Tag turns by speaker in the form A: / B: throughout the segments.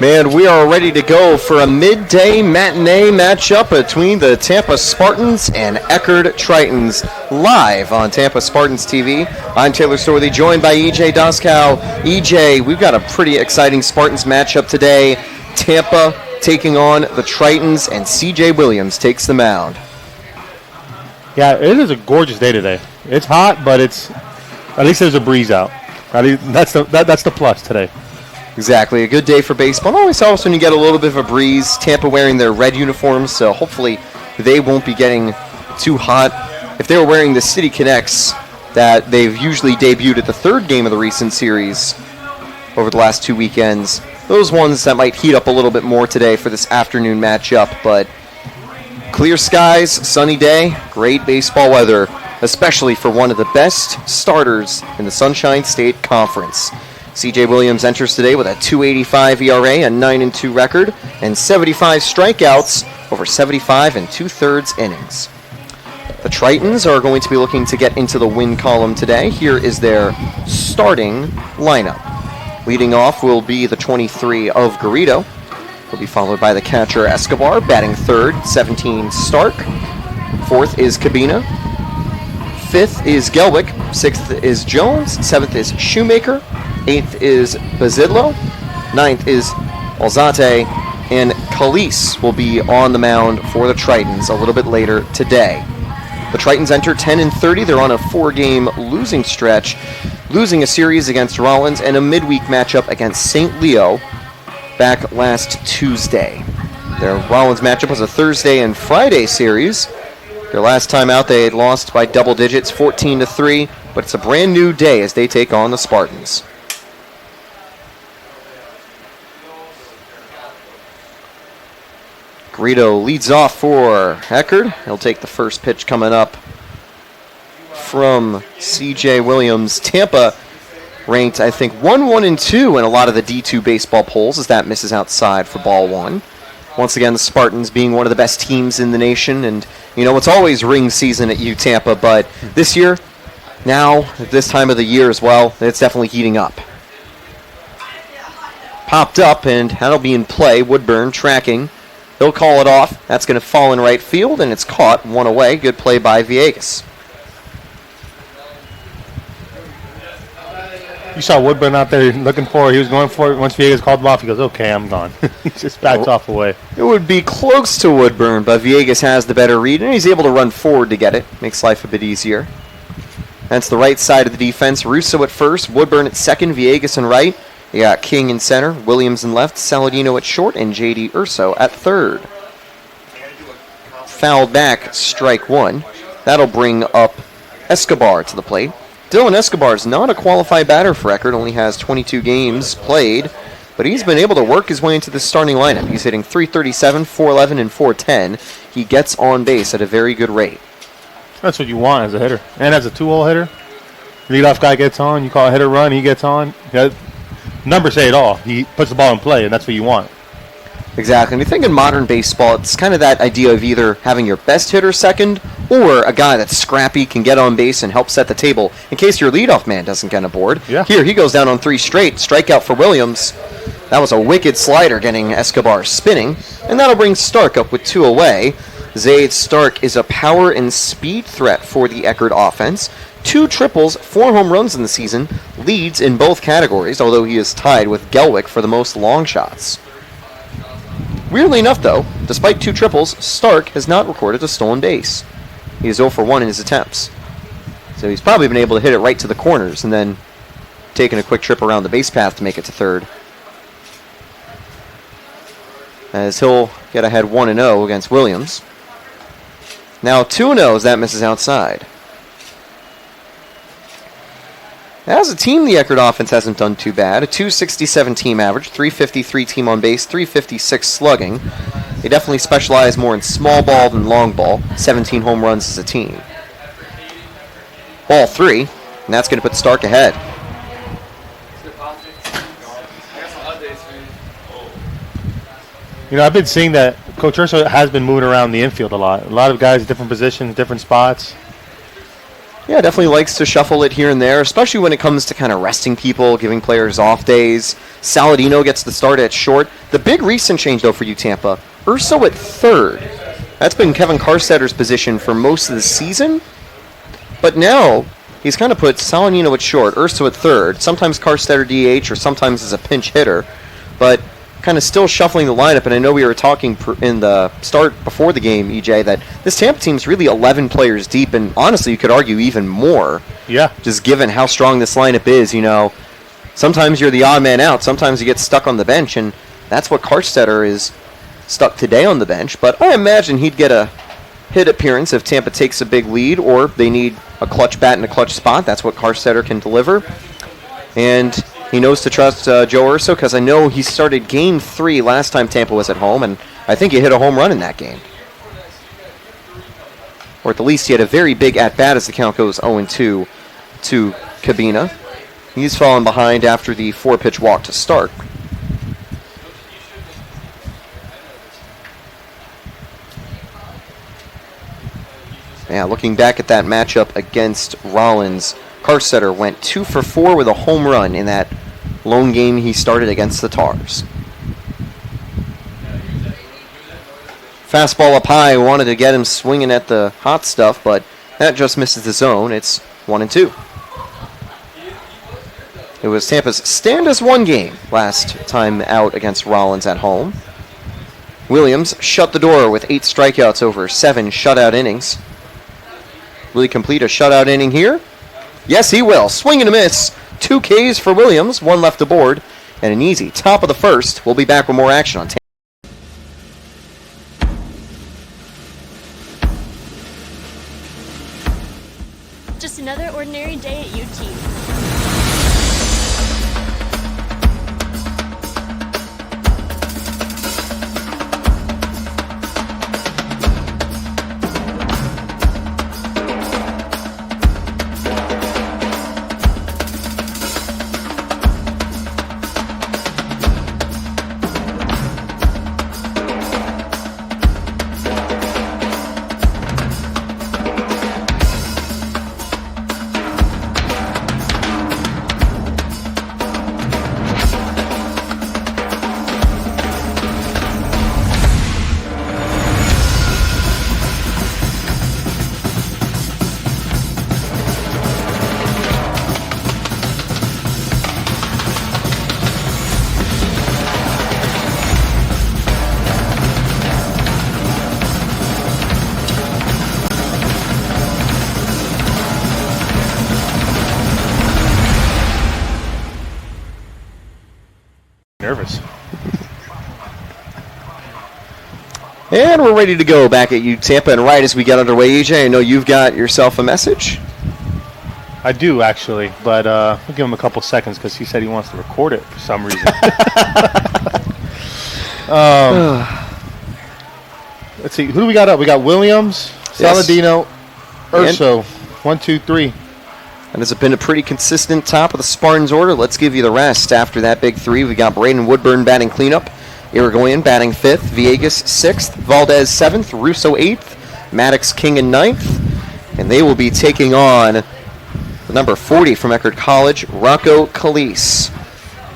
A: Man, we are ready to go for a midday matinee matchup between the Tampa Spartans and Eckerd Tritons, live on Tampa Spartans TV. I'm Taylor Storley, joined by EJ Doskow. EJ, we've got a pretty exciting Spartans matchup today. Tampa taking on the Tritons, and CJ Williams takes the mound.
B: Yeah, it is a gorgeous day today. It's hot, but at least there's a breeze out. That's the plus today.
A: Exactly, a good day for baseball. It always helps when you get a little bit of a breeze. Tampa wearing their red uniforms, so hopefully they won't be getting too hot. If they were wearing the City Connects that they've usually debuted at the third game of the recent series over the last 2 weekends, those ones that might heat up a little bit more today for this afternoon matchup. But clear skies, sunny day, great baseball weather, especially for one of the best starters in the Sunshine State Conference. CJ Williams enters today with a .285 ERA, a 9-2 record, and 75 strikeouts over 75 2/3 innings. The Tritons are going to be looking to get into the win column today. Here is their starting lineup. Leading off will be the 23 of Garrido. Will be followed by the catcher Escobar, batting third, 17 Stark. Fourth is Cabina. Fifth is Gelwick. Sixth is Jones. Seventh is Shoemaker. Eighth is Bazidlo. Ninth is Alzate. And Calise will be on the mound for the Tritons a little bit later today. The Tritons enter 10-30. They're on a 4-game losing stretch, losing a series against Rollins and a midweek matchup against St. Leo back last Tuesday. Their Rollins matchup was a Thursday and Friday series. Their last time out, they had lost by double digits, 14-3, but it's a brand new day as they take on the Spartans. Garrido leads off for Eckerd. He'll take the first pitch coming up from CJ Williams. Tampa ranked, I think, 1-1-2 in a lot of the D2 baseball polls as that misses outside for ball one. Once again, the Spartans being one of the best teams in the nation. And, you know, it's always ring season at U Tampa, but this year, now, at this time of the year as well, it's definitely heating up. Popped up, and that'll be in play. Woodburn tracking. He'll call it off. That's going to fall in right field, and it's caught. One away. Good play by Villegas.
B: You saw Woodburn out there looking for it. He was going for it. Once Villegas called him off, he goes, okay, I'm gone. He just backs off away.
A: It would be close to Woodburn, but Villegas has the better read, and he's able to run forward to get it. Makes life a bit easier. That's the right side of the defense. Russo at first, Woodburn at second, Villegas in right. You got King in center, Williams in left, Saladino at short, and J.D. Urso at third. Fouled back, strike one. That'll bring up Escobar to the plate. Dylan Escobar is not a qualified batter for Eckerd, only has 22 games played, but he's been able to work his way into the starting lineup. He's hitting .337, .411, and .410. He gets on base at a very good rate.
B: That's what you want as a hitter. And as a 2-hole hitter, leadoff guy gets on, you call a hitter run, he gets on. Numbers say it all. He puts the ball in play, and that's what you want.
A: Exactly. And you think in modern baseball, it's kind of that idea of either having your best hitter second or a guy that's scrappy, can get on base and help set the table in case your leadoff man doesn't get aboard.
B: Yeah.
A: Here, he goes down on 3 straight. Strikeout for Williams. That was a wicked slider getting Escobar spinning. And that'll bring Stark up with 2 away. Zayd Stark is a power and speed threat for the Eckerd offense. 2 triples, 4 home runs in the season, leads in both categories, although he is tied with Gelwick for the most long shots. Weirdly enough, though, despite 2 triples, Stark has not recorded a stolen base. He is 0 for 1 in his attempts. So he's probably been able to hit it right to the corners and then taking a quick trip around the base path to make it to third. As he'll get ahead 1-0 against Williams. Now 2-0 as that misses outside. As a team, the Eckerd offense hasn't done too bad. A .267 team average, .353 team on base, .356 slugging. They definitely specialize more in small ball than long ball. 17 home runs as a team. Ball 3, and that's going to put Stark ahead.
B: You know, I've been seeing that Coach Urso has been moving around the infield a lot. A lot of guys at different positions, different spots.
A: Yeah, definitely likes to shuffle it here and there, especially when it comes to kind of resting people, giving players off days. Saladino gets the start at short. The big recent change, though, for you, Tampa, Urso at third. That's been Kevin Karstetter's position for most of the season. But now he's kind of put Saladino at short, Urso at third, sometimes Karstetter DH or sometimes as a pinch hitter. But kind of still shuffling the lineup, and I know we were talking in the start before the game, EJ, that this Tampa team's really 11 players deep, and honestly, you could argue even more.
B: Yeah.
A: Just given how strong this lineup is, sometimes you're the odd man out, sometimes you get stuck on the bench, and that's what Karstetter is stuck today on the bench. But I imagine he'd get a hit appearance if Tampa takes a big lead, or they need a clutch bat in a clutch spot. That's what Karstetter can deliver. And he knows to trust Joe Urso, because I know he started Game 3 last time Tampa was at home, and I think he hit a home run in that game. Or at the least he had a very big at-bat as the count goes 0-2 to Cabina. He's fallen behind after the 4-pitch walk to start. Yeah, looking back at that matchup against Rollins, Karstetter went 2 for 4 with a home run in that lone game he started against the Tars. Fastball up high, wanted to get him swinging at the hot stuff, but that just misses the zone. It's 1-2. It was Tampa's stand-as-one game last time out against Rollins at home. Williams shut the door with 8 strikeouts over 7 shutout innings. Will he complete a shutout inning here? Yes, he will. Swing and a miss. 2 Ks for Williams, 1 left aboard, and an easy top of the first. We'll be back with more action on Tampa.
C: Just another ordinary day at UT.
B: Nervous.
A: And we're ready to go back at you, Tampa. And right as we get underway, EJ, I know you've got yourself a message.
B: I do, actually, but I'll give him a couple seconds because he said he wants to record it for some reason. Let's see. Who do we got up? We got Williams, Saladino, Urso. 1, 2, 3.
A: And it's been a pretty consistent top of the Spartans order. Let's give you the rest. After that big 3, we got Braden Woodburn batting cleanup, Irigoyen batting 5th, Villegas 6th, Valdez 7th, Russo 8th, Maddox King in 9th. And they will be taking on the number 40 from Eckerd College, Rocco Calise.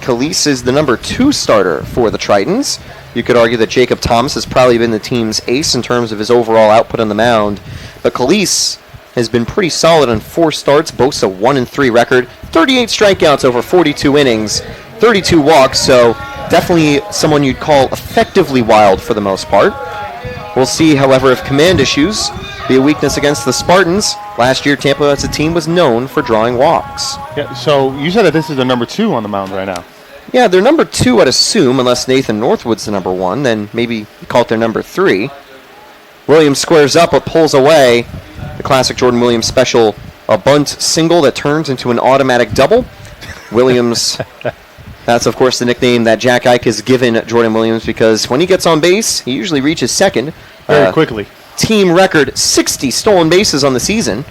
A: Calise is the number 2 starter for the Tritons. You could argue that Jacob Thomas has probably been the team's ace in terms of his overall output on the mound. But Calise has been pretty solid on 4 starts, boasts a 1-3 record, 38 strikeouts over 42 innings, 32 walks, so definitely someone you'd call effectively wild for the most part. We'll see, however, if command issues be a weakness against the Spartans. Last year, Tampa as a team was known for drawing walks.
B: Yeah. So you said that this is the number 2 on the mound right now.
A: Yeah, they're number 2, I'd assume, unless Nathan Northwood's the number 1. Then maybe you call it their number 3. Williams squares up but pulls away. The classic Jordan Williams special, a bunt single that turns into an automatic double. Williams, that's of course the nickname that Jack Ike has given Jordan Williams because when he gets on base, he usually reaches second.
B: Very quickly.
A: Team record 60 stolen bases on the season,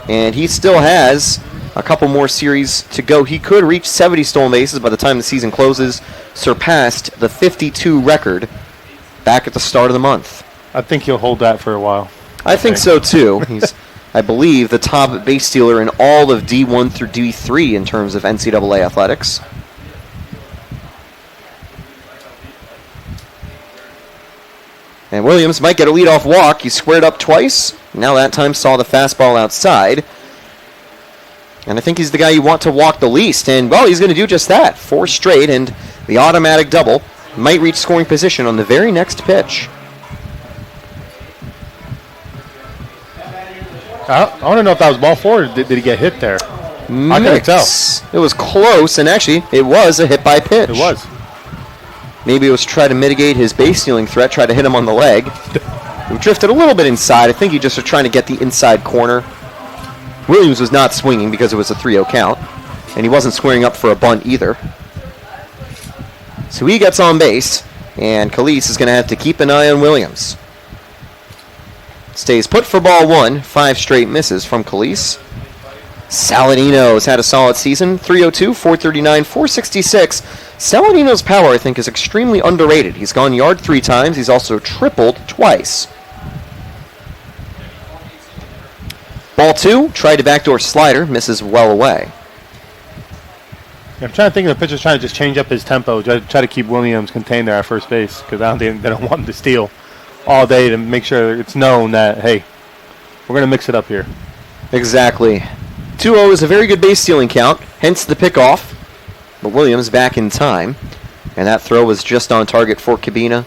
A: and he still has a couple more series to go. He could reach 70 stolen bases by the time the season closes, surpassed the 52 record back at the start of the month.
B: I think he'll hold that for a while.
A: I think so too. He's I believe, the top base stealer in all of D1 through D3 in terms of NCAA athletics. And Williams might get a leadoff walk. He squared up twice. Now that time saw the fastball outside. And I think he's the guy you want to walk the least. And, well, he's going to do just that. 4 straight, and the automatic double might reach scoring position on the very next pitch.
B: I want to know if that was ball 4 or did he get hit there? I couldn't tell.
A: It was close, and actually, it was a hit by pitch.
B: It was.
A: Maybe it was to try to mitigate his base stealing threat, try to hit him on the leg. He drifted a little bit inside. I think he just was trying to get the inside corner. Williams was not swinging because it was a 3-0 count, and he wasn't squaring up for a bunt either. So he gets on base, and Calise is going to have to keep an eye on Williams. Stays put for ball 1, 5 straight misses from Calise. Saladino's had a solid season, 302, 439, 466. Saladino's power, I think, is extremely underrated. He's gone yard 3 times. He's also tripled twice. Ball 2, tried a backdoor slider, misses well away.
B: I'm trying to think of the pitcher's trying to just change up his tempo, try to keep Williams contained there at first base, because I don't think they don't want him to steal all day to make sure it's known that, hey, we're going to mix it up here.
A: Exactly. 2-0 is a very good base stealing count, hence the pickoff. But Williams back in time, and that throw was just on target for Cabina.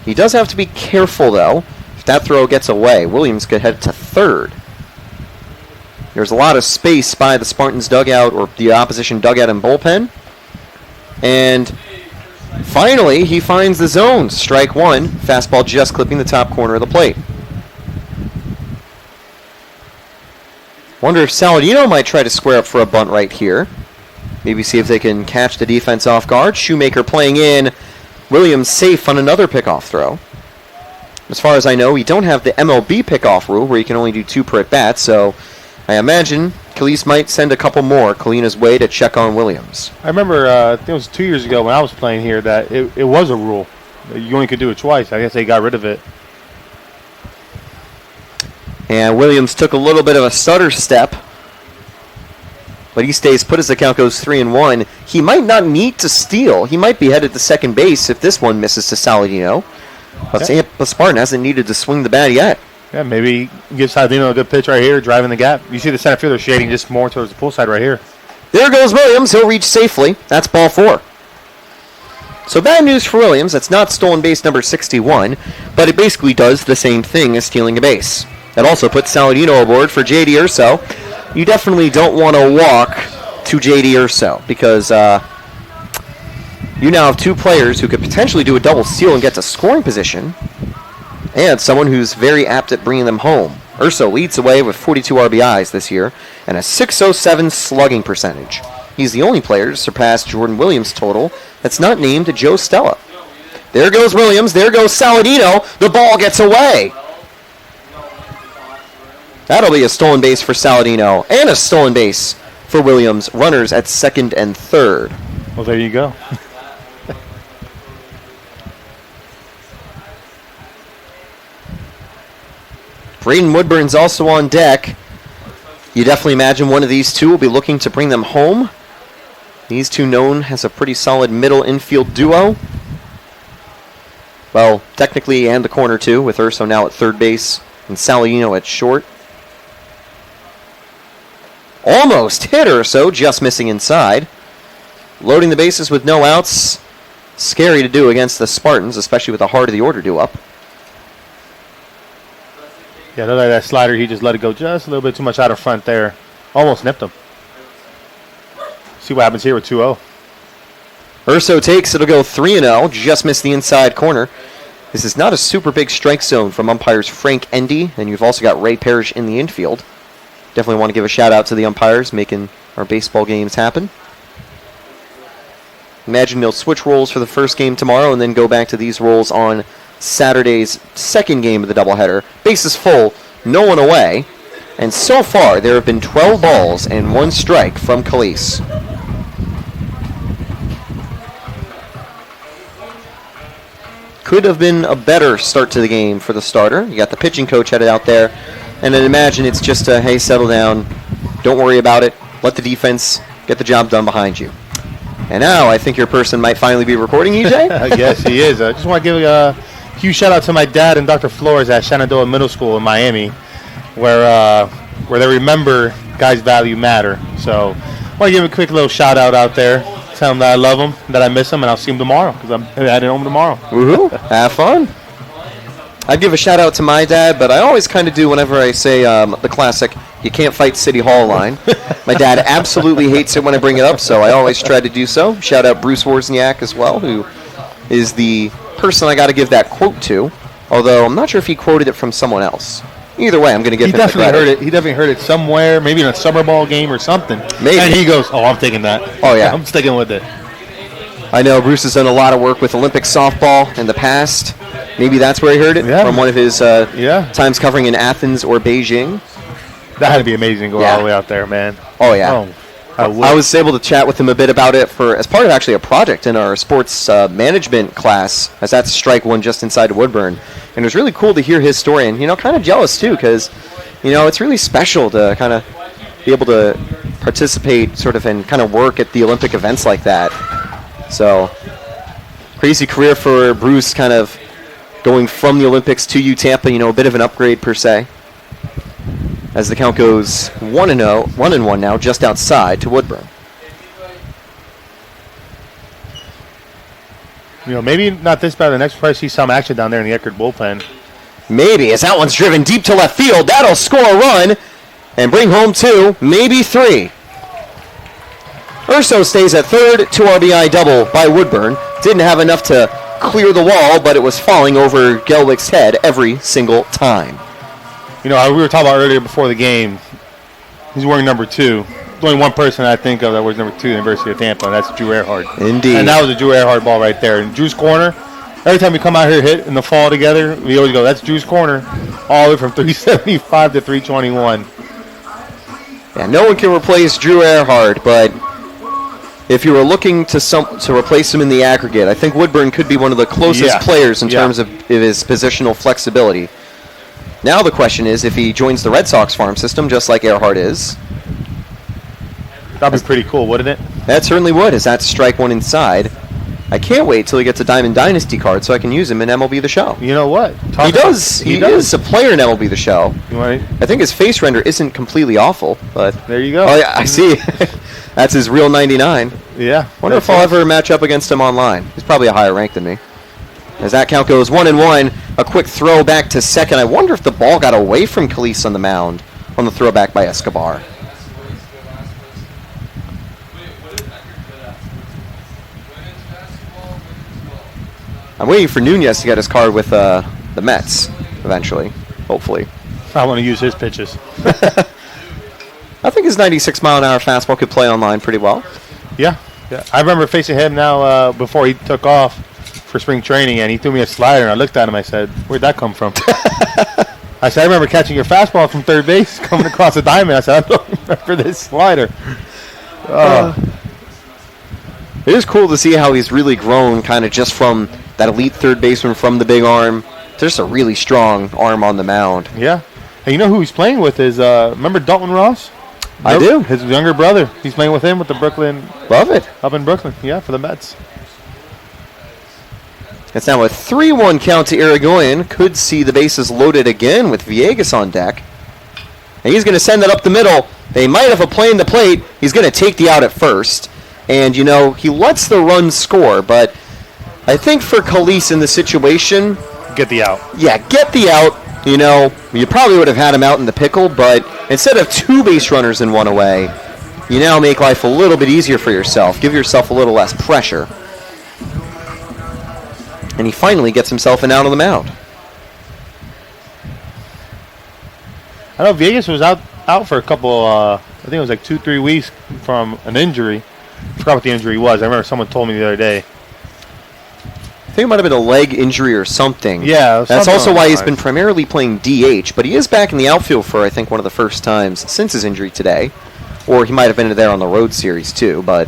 A: He does have to be careful, though. If that throw gets away, Williams could head to third. There's a lot of space by the Spartans dugout, or the opposition dugout and bullpen. And finally, he finds the zone. Strike 1, fastball just clipping the top corner of the plate. Wonder if Saladino might try to square up for a bunt right here. Maybe see if they can catch the defense off guard. Shoemaker playing in. Williams safe on another pickoff throw. As far as I know, we don't have the MLB pickoff rule where you can only do 2 per at-bat, so I imagine Calise might send a couple more Kalina's way to check on Williams.
B: I remember, I think it was 2 years ago when I was playing here, that it was a rule. You only could do it twice. I guess they got rid of it.
A: And Williams took a little bit of a stutter step, but he stays put as the count goes 3-1. He might not need to steal. He might be headed to second base if this one misses to Saladino. But Tampa Spartan hasn't needed to swing the bat yet.
B: Yeah, maybe give Saladino a good pitch right here, driving the gap. You see the center fielder shading just more towards the pull side right here.
A: There goes Williams. He'll reach safely. That's ball 4. So bad news for Williams. That's not stolen base number 61, but it basically does the same thing as stealing a base. That also puts Saladino aboard for J.D. Urso. You definitely don't want to walk to J.D. Urso because you now have 2 players who could potentially do a double steal and get to scoring position, and someone who's very apt at bringing them home. Urso leads the way with 42 RBIs this year and a .607 slugging percentage. He's the only player to surpass Jordan Williams' total that's not named Joe Stella. There goes Williams. There goes Saladino. The ball gets away. That'll be a stolen base for Saladino and a stolen base for Williams. Runners at second and third.
B: Well, there you go.
A: Braden Woodburn's also on deck. You definitely imagine one of these two will be looking to bring them home. These two known as a pretty solid middle infield duo. Well, technically and the corner too, with Urso now at third base and Saladino at short. Almost hit Urso, just missing inside. Loading the bases with no outs. Scary to do against the Spartans, especially with the heart of the order due up.
B: Yeah, look at that slider. He just let it go just a little bit too much out of front there. Almost nipped him. See what happens here with 2-0.
A: Urso takes, it'll go 3-0. Just missed the inside corner. This is not a super big strike zone from umpires Frank Endy, and you've also got Ray Parrish in the infield. Definitely want to give a shout out to the umpires making our baseball games happen. Imagine they'll switch roles for the first game tomorrow and then go back to these roles on Saturday's second game of the doubleheader. Bases full, no one away. And so far, there have been 12 balls and 1 strike from Calise. Could have been a better start to the game for the starter. You got the pitching coach headed out there And then imagine it's just a, hey, settle down. Don't worry about it. Let the defense get the job done behind you. And now I think your person might finally be recording, EJ.
B: Yes, he is. I just want to give a huge shout out to my dad and Dr. Flores at Shenandoah Middle School in Miami, where they remember guys' value matter. So I want to give him a quick little shout out there. Tell him that I love him, that I miss him, and I'll see him tomorrow because I'm heading home tomorrow.
A: Woohoo! Have fun. I'd give a shout out to my dad, but I always kind of do whenever I say the classic, you can't fight City Hall line. My dad absolutely hates it when I bring it up, so I always try to do so. Shout out Bruce Wozniak as well, who is the person I got to give that quote to, although I'm not sure if he quoted it from someone else. Either way, I'm going to give him the credit.
B: He definitely heard it somewhere, maybe in a summer ball game or something.
A: Maybe.
B: And he goes, oh, I'm taking that.
A: Oh, yeah.
B: I'm sticking with it.
A: I know Bruce has done a lot of work with Olympic softball in the past. Maybe that's where he heard it, from one of his times covering in Athens or Beijing.
B: That had to be amazing to go all the way out there, man.
A: Oh, yeah. I was able to chat with him a bit about it as part of actually a project in our sports management class, as that's strike one just inside of Woodburn. And it was really cool to hear his story, and, kind of jealous, too, because, it's really special to kind of be able to participate sort of and kind of work at the Olympic events like that. So, crazy career for Bruce, kind of going from the Olympics to Tampa, a bit of an upgrade per se. As the count goes 1-1 now, just outside to Woodburn.
B: Maybe not this bad. The next place see some action down there in the Eckerd bullpen.
A: Maybe, as that one's driven deep to left field. That'll score a run and bring home 2, maybe 3. Urso stays at third, 2 RBI double by Woodburn. Didn't have enough to clear the wall, but it was falling over Gelwick's head every single time.
B: We were talking about earlier before the game. He's wearing number 2. There's only one person I think of that wears number 2 at the University of Tampa, and that's Drew Eckerd.
A: Indeed.
B: And that was a Drew Eckerd ball right there. And Drew's corner, every time we come out here hit in the fall together, we always go, that's Drew's corner, all the way from 375 to 321.
A: Yeah, no one can replace Drew Eckerd, but if you were looking to replace him in the aggregate, I think Woodburn could be one of the closest players in terms of his positional flexibility. Now the question is if he joins the Red Sox farm system, just like Eckerd is.
B: That'd be pretty cool, wouldn't it?
A: That certainly would, as that's strike one inside. I can't wait till he gets a Diamond Dynasty card so I can use him in MLB The Show.
B: You know what?
A: He does. He is a player in MLB The Show.
B: Right.
A: I think his face render isn't completely awful, but
B: there you go.
A: Oh yeah, I see. That's his real 99.
B: Yeah.
A: Wonder if I'll ever match up against him online. He's probably a higher rank than me. As that count goes 1-1, a quick throw back to second. I wonder if the ball got away from Calise on the mound on the throwback by Escobar. I'm waiting for Nunez to get his card with the Mets eventually, hopefully.
B: I want to use his pitches.
A: I think his 96-mile-an-hour fastball could play online pretty well.
B: Yeah. I remember facing him now before he took off for spring training, and he threw me a slider, and I looked at him. I said, where'd that come from? I said, I remember catching your fastball from third base coming across the diamond. I said, I don't remember this slider.
A: It is cool to see how he's really grown kind of just from that elite third baseman from the big arm. There's a really strong arm on the mound.
B: Yeah. And you know who he's playing with is, remember Dalton Ross?
A: I do.
B: His younger brother. He's playing with him with the Brooklyn.
A: Love it.
B: Up in Brooklyn, yeah, for the Mets.
A: It's now a 3-1 count to Irigoyen. Could see the bases loaded again with Villegas on deck. And he's going to send that up the middle. They might have a play in the plate. He's going to take the out at first. And, he lets the run score. But I think for Calise in the situation...
B: Get the out.
A: Yeah, get the out. You probably would have had him out in the pickle. But instead of 2 base runners and 1 away, you now make life a little bit easier for yourself. Give yourself a little less pressure. And he finally gets himself an out on the mound.
B: I know Vegas was out for a couple, I think it was like 2-3 weeks from an injury. I forgot what the injury was. I remember someone told me the other day.
A: I think it might have been a leg injury or something.
B: Yeah.
A: That's also why he's been primarily playing DH, but he is back in the outfield for, I think, one of the first times since his injury today. Or he might have been there on the road series, too. But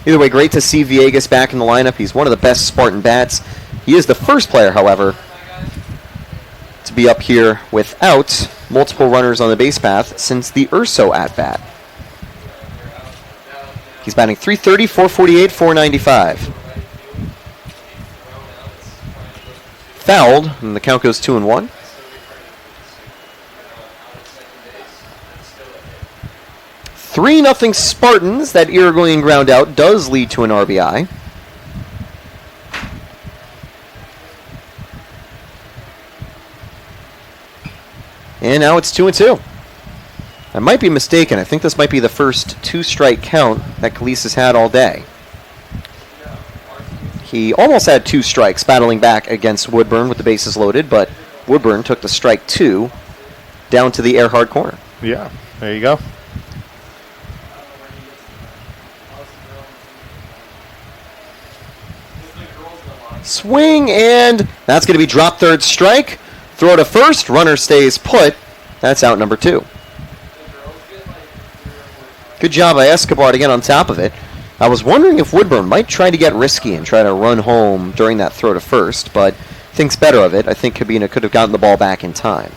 A: either way, great to see Villegas back in the lineup. He's one of the best Spartan bats. He is the first player, however, to be up here without multiple runners on the base path since the Urso at-bat. He's batting .330, .448, .495. Fouled, and the count goes 2-1. Three 0 Spartans. That Irigoyen ground out does lead to an RBI. And now it's 2-2. I might be mistaken. I think this might be the first two-strike count that Calise has had all day. He almost had two strikes battling back against Woodburn with the bases loaded, but Woodburn took the strike 2 down to the Eckerd corner.
B: Yeah, there you go.
A: Swing, and that's going to be drop third strike. Throw to first, runner stays put. That's out number 2. Good job by Escobar to get on top of it. I was wondering if Woodburn might try to get risky and try to run home during that throw to first, but thinks better of it. I think Cabina could have gotten the ball back in time.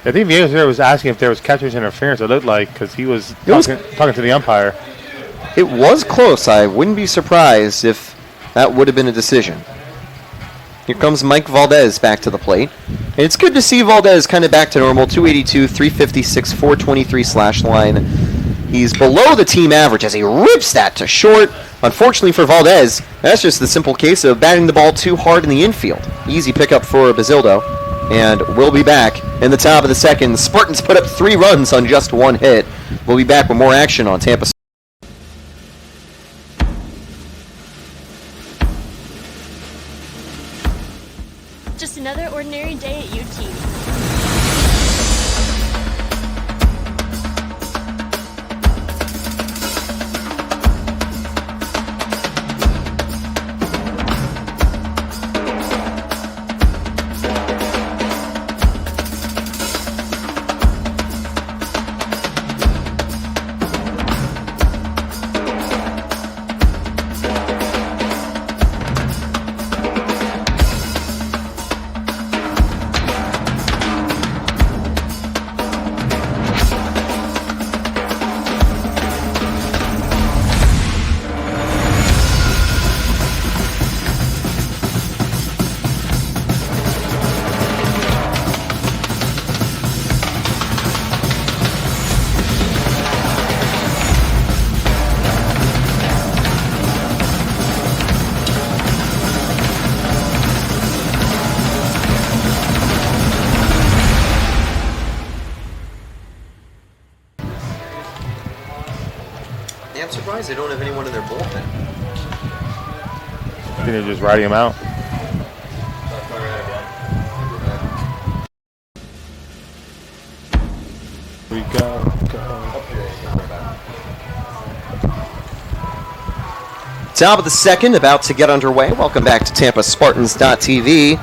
B: I think Vieira was asking if there was catcher's interference, it looked like, because he was talking to the umpire.
A: It was close. I wouldn't be surprised if that would have been a decision. Here comes Mike Valdez back to the plate. And it's good to see Valdez kind of back to normal. 282, 356, 423 slash line. He's below the team average as he rips that to short. Unfortunately for Valdez, that's just the simple case of batting the ball too hard in the infield. Easy pickup for Basildo. And we'll be back in the top of the second. The Spartans put up 3 runs on just 1 hit. We'll be back with more action on Tampa.
C: Just another ordinary day at UT.
A: I'm surprised they don't have anyone in their bullpen.
B: I think they're just riding him out. We go.
A: Top of the second, about to get underway. Welcome back to Tampa Spartans.tv.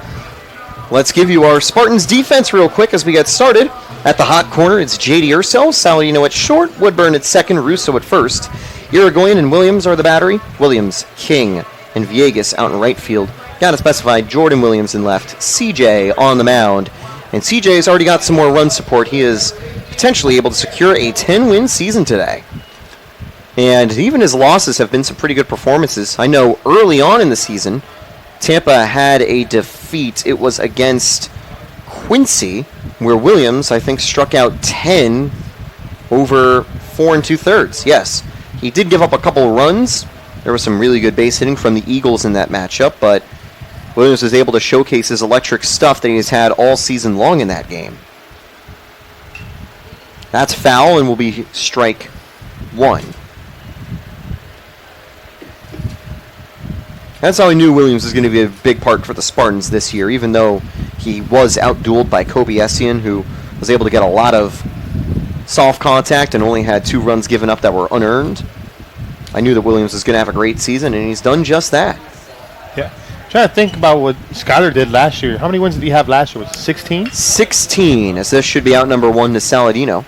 A: Let's give you our Spartans defense real quick as we get started. At the hot corner, it's J.D. Urso, Saladino at short, Woodburn at second, Russo at first. Irigoyen and Williams are the battery. Williams, King, and Villegas out in right field. Got to specify Jordan Williams in left. CJ on the mound. And CJ has already got some more run support. He is potentially able to secure a 10-win season today. And even his losses have been some pretty good performances. I know early on in the season, Tampa had a defeat. It was against Quincy, where Williams, I think, struck out 10 over 4 2/3. Yes, he did give up a couple runs. There was some really good base hitting from the Eagles in that matchup, but Williams was able to showcase his electric stuff that he's had all season long in that game. That's foul and will be strike 1. That's how I knew Williams was going to be a big part for the Spartans this year, even though he was outdueled by Kobe Essien, who was able to get a lot of soft contact and only had 2 runs given up that were unearned. I knew that Williams was going to have a great season, and he's done just that.
B: Yeah. Trying to think about what Skyler did last year. How many wins did he have last year? Was it 16?
A: 16, as this should be out number 1 to Saladino.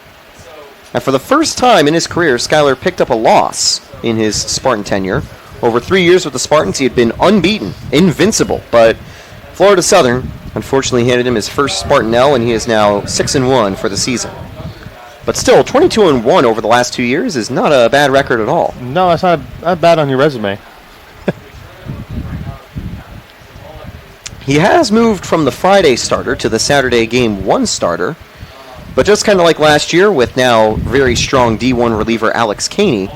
A: And for the first time in his career, Skyler picked up a loss in his Spartan tenure. Over 3 years with the Spartans, he had been unbeaten, invincible. But Florida Southern Unfortunately, he handed him his first Spartan L, and he is now 6-1 for the season. But still, 22-1 over the last 2 years is not a bad record at all.
B: No, that's not bad on your resume.
A: He has moved from the Friday starter to the Saturday Game 1 starter, but just kind of like last year with now very strong D1 reliever Alex Caney,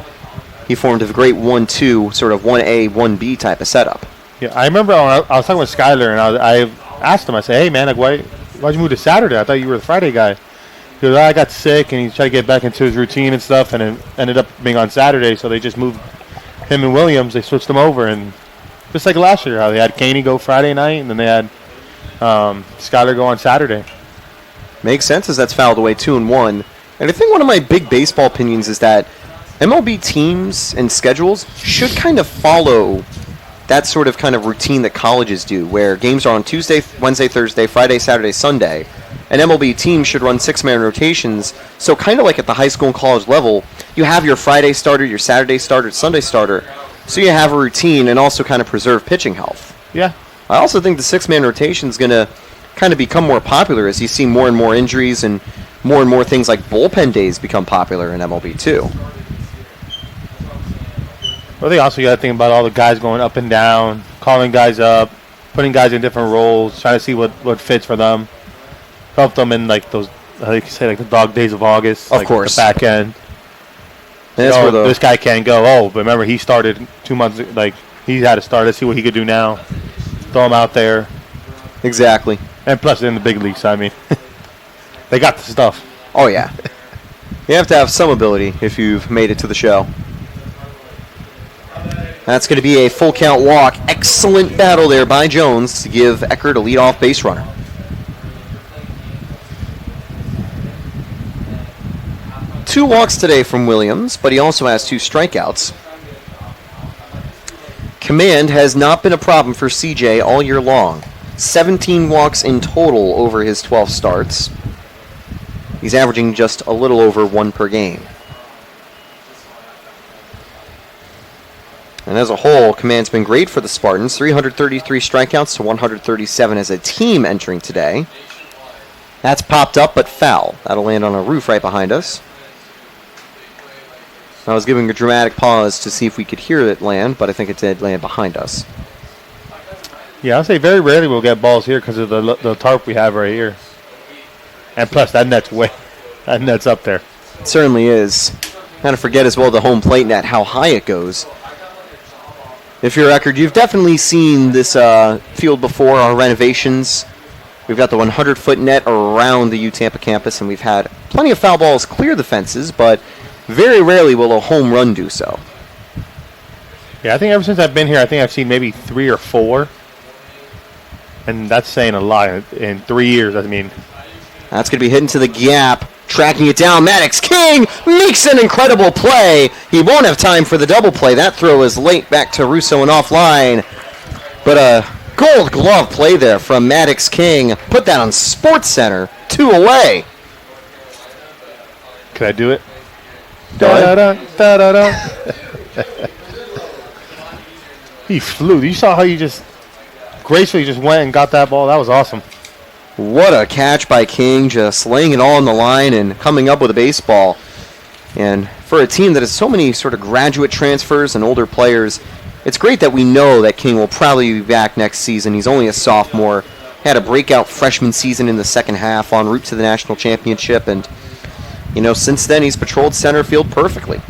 A: he formed a great 1-2, sort of 1A, 1B type of setup.
B: Yeah, I remember I was talking with Skyler, and I asked him, I said, hey, man, like, why'd you move to Saturday? I thought you were the Friday guy. He goes, I got sick, and he tried to get back into his routine and stuff, and it ended up being on Saturday, so they just moved him and Williams. They switched them over, and just like last year, how they had Caney go Friday night, and then they had Skyler go on Saturday.
A: Makes sense as that's fouled away 2-1. And I think one of my big baseball opinions is that MLB teams and schedules should kind of follow that sort of kind of routine that colleges do, where games are on Tuesday, Wednesday, Thursday, Friday, Saturday, Sunday. And MLB teams should run 6-man rotations. So kind of like at the high school and college level, you have your Friday starter, your Saturday starter, Sunday starter. So you have a routine and also kind of preserve pitching health.
B: Yeah.
A: I also think the 6-man rotation is going to kind of become more popular as you see more and more injuries and more things like bullpen days become popular in MLB too.
B: Well, they also got to think about all the guys going up and down, calling guys up, putting guys in different roles, trying to see what fits for them. Help them in like those, like you say, like the dog days of August.
A: Of course.
B: The back end. This guy can't go. Oh, but remember he started 2 months. Like he had to start. Let's see what he could do now. Throw him out there.
A: Exactly.
B: And plus, in the big leagues, I mean, they got the stuff.
A: Oh yeah. You have to have some ability if you've made it to the show. That's going to be a full count walk. Excellent battle there by Jones to give Eckerd a leadoff base runner. Two walks today from Williams, but he also has 2 strikeouts. Command has not been a problem for CJ all year long. 17 walks in total over his 12 starts. He's averaging just a little over 1 per game. And as a whole, Command's been great for the Spartans. 333 strikeouts to 137 as a team entering today. That's popped up, but foul. That'll land on a roof right behind us. I was giving a dramatic pause to see if we could hear it land, but I think it did land behind us.
B: Yeah, I'll say very rarely we'll get balls here because of the tarp we have right here. And plus, that net's up there.
A: It certainly is. Kind of forget as well the home plate net, how high it goes. If you're Eckerd, you've definitely seen this field before, our renovations. We've got the 100-foot net around the U-Tampa campus, and we've had plenty of foul balls clear the fences, but very rarely will a home run do so.
B: Yeah, I think ever since I've been here, I think I've seen maybe 3 or 4. And that's saying a lot in 3 years, I mean.
A: That's going to be hit into the gap. Tracking it down, Maddox King makes an incredible play. He won't have time for the double play. That throw is late back to Russo and offline. But a gold glove play there from Maddox King. Put that on Sports Center. 2 away.
B: Can I do it? He flew. You saw how you just gracefully just went and got that ball. That was awesome.
A: What a catch by King, just laying it all on the line and coming up with a baseball. And for a team that has so many sort of graduate transfers and older players, it's great that we know that King will probably be back next season. He's only a sophomore. Had a breakout freshman season in the second half en route to the national championship. And, you know, since then he's patrolled center field perfectly.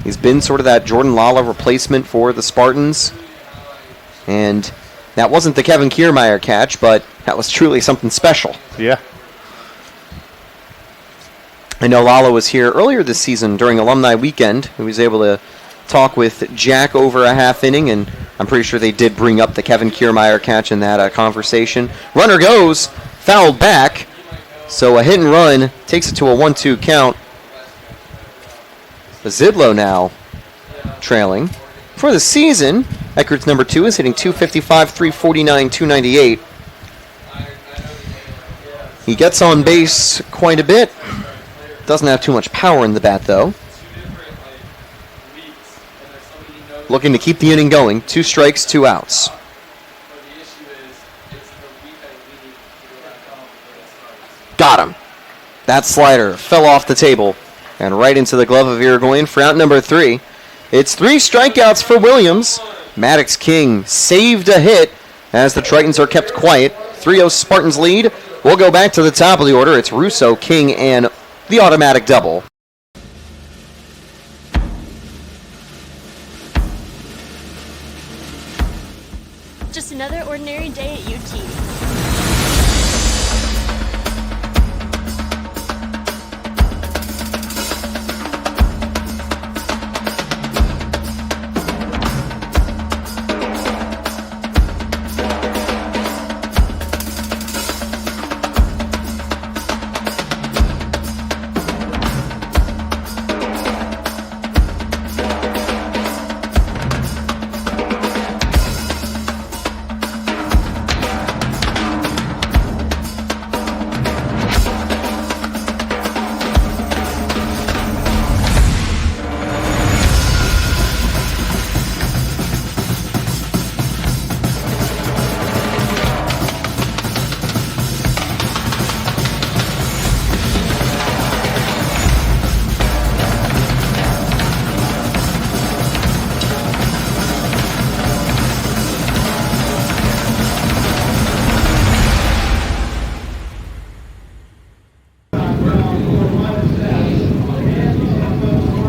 A: He's been sort of that Jordan Lala replacement for the Spartans. And that wasn't the Kevin Kiermaier catch, but that was truly something special.
B: Yeah.
A: I know Lala was here earlier this season during alumni weekend. He was able to talk with Jack over a half inning, and I'm pretty sure they did bring up the Kevin Kiermaier catch in that conversation. Runner goes, fouled back, so a hit and run takes it to a 1-2 count. Zidlow now trailing. For the season, Eckerd's number 2 is hitting .255, .349, .298. He gets on base quite a bit. Doesn't have too much power in the bat, though. Looking to keep the inning going. 2 strikes, 2 outs. got him. That slider fell off the table and right into the glove of Irigoyen for out number 3. It's 3 strikeouts for Williams. Maddox King saved a hit as the Tritons are kept quiet. 3-0 Spartans lead. We'll go back to the top of the order. It's Russo, King, and the automatic double.
C: Just another ordinary day at UT.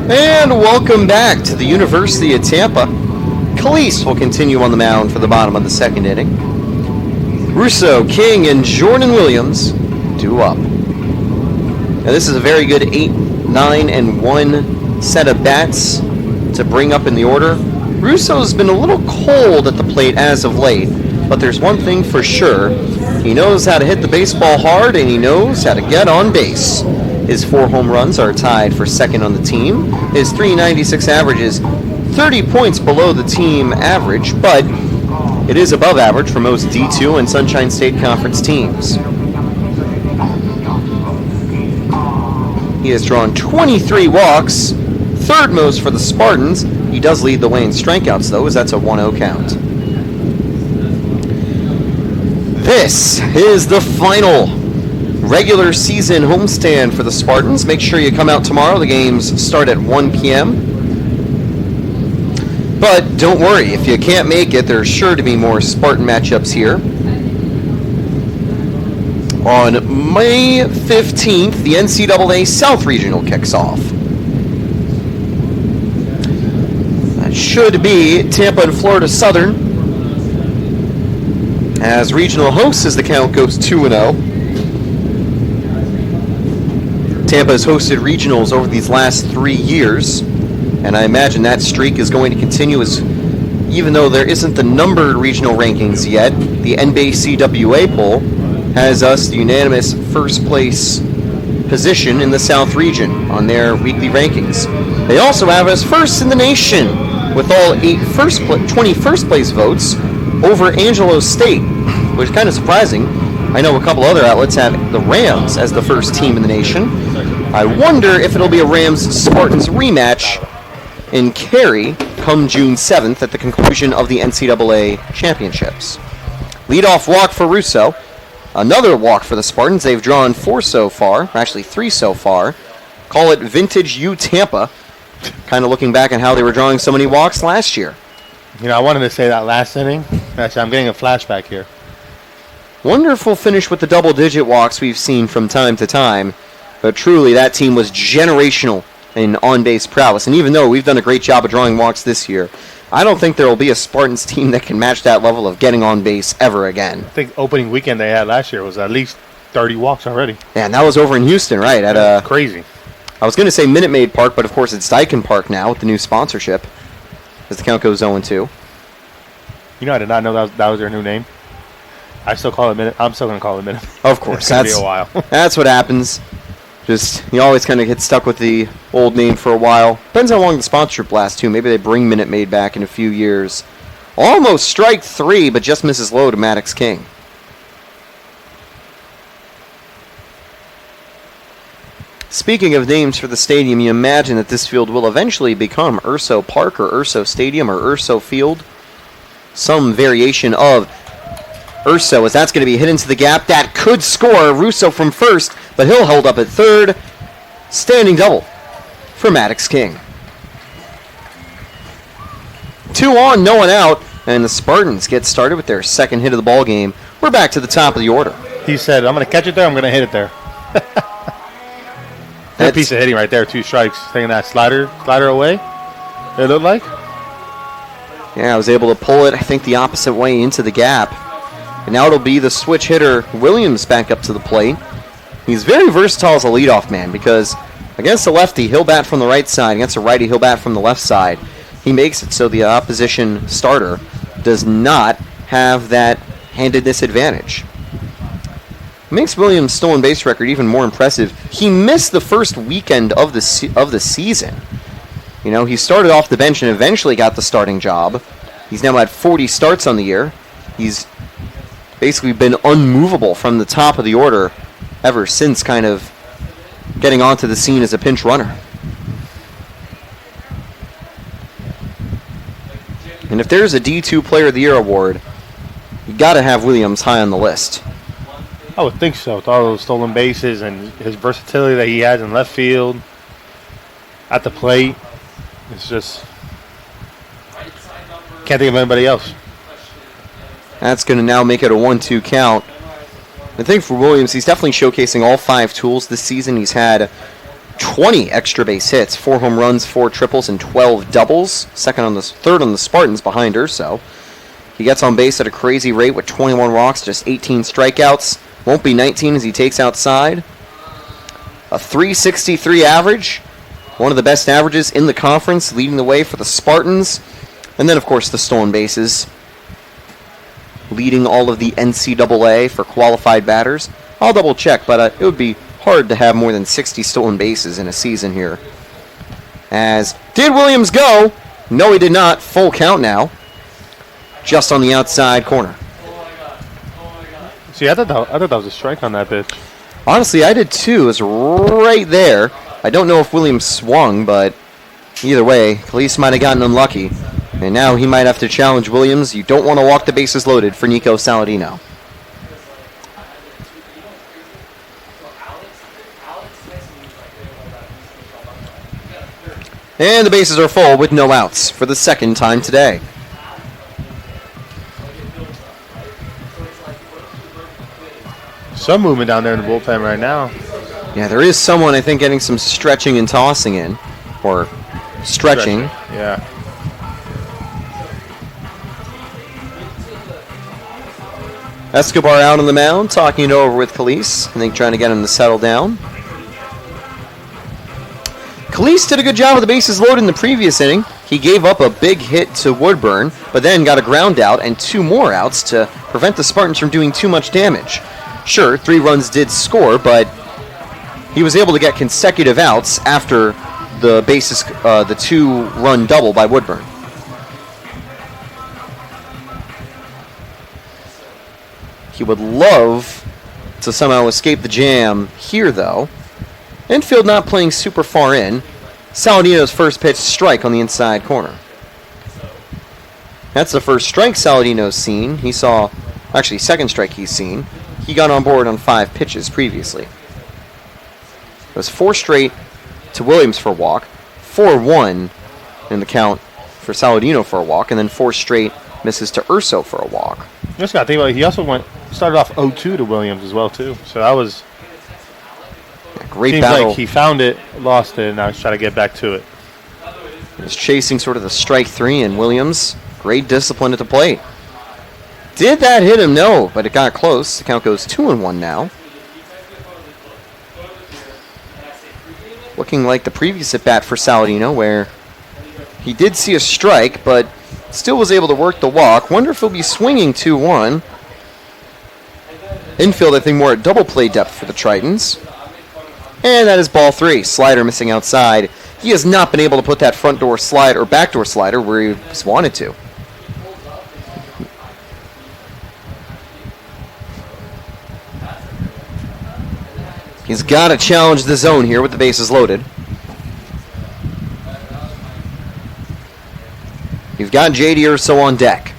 A: And welcome back to the University of Tampa. Calise will continue on the mound for the bottom of the second inning. Russo, King, and Jordan Williams due up. Now this is a very good 8, 9, and 1 set of bats to bring up in the order. Russo's been a little cold at the plate as of late, but there's one thing for sure. He knows how to hit the baseball hard, and he knows how to get on base. His 4 home runs are tied for second on the team. His .396 average is 30 points below the team average, but it is above average for most D2 and Sunshine State Conference teams. He has drawn 23 walks, third most for the Spartans. He does lead the way in strikeouts, though, as that's a 1-0 count. This is the final regular season homestand for the Spartans. Make sure you come out tomorrow. The games start at 1 p.m. But don't worry, if you can't make it, there's sure to be more Spartan matchups here. On May 15th, the NCAA South Regional kicks off. That should be Tampa and Florida Southern. As regional hosts, as the count goes 2-0. Tampa has hosted regionals over these last 3 years, and I imagine that streak is going to continue, as even though there isn't the numbered regional rankings yet, the NBCWA poll has us the unanimous first place position in the South region on their weekly rankings. They also have us first in the nation with all 20 first place votes over Angelo State, which is kind of surprising. I know a couple other outlets have the Rams as the first team in the nation. I wonder if it'll be a Rams-Spartans rematch in Cary come June 7th at the conclusion of the NCAA championships. Leadoff walk for Russo. Another walk for the Spartans. They've drawn 4 so far, actually 3 so far. Call it vintage U Tampa. Kind of looking back on how they were drawing so many walks last year.
B: You know, I wanted to say that last inning. Actually, I'm getting a flashback here.
A: Wonderful finish with the double-digit walks we've seen from time to time, but truly that team was generational in on-base prowess. And even though we've done a great job of drawing walks this year, I don't think there will be a Spartans team that can match that level of getting on base ever again.
B: I think opening weekend they had last year was at least 30 walks already.
A: Yeah, and that was over in Houston, right? At
B: crazy.
A: I was going to say Minute Maid Park, but of course it's Daikin Park now with the new sponsorship, as the count goes 0-2.
B: You know, I did not know that was their new name. I still call it Minute. I'm still going to call it Minute.
A: Of course.
B: It's going to be a while.
A: That's what happens. Just, you always kind of get stuck with the old name for a while. Depends how long the sponsorship lasts, too. Maybe they bring Minute Maid back in a few years. Almost strike 3, but just misses low to Maddox King. Speaking of names for the stadium, you imagine that this field will eventually become Urso Park or Urso Stadium or Urso Field. Some variation of Urso, as that's going to be hit into the gap. That could score. Russo from first, but he'll hold up at third. Standing double for Maddox King. 2 on, no one out, and the Spartans get started with their second hit of the ball game. We're back to the top of the order.
B: He said, I'm going to catch it there, I'm going to hit it there. That piece of hitting right there, 2 strikes. Taking that slider away, it looked like.
A: Yeah, I was able to pull it, I think, the opposite way into the gap. And now it'll be the switch hitter, Williams, back up to the plate. He's very versatile as a leadoff man because against a lefty, he'll bat from the right side. Against a righty, he'll bat from the left side. He makes it so the opposition starter does not have that handedness advantage. Makes Williams' stolen base record even more impressive. He missed the first weekend of the season. You know, he started off the bench and eventually got the starting job. He's now had 40 starts on the year. He's basically been unmovable from the top of the order ever since kind of getting onto the scene as a pinch runner. And if there's a D2 Player of the Year award, you got to have Williams high on the list.
B: I would think so, with all those stolen bases and his versatility that he has in left field, at the plate. It's just, can't think of anybody else.
A: That's going to now make it a 1-2 count. I think for Williams, he's definitely showcasing all 5 tools this season. He's had 20 extra base hits, 4 home runs, 4 triples, and 12 doubles. Third on the Spartans behind Urso. He gets on base at a crazy rate with 21 walks, just 18 strikeouts. Won't be 19 as he takes outside. A .363 average. One of the best averages in the conference, leading the way for the Spartans. And then, of course, the stolen bases, leading all of the NCAA for qualified batters. I'll double check, but it would be hard to have more than 60 stolen bases in a season here. As did Williams go? No, he did not. Full count now. Just on the outside corner.
B: See, I thought that was a strike on that pitch.
A: Honestly, I did too. It was right there. I don't know if Williams swung, but either way, Calise might have gotten unlucky. And now he might have to challenge Williams. You don't want to walk the bases loaded for Nico Saladino. And the bases are full with no outs for the second time today.
B: Some movement down there in the bullpen right now.
A: Yeah, there is someone, I think, getting some stretching and tossing in. Or stretching.
B: Yeah.
A: Escobar out on the mound, talking it over with Calise. I think trying to get him to settle down. Calise did a good job with the bases loaded in the previous inning. He gave up a big hit to Woodburn, but then got a ground out and 2 more outs to prevent the Spartans from doing too much damage. Sure, 3 runs did score, but he was able to get consecutive outs after the 2-run double by Woodburn. He would love to somehow escape the jam here, though. Infield not playing super far in. Saladino's first pitch, strike on the inside corner. That's the first strike Saladino's seen. Second strike he's seen. He got on board on 5 pitches previously. It was 4 straight to Williams for a walk, 4-1 in the count for Saladino for a walk, and then 4 straight misses to Urso for a walk.
B: You just got to think about it. He also started off 0-2 to Williams as well, too. So that was
A: a great
B: seems
A: battle.
B: Like he found it, lost it, and now he's trying to get back to it.
A: He was chasing sort of the strike 3, and Williams, great discipline at the plate. Did that hit him? No, but it got close. The count goes 2-1 now. Looking like the previous at-bat for Saladino, where he did see a strike, but still was able to work the walk. Wonder if he'll be swinging 2-1. Infield, I think, more at double play depth for the Tritons. And that is ball 3. Slider missing outside. He has not been able to put that front door slider or back door slider where he wanted to. He's got to challenge the zone here with the bases loaded. You've got J.D. Urso on deck.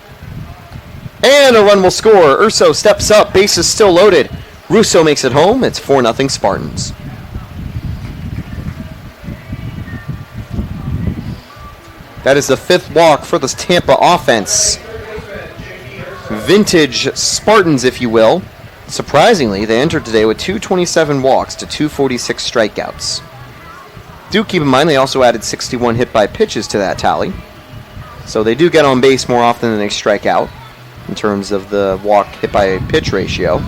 A: And a run will score. Urso steps up. Base is still loaded. Russo makes it home. It's 4-0 Spartans. That is the 5th walk for the Tampa offense. Vintage Spartans, if you will. Surprisingly, they entered today with 227 walks to 246 strikeouts. Do keep in mind they also added 61 hit by pitches to that tally. So they do get on base more often than they strike out in terms of the walk hit by pitch ratio.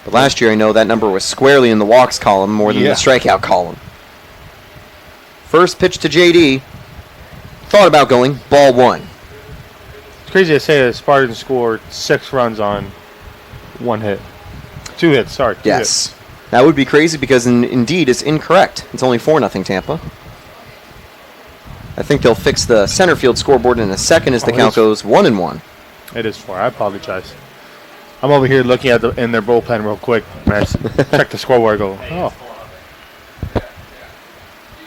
A: But last year I know that number was squarely in the walks column more than the strikeout column. First pitch to JD. Thought about going. Ball 1.
B: It's crazy to say the Spartans scored 6 runs on 1 hit. 2 hits, sorry. Two
A: Yes.
B: hits.
A: That would be crazy because indeed it's incorrect. It's only 4-0 Tampa. I think they'll fix the center field scoreboard in a second as the count goes 1-1.
B: It is 4. I apologize. I'm over here looking at in their bullpen real quick. And I check the scoreboard. Go. Oh.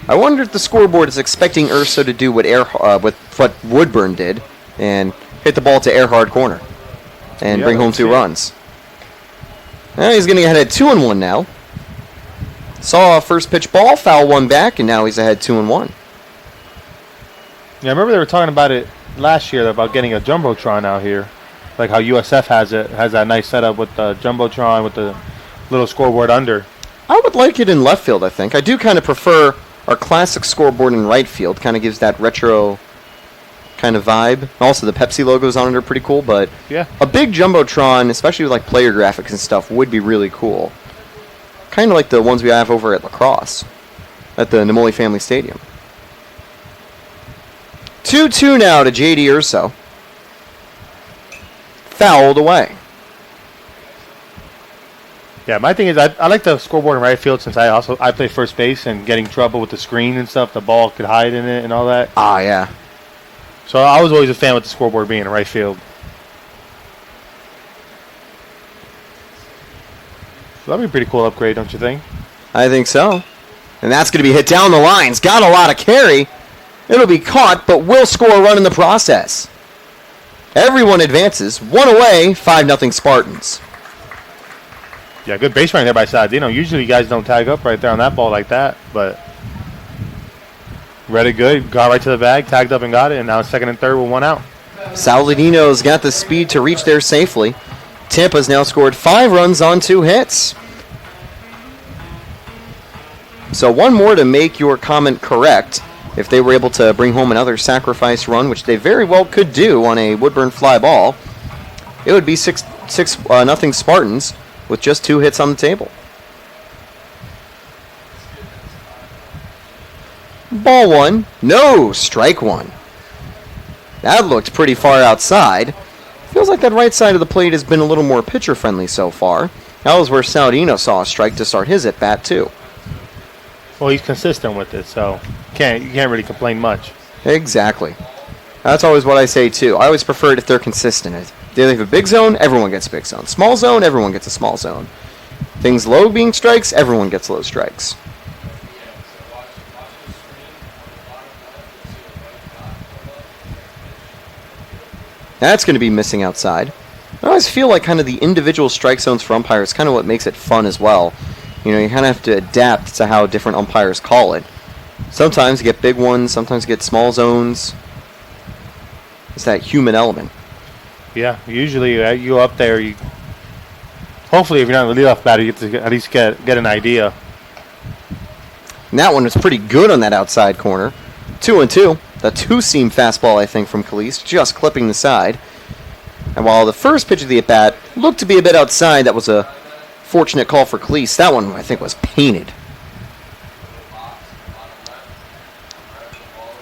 A: I wonder if the scoreboard is expecting Urso to do what Woodburn did and hit the ball to Eckerd corner and bring home 2 runs. Now he's going to get ahead 2-1 now. Saw a first pitch ball, foul 1 back, and now he's ahead 2-1.
B: Yeah, I remember they were talking about it last year about getting a jumbotron out here, like how USF has that nice setup with the jumbotron with the little scoreboard under.
A: I would like it in left field. I think I do kind of prefer our classic scoreboard in right field. Kind of gives that retro kind of vibe. Also, the Pepsi logos on it are pretty cool. But
B: yeah,
A: a big jumbotron, especially with like player graphics and stuff, would be really cool. Kind of like the ones we have over at lacrosse at the Nemoli Family Stadium. 2-2 now to JD Urso. Fouled away.
B: Yeah, my thing is I like the scoreboard in right field since I play first base and getting trouble with the screen and stuff. The ball could hide in it and all that.
A: Ah, yeah.
B: So I was always a fan with the scoreboard being in right field. So that'd be a pretty cool upgrade, don't you think?
A: I think so. And that's going to be hit down the lines. Got a lot of carry. It'll be caught, but will score a run in the process. Everyone advances. 1 away, 5-0 Spartans.
B: Yeah, good base running there by Saladino. Usually guys don't tag up right there on that ball like that, but read it good, got right to the bag, tagged up and got it, and now it's 2nd and 3rd with 1 out.
A: Saladino's got the speed to reach there safely. Tampa's now scored 5 runs on 2 hits. So 1 more to make your comment correct. If they were able to bring home another sacrifice run, which they very well could do on a Woodburn fly ball, it would be 6-0 Spartans with just 2 hits on the table. Ball 1. No, strike 1. That looked pretty far outside. Feels like that right side of the plate has been a little more pitcher-friendly so far. That was where Saladino saw a strike to start his at-bat, too.
B: Well, he's consistent with it, so you can't really complain much.
A: Exactly. That's always what I say, too. I always prefer it if they're consistent. If they have a big zone, everyone gets a big zone. Small zone, everyone gets a small zone. Things low being strikes, everyone gets low strikes. That's going to be missing outside. I always feel like kind of the individual strike zones for umpires is kind of what makes it fun as well. You know, you kind of have to adapt to how different umpires call it. Sometimes you get big ones, sometimes you get small zones. It's that human element.
B: Yeah, usually you go up there, hopefully if you're not the leadoff batter, you get to at least get an idea.
A: And that one was pretty good on that outside corner. 2-2. The 2-seam fastball, I think, from Calise, just clipping the side. And while the first pitch of the at-bat looked to be a bit outside, that was a fortunate call for Calise. That one, I think, was painted.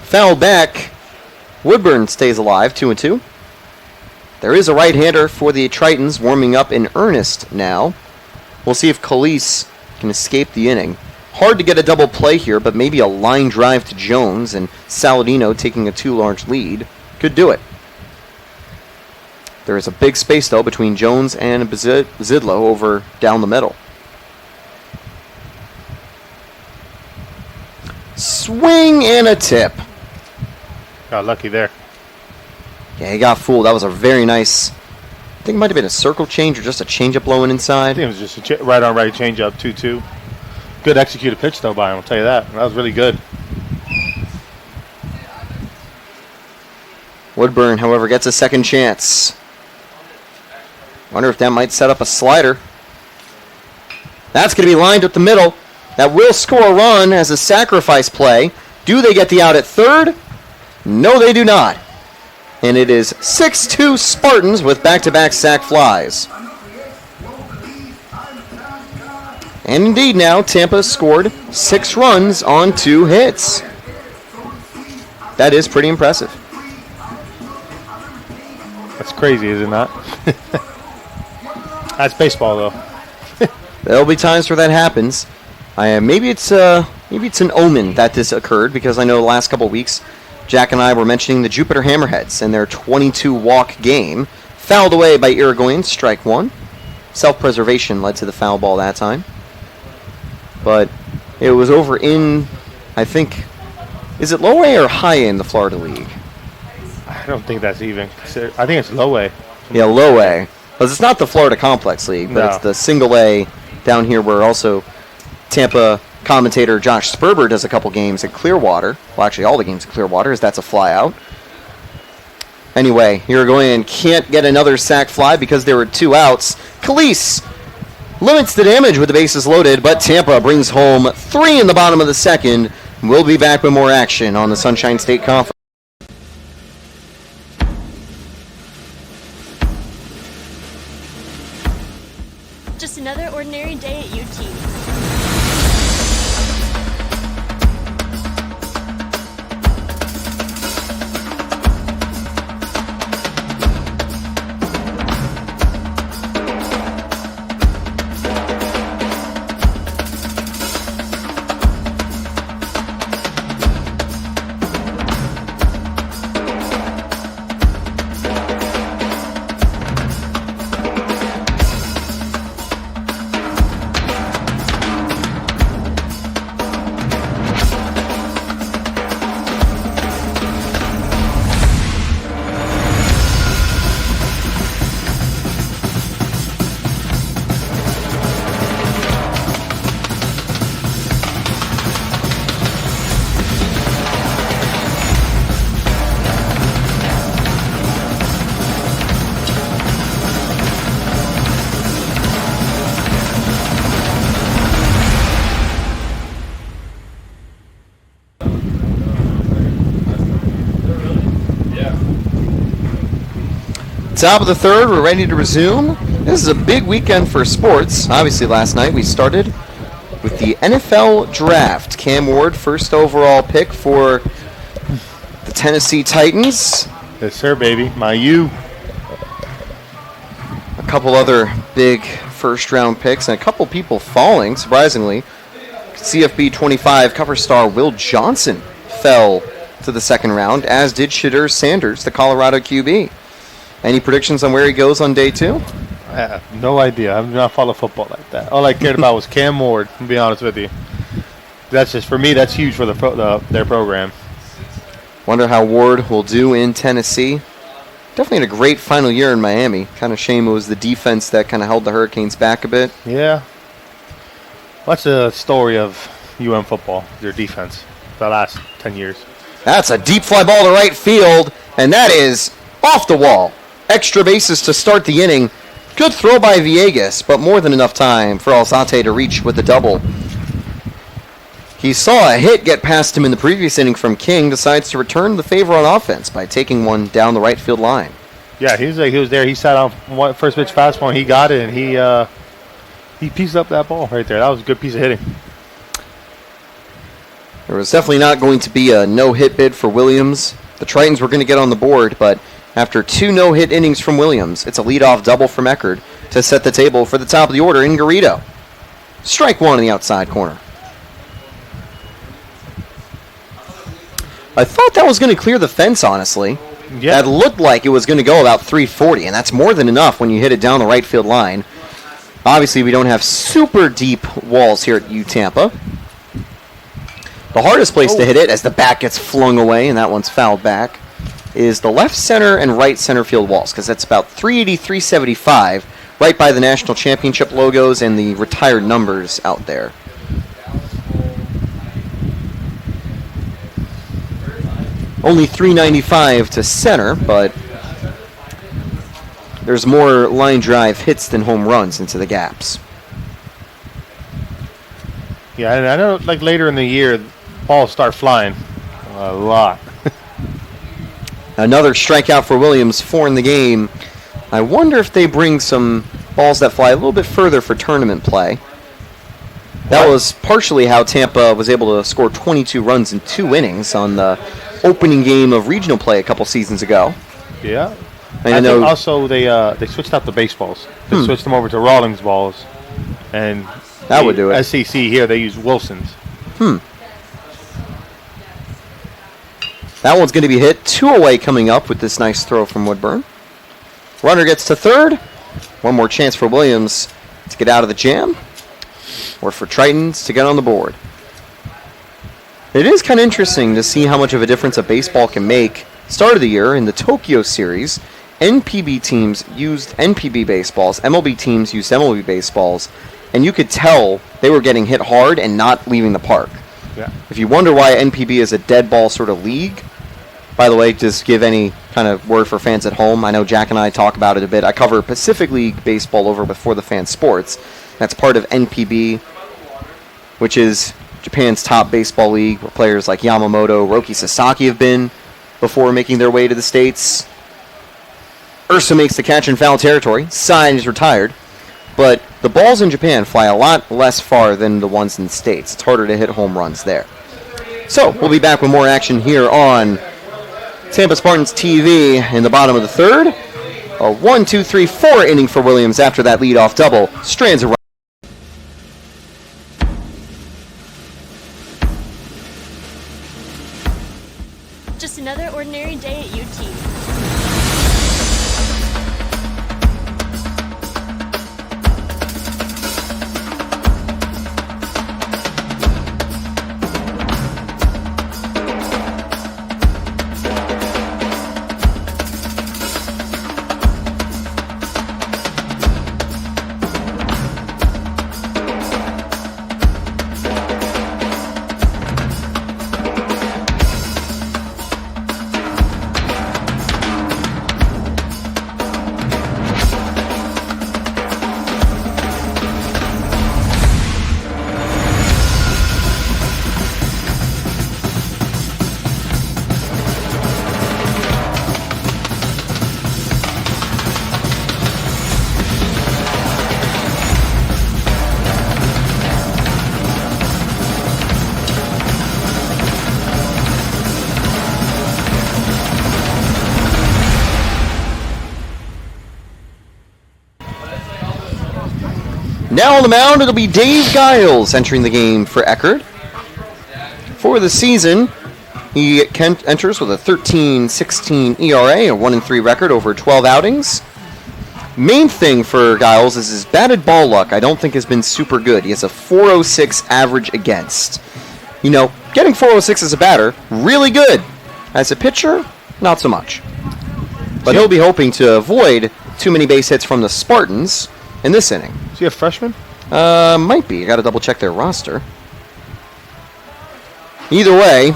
A: Foul back. Woodburn stays alive, 2-2. There is a right-hander for the Tritons warming up in earnest now. We'll see if Calise can escape the inning. Hard to get a double play here, but maybe a line drive to Jones and Saladino taking a 2-large lead could do it. There is a big space, though, between Jones and Zidlo over down the middle. Swing and a tip.
B: Got lucky there.
A: Yeah, he got fooled. That was a very nice, I think it might have been a circle change or just a changeup low and
B: I
A: inside.
B: think it was just a right on right changeup, 2-2. Good executed pitch though by him. I'll tell you that. That was really good.
A: Woodburn, however, gets a second chance. Wonder if that might set up a slider. That's going to be lined up the middle. That will score a run as a sacrifice play. Do they get the out at third? No, they do not. And it is 6-2 Spartans with back-to-back sac flies. And indeed now, Tampa scored 6 runs on 2 hits. That is pretty impressive.
B: That's crazy, is it not? That's baseball, though.
A: There'll be times where that happens. Maybe it's an omen that this occurred, because I know the last couple of weeks, Jack and I were mentioning the Jupiter Hammerheads and their 22-walk game. Fouled away by Irigoyen, strike 1. Self-preservation led to the foul ball that time. But it was over in, I think, is it low A or high A in the Florida League?
B: I don't think that's even considered. I think it's low A.
A: Yeah, low A. Because it's not the Florida Complex League, but
B: No.
A: it's the single A down here where also Tampa commentator Josh Sperber does a couple games at Clearwater. Well, actually, all the games at Clearwater, as that's a fly out. Anyway, Irigoyen can't get another sac fly because there were 2 outs. Calise limits the damage with the bases loaded, but Tampa brings home 3 in the bottom of the second. We'll be back with more action on the Sunshine State Conference.
C: Just another ordinary day at UT.
A: Top of the third, we're ready to resume. This is a big weekend for sports. Obviously, last night we started with the NFL Draft. Cam Ward, first overall pick for the Tennessee Titans.
B: Yes, sir, baby. My U.
A: A couple other big first-round picks and a couple people falling, surprisingly. CFB 25 cover star Will Johnson fell to the second round, as did Shadur Sanders, the Colorado QB. Any predictions on where he goes on day 2?
B: I have no idea. I do not follow football like that. All I cared about was Cam Ward, to be honest with you. That's just, for me, that's huge for their program.
A: Wonder how Ward will do in Tennessee. Definitely had a great final year in Miami. Kind of shame it was the defense that kind of held the Hurricanes back a bit.
B: Yeah. What's the story of UM football, their defense, the last 10 years?
A: That's a deep fly ball to right field, and that is off the wall. Extra bases to start the inning. Good throw by Villegas, but more than enough time for Alzate to reach with the double. He saw a hit get past him in the previous inning from King, decides to return the favor on offense by taking one down the right field line.
B: Yeah, he was there. He sat on one first pitch fastball, and he got it, and he pieced up that ball right there. That was a good piece of hitting.
A: There was definitely not going to be a no-hit bid for Williams. The Tritons were going to get on the board, but after 2 no-hit innings from Williams, it's a leadoff double from Eckerd to set the table for the top of the order in Garrido. Strike 1 in the outside corner. I thought that was going to clear the fence, honestly.
B: Yeah.
A: That looked like it was going to go about 340, and that's more than enough when you hit it down the right field line. Obviously, we don't have super deep walls here at U Tampa. The hardest place to hit it as the bat gets flung away, and that one's fouled back. is the left center and right center field walls, because that's about 380, 375, right by the national championship logos and the retired numbers out there. Only 395 to center, but there's more line drive hits than home runs into the gaps.
B: Yeah, and I know like later in the year, balls start flying a lot.
A: Another strikeout for Williams, 4 in the game. I wonder if they bring some balls that fly a little bit further for tournament play. That was partially how Tampa was able to score 22 runs in 2 innings on the opening game of regional play a couple seasons ago.
B: Yeah.
A: And
B: I think also they switched out the baseballs. They switched them over to Rawlings balls. And
A: that would do it.
B: SEC here, they use Wilson's.
A: That one's going to be hit. 2 away coming up with this nice throw from Woodburn. Runner gets to third. One more chance for Williams to get out of the jam, or for Tritons to get on the board. It is kind of interesting to see how much of a difference a baseball can make. Start of the year in the Tokyo series, NPB teams used NPB baseballs, MLB teams used MLB baseballs, and you could tell they were getting hit hard and not leaving the park.
B: Yeah.
A: If you wonder why NPB is a dead ball sort of league, by the way, just give any kind of word for fans at home. I know Jack and I talk about it a bit. I cover Pacific League baseball over with For the Fan Sports. That's part of NPB, which is Japan's top baseball league, where players like Yamamoto, Roki Sasaki have been before making their way to the States. Ursa makes the catch in foul territory. Sign is retired. But the balls in Japan fly a lot less far than the ones in the States. It's harder to hit home runs there. So, we'll be back with more action here on Tampa Spartans TV in the bottom of the third. A 1-2-3-4 inning for Williams after that leadoff double. Strands around.
C: Just another ordinary day at UT.
A: Now on the mound, it'll be Dave Giles entering the game for Eckerd. For the season, he enters with a 13.16 ERA, a 1-3 record over 12 outings. Main thing for Giles is his batted ball luck. I don't think has been super good. He has a 406 average against. You know, getting 406 as a batter, really good. As a pitcher, not so much. But he'll be hoping to avoid too many base hits from the Spartans in this inning.
B: Is he a freshman?
A: Might be. I got to double check their roster. Either way,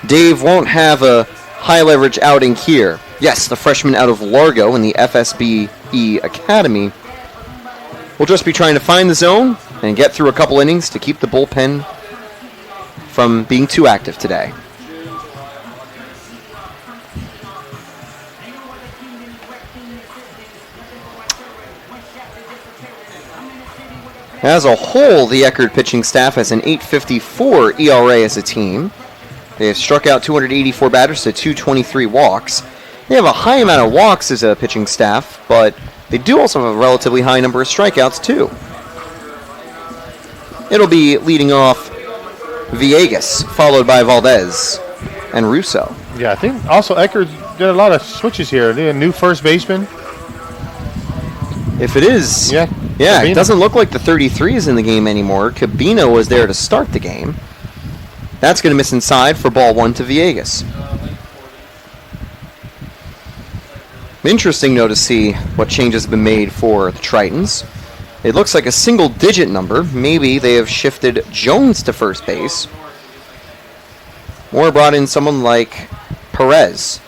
A: Dave won't have a high leverage outing here. Yes, the freshman out of Largo in the FSBE Academy will just be trying to find the zone and get through a couple innings to keep the bullpen from being too active today. As a whole, the Eckerd pitching staff has an 8.54 ERA as a team. They have struck out 284 batters to 223 walks. They have a high amount of walks as a pitching staff, but they do also have a relatively high number of strikeouts, too. It'll be leading off Villegas, followed by Valdez and Russo.
B: Yeah, I think also Eckerd did a lot of switches here. They had a new first baseman.
A: If it is, yeah,
B: Cabino.
A: It doesn't look like the 33 is in the game anymore. Cabino was there to start the game. That's going to miss inside for ball 1 to Villegas. Interesting, though, to see what changes have been made for the Tritons. It looks like a single-digit number. Maybe they have shifted Jones to first base. Or brought in someone like Perez.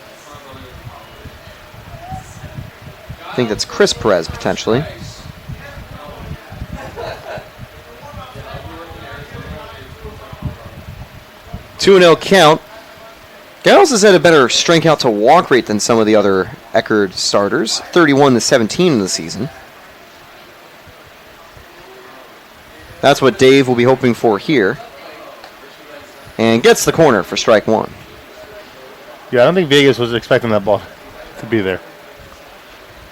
A: I think that's Chris Perez, potentially. Two 2-0 count. Gals has had a better strikeout to walk rate than some of the other Eckerd starters. 31-17 in the season. That's what Dave will be hoping for here. And gets the corner for strike one.
B: Yeah, I don't think Vegas was expecting that ball to be there.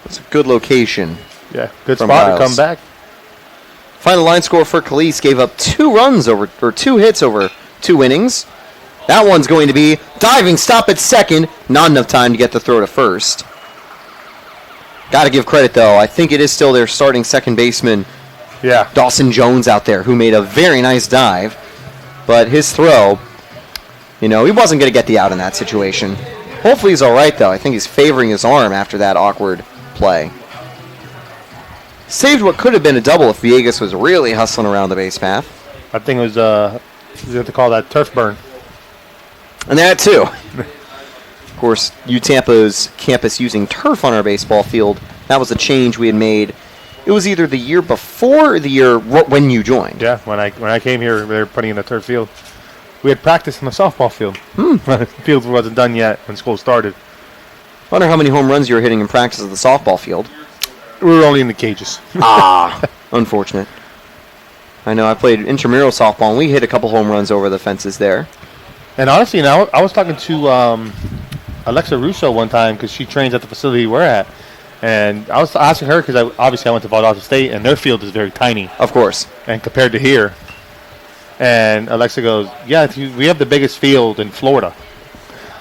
A: It's a good location.
B: Yeah, good
A: from
B: spot
A: Giles.
B: to come back.
A: Final line score for Khalees gave up 2 hits over 2 innings. That one's going to be diving stop at second. Not enough time to get the throw to first. Got to give credit, though. I think it is still their starting second baseman,
B: Yeah.
A: Dawson Jones, out there, who made a very nice dive. But his throw, he wasn't going to get the out in that situation. Hopefully he's all right, though. I think he's favoring his arm after that awkward play. Saved what could have been a double if Villegas was really hustling around the base path.
B: I think it was, you have to call that turf burn.
A: And that, too. Of course, UTampa's campus using turf on our baseball field. That was a change we had made. It was either the year before or the year when you joined.
B: Yeah, when I came here, they were putting in a turf field. We had practice on the softball field. The field wasn't done yet when school started.
A: I wonder how many home runs you were hitting in practice at the softball field.
B: We were only in the cages.
A: Unfortunate. I know, I played intramural softball, and we hit a couple home runs over the fences there.
B: And honestly, I was talking to Alexa Russo one time because she trains at the facility we're at. And I was asking her because obviously I went to Valdosta State, and their field is very tiny.
A: Of course.
B: And compared to here. And Alexa goes, yeah, we have the biggest field in Florida.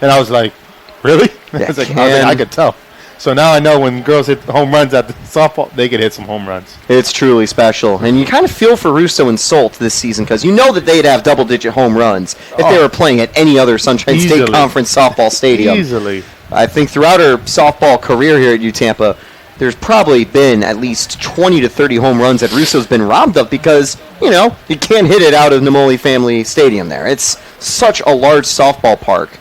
B: And I was like, really?
A: Yeah,
B: I could tell. So now I know when girls hit home runs at the softball, they can hit some home runs.
A: It's truly special. And you kind of feel for Russo and Solt this season because you know that they'd have double-digit home runs if they were playing at any other Sunshine State Conference softball stadium.
B: Easily.
A: I think throughout her softball career here at UTampa, there's probably been at least 20 to 30 home runs that Russo's been robbed of because, you can't hit it out of Namoli Family Stadium there. It's such a large softball park.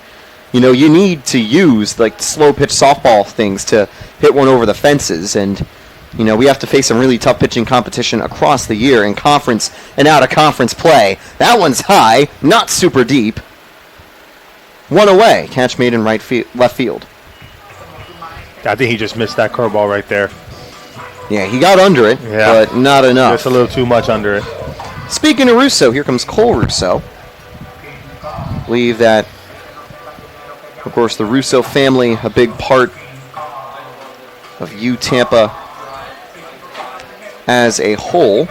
A: You need to use like slow pitch softball things to hit one over the fences. And, we have to face some really tough pitching competition across the year in conference and out of conference play. That one's high, not super deep. One away. Catch made in left field.
B: I think he just missed that curveball right there.
A: Yeah, he got under it, but not enough.
B: Just a little too much under it.
A: Speaking of Russo, here comes Cole Russo. Believe that, of course, the Russo family, a big part of UTampa as a whole.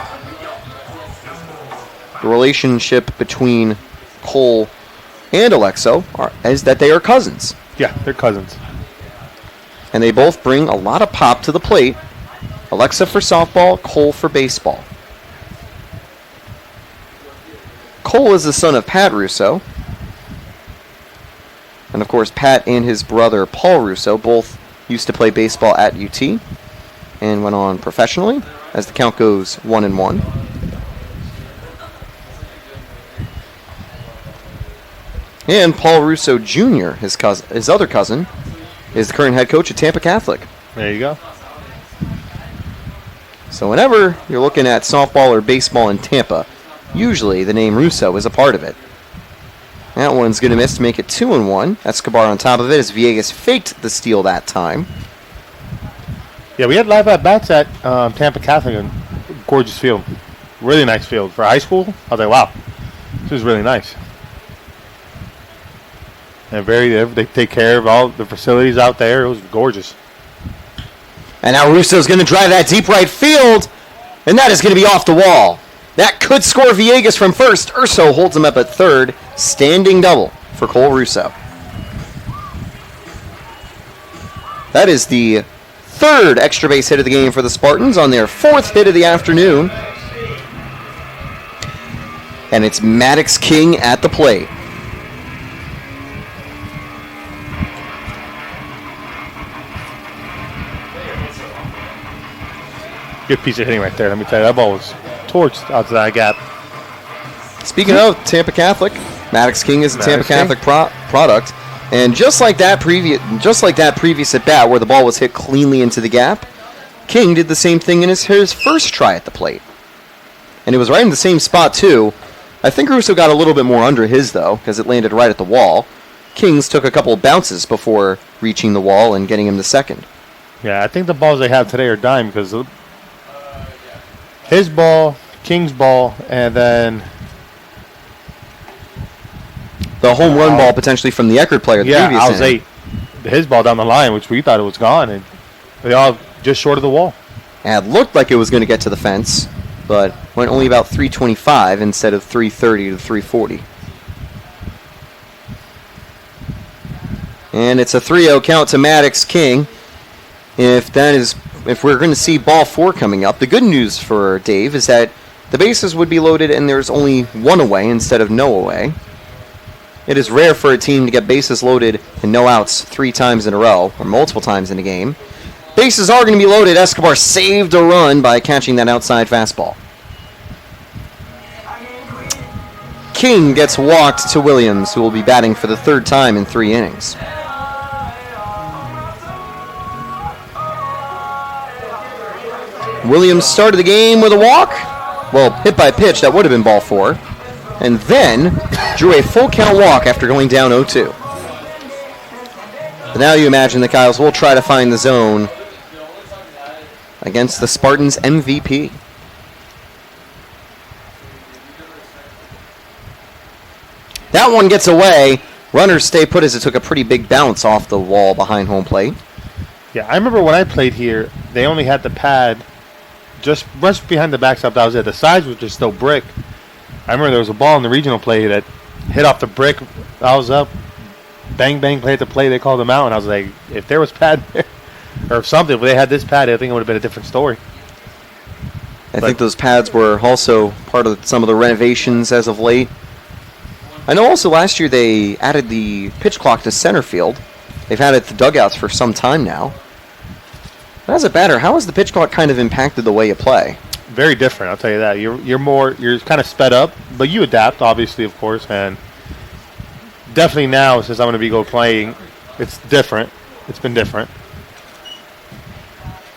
A: The relationship between Cole and Alexo is that they are cousins.
B: Yeah, they're cousins.
A: And they both bring a lot of pop to the plate. Alexa for softball, Cole for baseball. Cole is the son of Pat Russo. And of course, Pat and his brother Paul Russo both used to play baseball at UT and went on professionally as the count goes 1-1. And Paul Russo Jr., his other cousin, is the current head coach at Tampa Catholic.
B: There you go.
A: So whenever you're looking at softball or baseball in Tampa, usually the name Russo is a part of it. That one's going to miss to make it 2-1. Escobar on top of it as Villegas faked the steal that time.
B: Yeah, we had live at-bats at Tampa Catholic, and gorgeous field. Really nice field. For high school, I was like, wow, this is really nice. And they take care of all the facilities out there. It was gorgeous.
A: And now Russo's going to drive that deep right field, and that is going to be off the wall. That could score Villegas from first. Urso holds him up at third. Standing double for Cole Russo. That is the third extra base hit of the game for the Spartans on their fourth hit of the afternoon. And it's Maddox King at the plate.
B: Good piece of hitting right there. Let me tell you, that ball was torched out to that gap.
A: Speaking of Tampa Catholic, Maddox King is a Tampa Catholic product, and just like that previous at bat where the ball was hit cleanly into the gap, King did the same thing in his first try at the plate, and it was right in the same spot too. I think Russo got a little bit more under his though, because it landed right at the wall. King's took a couple of bounces before reaching the wall and getting him to second.
B: Yeah, I think the balls they have today are dime because his ball, King's ball, and then
A: the home run ball potentially from the Eckerd player the previous
B: I was
A: inning.
B: his ball down the line, which we thought it was gone, and they all just short of the wall.
A: And it looked like it was going to get to the fence, but went only about 325 instead of 330 to 340. And it's a 3-0 count to Maddox King. If we're going to see ball 4 coming up, the good news for Dave is that the bases would be loaded and there's only 1 away instead of no away. It is rare for a team to get bases loaded and no outs 3 times in a row, or multiple times in a game. Bases are going to be loaded. Escobar saved a run by catching that outside fastball. King gets walked to Williams, who will be batting for the 3rd time in 3 innings. Williams started the game with a walk. Well, hit by pitch, that would have been ball 4. And then drew a full count walk after going down 0-2. But now you imagine the Kyles will try to find the zone against the Spartans MVP. That one gets away. Runners stay put as it took a pretty big bounce off the wall behind home plate.
B: Yeah, I remember when I played here, they only had the pad just behind the backstop. That was it. The sides were just still brick. I remember there was a ball in the regional play that hit off the brick. I was up, bang, bang, play at the play. They called him out, and I was like, if there was pad there, or something, if they had this pad, I think it would have been a different story.
A: I think those pads were also part of some of the renovations as of late. I know also last year they added the pitch clock to center field. They've had it at the dugouts for some time now. But as a batter, how has the pitch clock kind of impacted the way you play?
B: Very different, I'll tell you that. You're kind of sped up, but you adapt, obviously, of course, and definitely now, since I'm going to be playing, it's different. It's been different.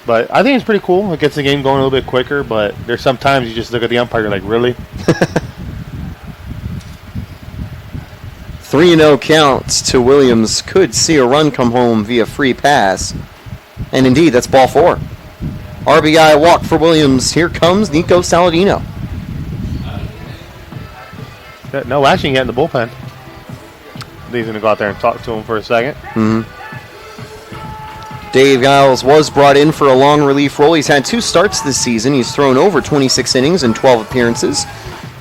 B: But I think it's pretty cool. It gets the game going a little bit quicker, but there's sometimes you just look at the umpire, you're like, really?
A: 3-0 counts to Williams. Could see a run come home via free pass. And indeed, that's ball 4. RBI walk for Williams. Here comes Nico Saladino.
B: No action yet in the bullpen. He's going to go out there and talk to him for a second.
A: Mm-hmm. Dave Giles was brought in for a long relief role. He's had 2 starts this season. He's thrown over 26 innings in 12 appearances.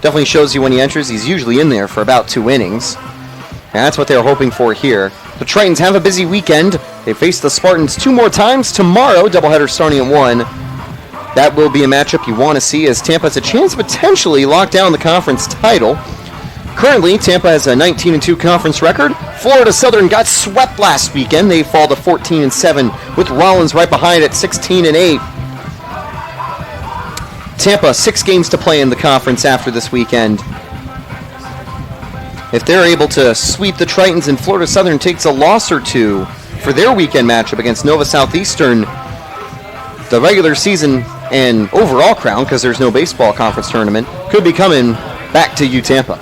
A: Definitely shows you when he enters, he's usually in there for about 2 innings. And that's what they're hoping for here. The Tritons have a busy weekend. They face the Spartans 2 more times tomorrow. Doubleheader starting at 1. That will be a matchup you want to see as Tampa has a chance to potentially lock down the conference title. Currently, Tampa has a 19-2 conference record. Florida Southern got swept last weekend. They fall to 14-7 with Rollins right behind at 16-8. Tampa 6 games to play in the conference after this weekend. If they're able to sweep the Tritons and Florida Southern takes a loss or 2 for their weekend matchup against Nova Southeastern, the regular season and overall crown, because there's no baseball conference tournament, could be coming back to Tampa.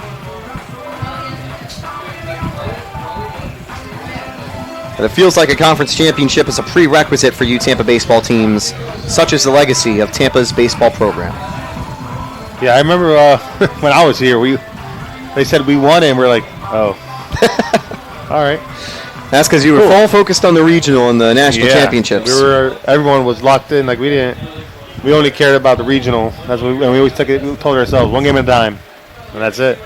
A: But it feels like a conference championship is a prerequisite for Tampa baseball teams, such as the legacy of Tampa's baseball program.
B: Yeah, I remember when I was here, they said we won it, and we're like, oh. All right.
A: That's because you were full focused on the regional and the national championships.
B: Everyone was locked in. Like we only cared about the regional. And we always told ourselves 1 game at a time, and that's it.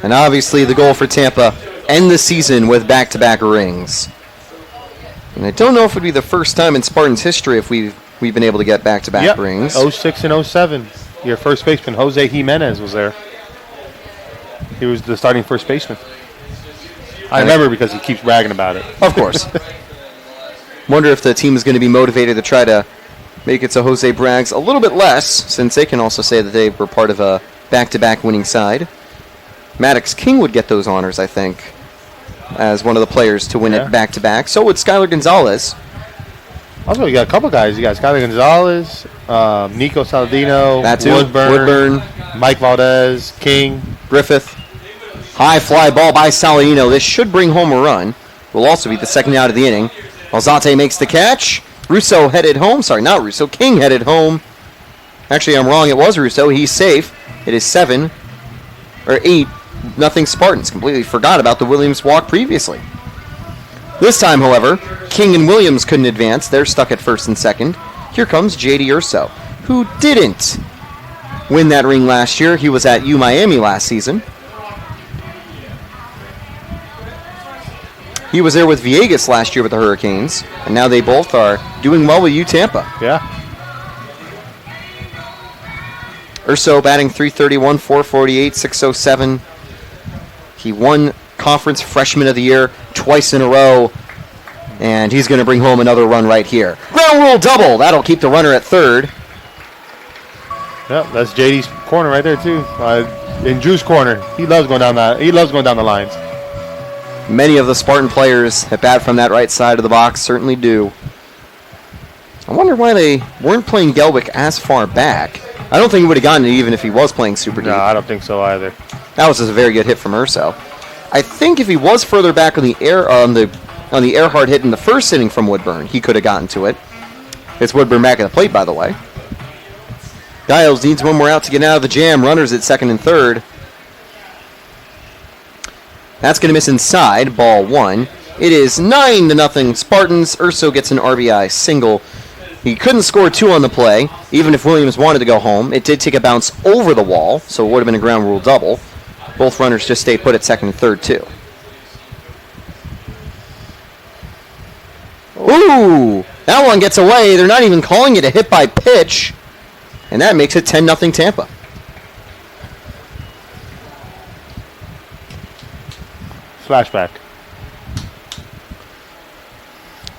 A: And obviously the goal for Tampa, end the season with back-to-back rings. And I don't know if it would be the first time in Spartans history if we've been able to get back-to-back rings.
B: 06 and 07. Your first baseman, Jose Jimenez, was there. He was the starting first baseman. I remember because he keeps bragging about it.
A: Of course. Wonder if the team is going to be motivated to try to make it so Jose brags a little bit less, since they can also say that they were part of a back-to-back winning side. Maddox King would get those honors, I think, as one of the players to win it back-to-back. So would Skylar Gonzalez.
B: Also, you got a couple guys. You got Skylar Gonzalez, Nico Saladino,
A: That too.
B: Woodburn, Mike Valdez, King,
A: Griffith. High fly ball by Saladino. This should bring home a run. Will also be the second out of the inning. Alzate makes the catch. Russo headed home. Sorry, not Russo. King headed home. Actually, I'm wrong. It was Russo. He's safe. It is 8-0 Spartans. Completely forgot about the Williams walk previously. This time, however, King and Williams couldn't advance. They're stuck at first and second. Here comes J.D. Urso, who didn't win that ring last year. He was at U-Miami last season. He was there with Villegas last year with the Hurricanes, and now they both are doing well with U-Tampa.
B: Yeah.
A: Urso batting .331, 448, 607. He won Conference Freshman of the Year twice in a row, and he's going to bring home another run right here. Ground rule double. That'll keep the runner at third.
B: Yep, that's JD's corner right there too. In Drew's corner, he loves going down that. He loves going down the lines.
A: Many of the Spartan players that bat from that right side of the box certainly do. I wonder why they weren't playing Gelwick as far back. I don't think he would have gotten it even if he was playing super deep.
B: No, I don't think so either.
A: That was just a very good hit from Urso. I think if he was further back on the Earhart hit in the first inning from Woodburn, he could have gotten to it. It's Woodburn back at the plate, by the way. Giles needs one more out to get out of the jam. Runners at second and third. That's going to miss inside. Ball one. It is 9-0 Spartans. Urso gets an RBI single. He couldn't score two on the play, even if Williams wanted to go home. It did take a bounce over the wall, so it would have been a ground rule double. Both runners just stay put at second and third, too. Ooh! That one gets away. They're not even calling it a hit by pitch. And that makes it 10-0 Tampa.
B: Flashback.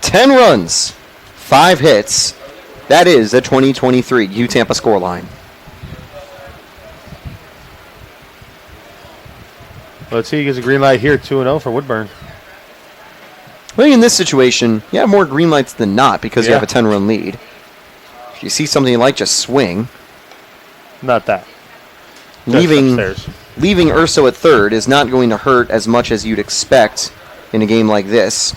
A: 10 runs, 5 hits. That is the 2023 U-Tampa scoreline.
B: Let's see, he gets a green light here, 2-0 for Woodburn.
A: I think in this situation, you have more green lights than not because you have a 10-run lead. If you see something you like, just swing.
B: Not that.
A: Leaving Urso at third is not going to hurt as much as you'd expect in a game like this.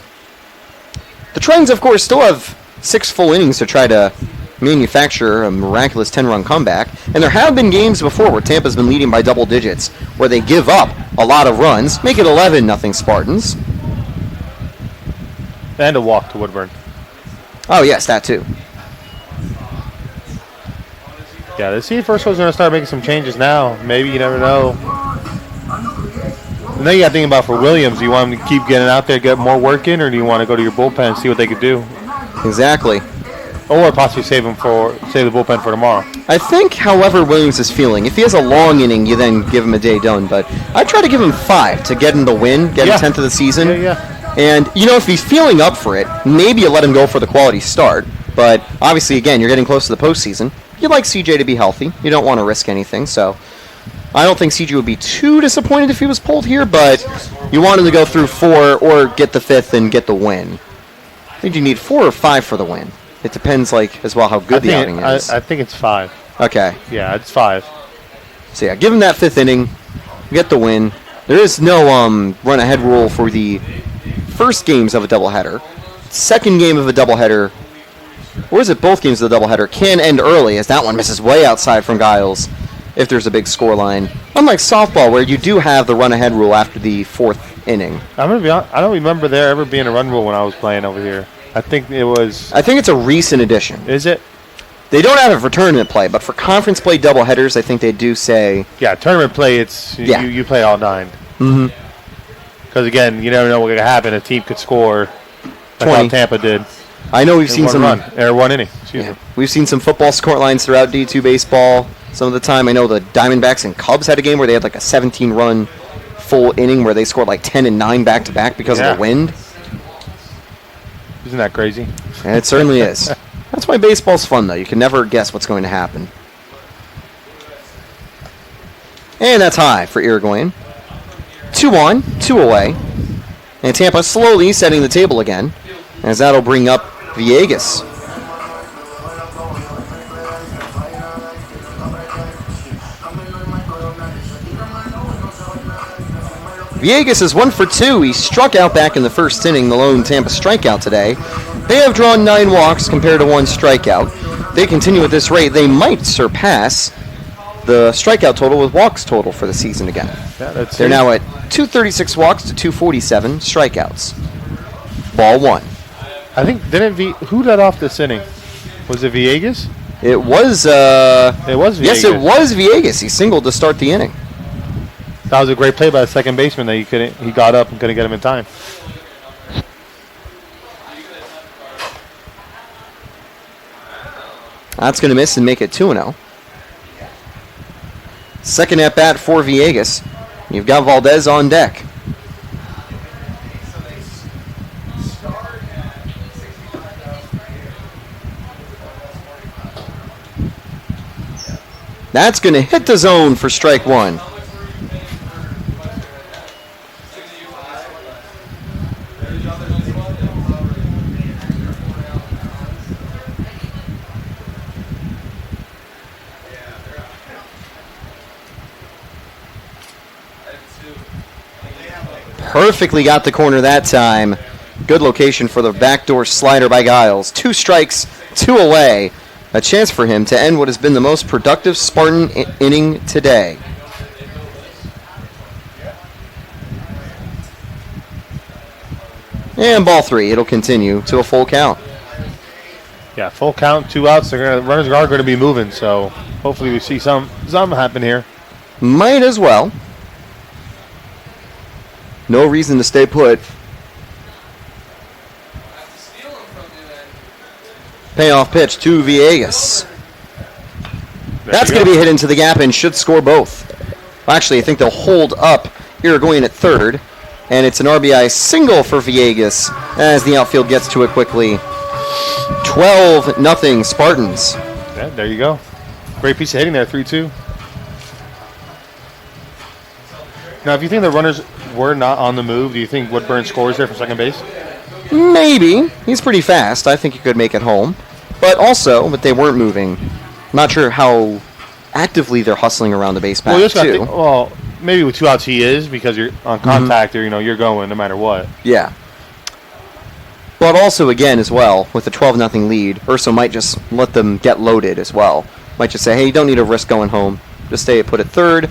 A: The Trojans, of course, still have 6 full innings to try to manufacture a miraculous 10-run comeback. And there have been games before where Tampa's been leading by double digits, where they give up a lot of runs, make it 11-0 Spartans.
B: And a walk to Woodburn.
A: Oh, yes, that too.
B: Yeah, the see first was going to start making some changes now. Maybe, you never know. And then you got to think about for Williams, do you want him to keep getting out there, get more work in, or do you want to go to your bullpen and see what they could do?
A: Exactly.
B: Or possibly save the bullpen for tomorrow.
A: I think, however Williams is feeling, if he has a long inning, you then give him a day done. But I try to give him 5 to get him the win, get him 10th of the season.
B: Yeah.
A: And, if he's feeling up for it, maybe you let him go for the quality start. But obviously, again, you're getting close to the postseason. You'd like CJ to be healthy. You don't want to risk anything. So I don't think CJ would be too disappointed if he was pulled here, but you want him to go through 4 or get the 5th and get the win. I think you need 4 or 5 for the win. It depends, as well, how good the outing is.
B: I think it's 5.
A: Okay.
B: Yeah, it's 5.
A: So, yeah, give him that 5th inning. Get the win. There is no run-ahead rule for the first games of a doubleheader. Second game of a doubleheader, or is it both games of the doubleheader, can end early, as that one misses way outside from Giles if there's a big score line. Unlike softball, where you do have the run-ahead rule after the 4th inning.
B: I'm gonna be honest, I don't remember there ever being a run rule when I was playing over here. I think it's a
A: recent addition.
B: Is it?
A: They don't have it for tournament play, but for conference play doubleheaders, I think they do say...
B: Yeah, tournament play, you play all 9.
A: Mm-hmm.
B: Because, again, you never know what could happen. A team could score like how Tampa did.
A: I know we've seen some...
B: one inning. Excuse me.
A: We've seen some football score lines throughout D2 baseball. Some of the time, I know the Diamondbacks and Cubs had a game where they had a 17-run full inning where they scored 10 and 9 back-to-back because of the wind.
B: Isn't that crazy?
A: And it certainly is. That's That's why baseball's fun, though. You can never guess what's going to happen. And that's high for Irigoyen. 2 on, 2 away. And Tampa slowly setting the table again, as that'll bring up Villegas. Villegas is 1 for 2. He struck out back in the first inning, the lone Tampa strikeout today. They have drawn 9 walks compared to 1 strikeout. They continue at this rate. They might surpass the strikeout total with walks total for the season again.
B: Yeah,
A: they're now at 236 walks to 247 strikeouts. Ball 1.
B: I think who led off this inning? Was it Villegas?
A: It was.
B: It was Villegas.
A: Yes, it was Villegas. He singled to start the inning.
B: That was a great play by the second baseman that he got up and couldn't get him in time.
A: That's going to miss and make it 2-0. Second at bat for Villegas. You've got Valdez on deck. That's going to hit the zone for strike 1. Perfectly got the corner that time. Good location for the backdoor slider by Giles. 2 strikes, 2 away. A chance for him to end what has been the most productive Spartan inning today. And ball 3. It'll continue to a full count.
B: Yeah, full count, 2 outs. Runners are going to be moving, so hopefully we see some happen here.
A: Might as well. No reason to stay put. Payoff pitch to Villegas. That's going to be hit into the gap and should score both. Actually, I think they'll hold up Irigoyen at third. And it's an RBI single for Villegas as the outfield gets to it quickly. 12-0 Spartans.
B: Yeah, there you go. Great piece of hitting there, 3-2. Now, if you think the runners were not on the move, do you think Woodburn scores there from second base?
A: Maybe. He's pretty fast. I think he could make it home. But they weren't moving. I'm not sure how actively they're hustling around the base path, too.
B: Maybe with 2 outs he is, because you're on contact or, you're going no matter what.
A: Yeah. But also, again, as well, with a 12-0 lead, Urso might just let them get loaded as well. Might just say, hey, you don't need to risk going home. Just stay put at third.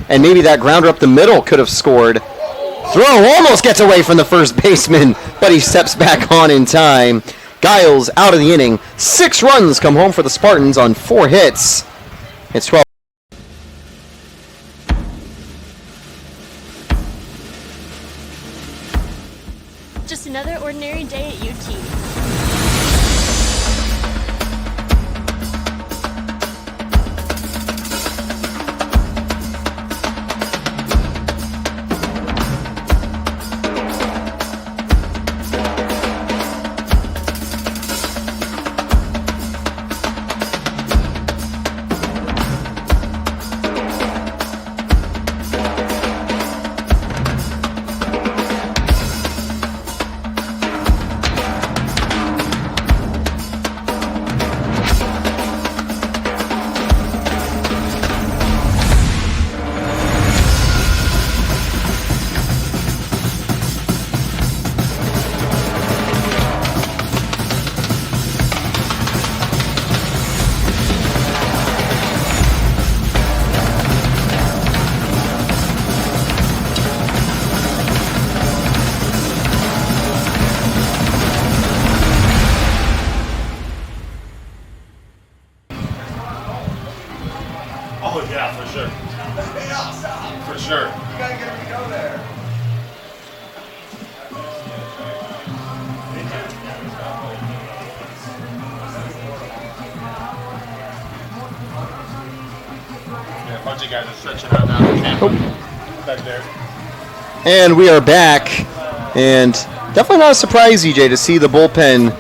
A: And maybe that grounder up the middle could have scored. Throw almost gets away from the first baseman, but he steps back on in time. Giles out of the inning. 6 runs come home for the Spartans on 4 hits. It's 12.
C: Just another ordinary day at UT.
B: Oh, yeah, for sure. For sure.
D: You gotta get him to go there.
B: Yeah, a bunch of guys are stretching out now in Tampa. Back there.
A: And we are back. And definitely not a surprise, EJ, to see the bullpen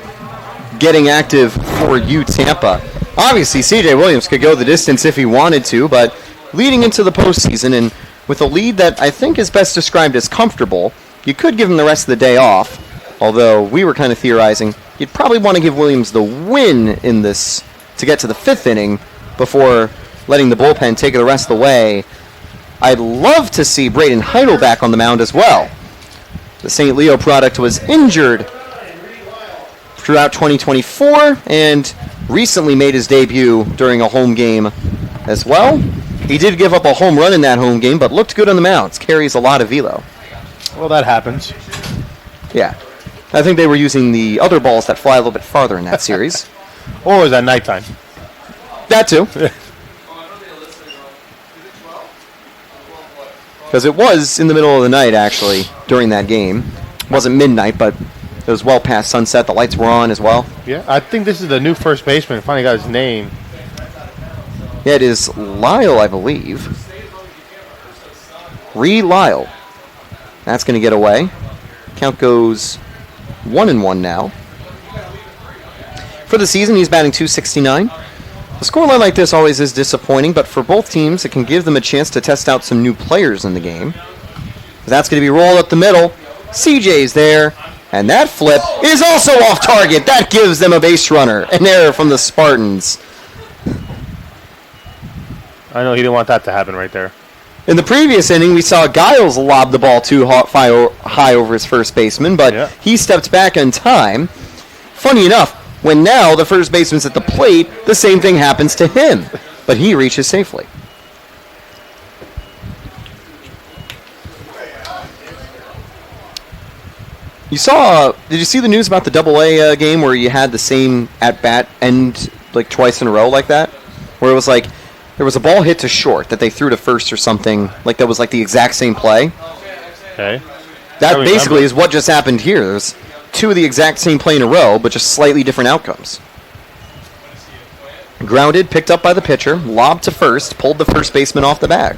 A: getting active for Tampa. Obviously, C.J. Williams could go the distance if he wanted to, but leading into the postseason and with a lead that I think is best described as comfortable, you could give him the rest of the day off, although we were kind of theorizing you'd probably want to give Williams the win in this to get to the 5th inning before letting the bullpen take it the rest of the way. I'd love to see Braden Heidel back on the mound as well. The St. Leo product was injured throughout 2024 and recently made his debut during a home game as well. He did give up a home run in that home game, but looked good on the mound. Carries a lot of velo.
B: Well, that happens.
A: Yeah. I think they were using the other balls that fly a little bit farther in that series.
B: Or was that nighttime?
A: That too. Because it was in the middle of the night, actually, during that game. It wasn't midnight, but it was well past sunset. The lights were on as well.
B: Yeah, I think this is the new first baseman. Finally got his name.
A: Yeah, it is Lyle, I believe. Lyle. That's going to get away. Count goes 1-1 now. For the season, he's batting .269. The scoreline like this always is disappointing, but for both teams, it can give them a chance to test out some new players in the game. That's going to be rolled up the middle. CJ's there, and that flip is also off target. That gives them a base runner. An error from the Spartans.
B: I know he didn't want that to happen right there.
A: In the previous inning, we saw Giles lob the ball too high over his first baseman, but he stepped back in time. Funny enough, when now the first baseman's at the plate, the same thing happens to him, but he reaches safely. Did you see the news about the AA game where you had the same at-bat end like twice in a row like that? Where it was like, there was a ball hit to short that they threw to first or something, like that was like the exact same play.
B: Okay.
A: That basically is what just happened here. There's two of the exact same play in a row, but just slightly different outcomes. Grounded, picked up by the pitcher, lobbed to first, pulled the first baseman off the bag.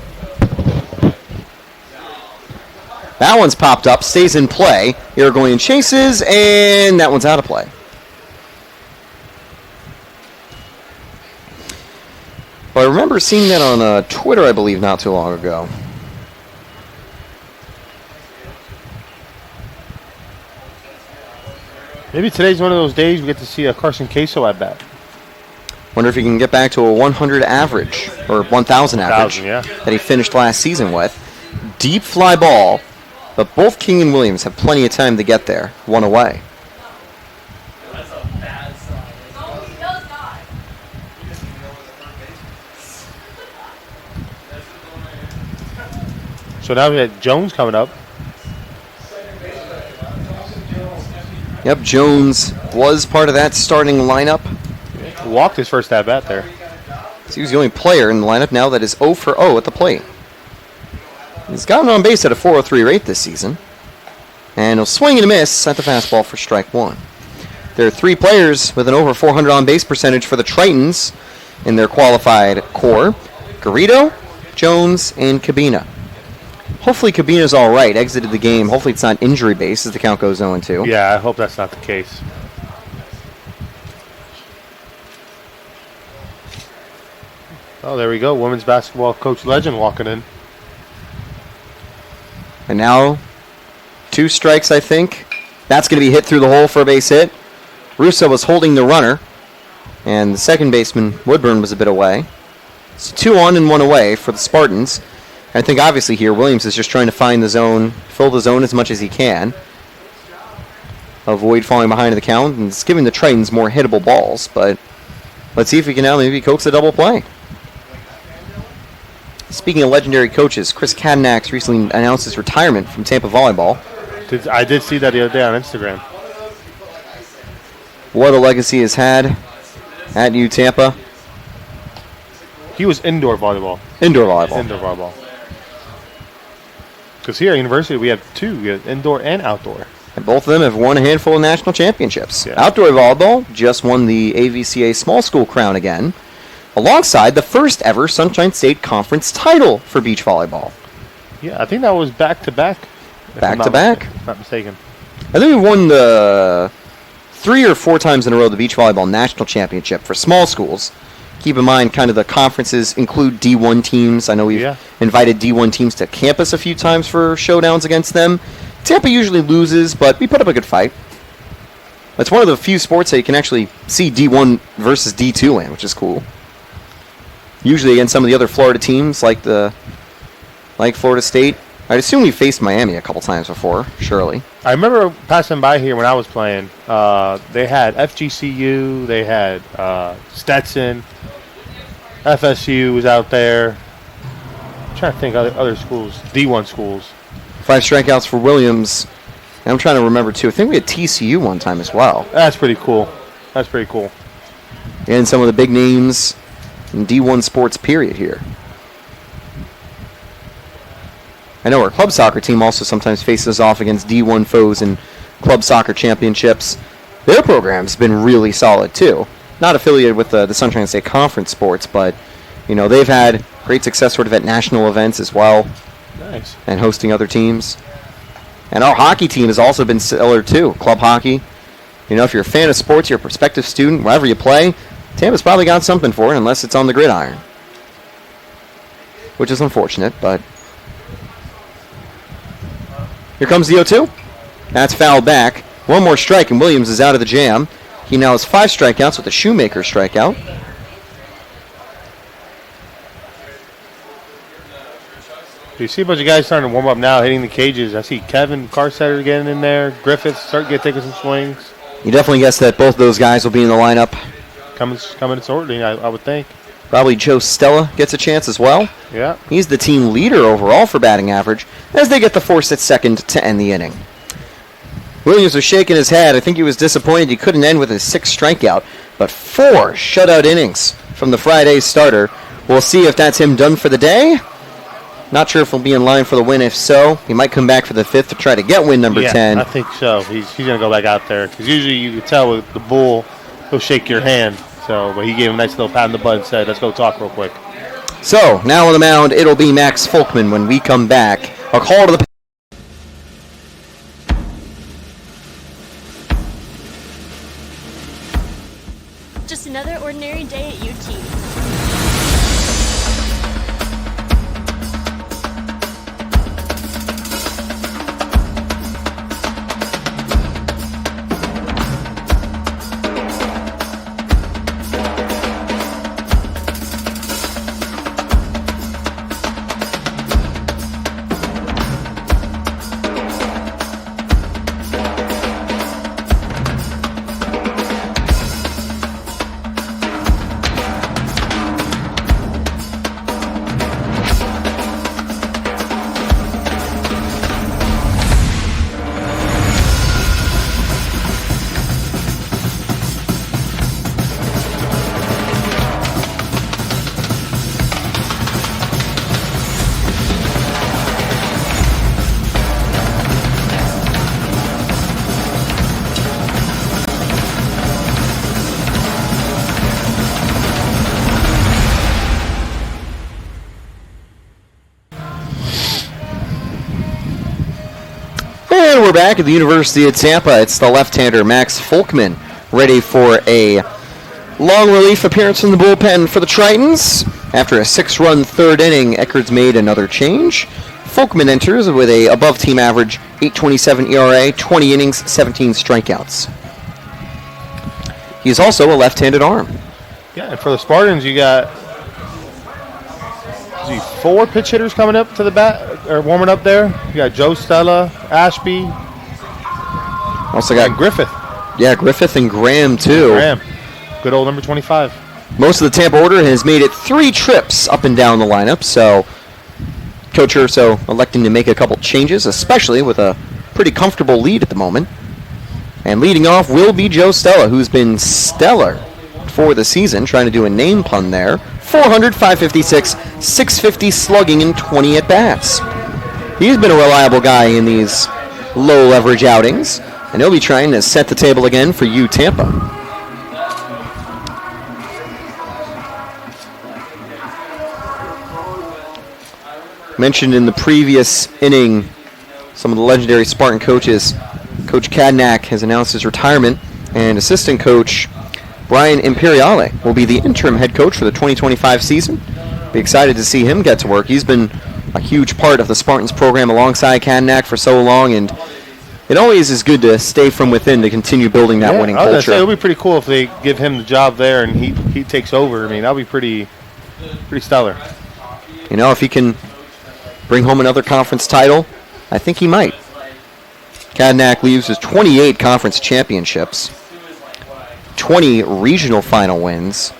A: That one's popped up, stays in play. Irigoyen chases, and that one's out of play. Well, I remember seeing that on Twitter, I believe, not too long ago.
B: Maybe today's one of those days we get to see a Carson Queso at bat.
A: Wonder if he can get back to a 100 average, or 1,000 average, that he finished last season with. Deep fly ball, but both King and Williams have plenty of time to get there. One away.
B: So now we have Jones coming up.
A: Yep, Jones was part of that starting lineup.
B: Walked his first at-bat there.
A: So he was the only player in the lineup now that is 0 for 0 at the plate. He's gotten on base at a .403 rate this season. And he'll swing and a miss at the fastball for strike one. There are three players with an over 400 on-base percentage for the Tritons in their qualified core. Garrido, Jones, and Cabina. Hopefully Cabina's all right, exited the game. Hopefully it's not injury-based as the count goes 0-2.
B: Yeah, I hope that's not the case. Oh, there we go. Women's basketball coach legend walking in.
A: And now, 2 strikes, I think. That's going to be hit through the hole for a base hit. Russo was holding the runner, and the second baseman, Woodburn, was a bit away. So 2 on and 1 away for the Spartans. I think obviously here Williams is just trying to find the zone, fill the zone as much as he can. Avoid falling behind the count, and it's giving the Tritons more hittable balls, but let's see if we can now maybe coax a double play. Speaking of legendary coaches, Chris Cadanax recently announced his retirement from Tampa volleyball.
B: I did see that the other day on Instagram.
A: What a legacy has had at Tampa.
B: He was indoor volleyball.
A: Indoor volleyball.
B: Indoor volleyball. Because here at university we have 2, we have indoor and outdoor.
A: And both of them have won a handful of national championships.
B: Yeah.
A: Outdoor volleyball just won the AVCA Small School Crown again, alongside the first ever Sunshine State Conference title for beach volleyball.
B: Yeah, I think that was back-to-back.
A: Back-to-back?
B: Not mistaken.
A: I think we won the 3 or 4 times in a row the beach volleyball national championship for small schools. Keep in mind, kind of the conferences include D1 teams. I know we've invited D1 teams to campus a few times for showdowns against them. Tampa usually loses, but we put up a good fight. It's one of the few sports that you can actually see D1 versus D2 in, which is cool. Usually against some of the other Florida teams, like Florida State. I'd assume we faced Miami a couple times before, surely.
B: I remember passing by here when I was playing. They had FGCU, they had Stetson, FSU was out there. I'm trying to think of other schools, D1 schools.
A: 5 strikeouts for Williams. And I'm trying to remember, too. I think we had TCU one time as well.
B: That's pretty cool.
A: And some of the big names in D1 sports, period, here. I know our club soccer team also sometimes faces off against D1 foes in club soccer championships. Their program's been really solid, too. Not affiliated with the Sunshine State Conference sports, but, they've had great success sort of at national events as well.
B: Nice. And
A: hosting other teams. And our hockey team has also been stellar, too. Club hockey. If you're a fan of sports, you're a prospective student, wherever you play, Tampa's probably got something for it, unless it's on the gridiron. Which is unfortunate, but... Here comes the 0-2. That's fouled back. One more strike, and Williams is out of the jam. He now has 5 strikeouts with a Shoemaker strikeout.
B: You see a bunch of guys starting to warm up now, hitting the cages. I see Kevin Carsetter getting in there. Griffith taking some swings.
A: You definitely guess that both of those guys will be in the lineup.
B: Coming shortly, I would think.
A: Probably Joe Stella gets a chance as well.
B: Yeah.
A: He's the team leader overall for batting average as they get the force at second to end the inning. Williams was shaking his head. I think he was disappointed he couldn't end with his 6th strikeout, but 4 shutout innings from the Friday starter. We'll see if that's him done for the day. Not sure if he'll be in line for the win. If so, he might come back for the 5th to try to get win number 10.
B: I think so. He's going to go back out there because usually you can tell with the bull, he'll shake your hand. But he gave him a nice little pat on the butt and said, let's go talk real quick.
A: So, now on the mound, it'll be Max Folkman when we come back. A call to the...
C: Just another ordinary day at UT.
A: And we're back at the University of Tampa. It's the left-hander Max Folkman ready for a long relief appearance in the bullpen for the Tritons. After a 6-run third inning, Eckerd's made another change. Folkman enters with a above-team average 8.27 ERA, 20 innings, 17 strikeouts. He's also a left-handed arm.
B: Yeah, and for the Spartans, you got 4 pitch hitters coming up to the bat, or warming up there. You got Joe Stella, Ashby.
A: Also got
B: Griffith.
A: Yeah, Griffith and Graham, too.
B: Graham. Good old number 25.
A: Most of the Tampa order has made it 3 trips up and down the lineup, so Coach Urso electing to make a couple changes, especially with a pretty comfortable lead at the moment. And leading off will be Joe Stella, who's been stellar for the season, trying to do a name pun there. 400, 556, 650 slugging, and 20 at-bats. He's been a reliable guy in these low-leverage outings, and he'll be trying to set the table again for U Tampa. Mentioned in the previous inning, some of the legendary Spartan coaches. Coach Kadnack has announced his retirement And assistant coach Brian Imperiale will be the interim head coach for the 2025 season. Be excited to see him get to work. He's been a huge part of the Spartans program alongside Cadnac for so long, and it always is good to stay from within to continue building that winning culture.
B: I was going to say, it would be pretty cool if they give him the job there and he takes over. I mean, that would be pretty stellar.
A: You know, if he can bring home another conference title, I think he might. Cadnac leaves with 28 conference championships, 20 regional final wins,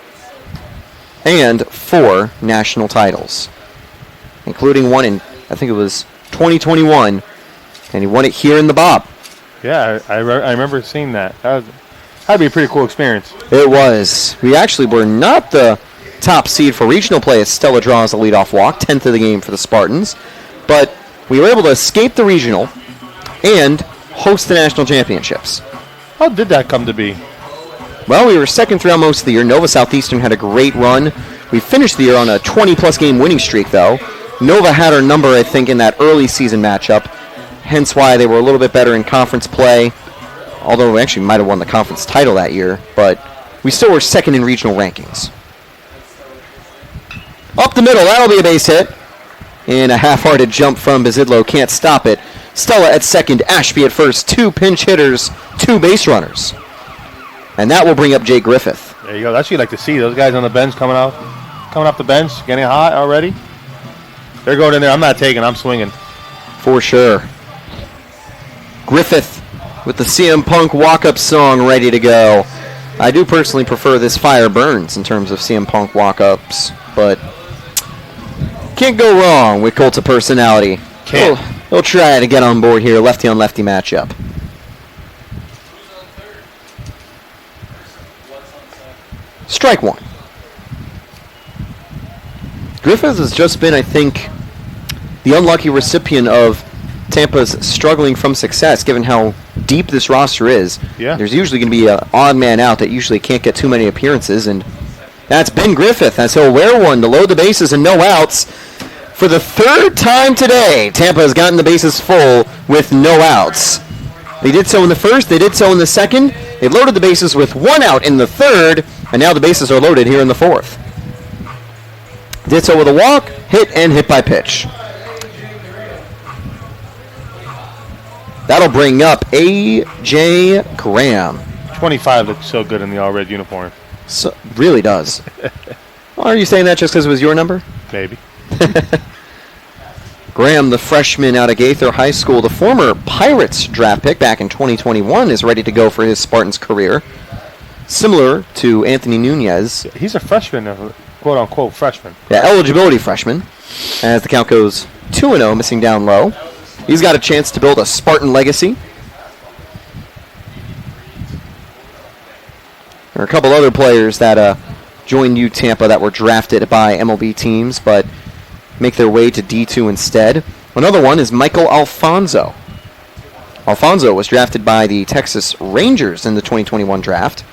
A: and 4 national titles, including one in, I think it was 2021, and he won it here in the Bob.
B: Yeah, I remember seeing that. That'd be a pretty cool experience.
A: It was. We actually were not the top seed for regional play as Stella draws a leadoff walk, 10th of the game for the Spartans, but we were able to escape the regional and host the national championships.
B: How did that come to be?
A: Well, we were second throughout most of the year. Nova Southeastern had a great run. We finished the year on a 20-plus game winning streak, though. Nova had our number, I think, in that early season matchup, hence why they were a little bit better in conference play, although we actually might have won the conference title that year, but we still were second in regional rankings. Up the middle, that'll be a base hit. And a half-hearted jump from Bazidlo, can't stop it. Stella at second, Ashby at first, 2 pinch hitters, 2 base runners. And that will bring up Jay Griffith.
B: There you go. That's what you like to see. Those guys on the bench coming off the bench, getting hot already. They're going in there. I'm not taking. I'm swinging.
A: For sure. Griffith with the CM Punk walk-up song ready to go. I do personally prefer this Fire Burns in terms of CM Punk walk-ups, but can't go wrong with Cult of Personality.
B: Can't.
A: We'll try to get on board here. Lefty-on-lefty matchup. Strike one. Griffith has just been, I think, the unlucky recipient of Tampa's struggling from success, given how deep this roster is.
B: Yeah.
A: There's usually going to be an odd man out that usually can't get too many appearances, and that's Ben Griffith, as he'll wear one to load the bases and no outs. For the 3rd time today, Tampa has gotten the bases full with no outs. They did so in the first, they did so in the second. They loaded the bases with 1 out in the 3rd, and now the bases are loaded here in the 4th. Did so with a walk, hit, and hit by pitch. That'll bring up A.J. Graham.
B: 25 looks so good in the all-red uniform.
A: So, really does. Well, are you saying that just because it was your number?
B: Maybe.
A: Graham, the freshman out of Gaither High School, the former Pirates draft pick back in 2021, is ready to go for his Spartans career. Similar to Anthony Nunez.
B: He's a freshman, a quote-unquote freshman.
A: Yeah, eligibility freshman. As the count goes 2-0, missing down low. He's got a chance to build a Spartan legacy. There are a couple other players that joined U Tampa that were drafted by MLB teams, but make their way to D2 instead. Another one is Michael Alfonso. Alfonso was drafted by the Texas Rangers in the 2021 draft.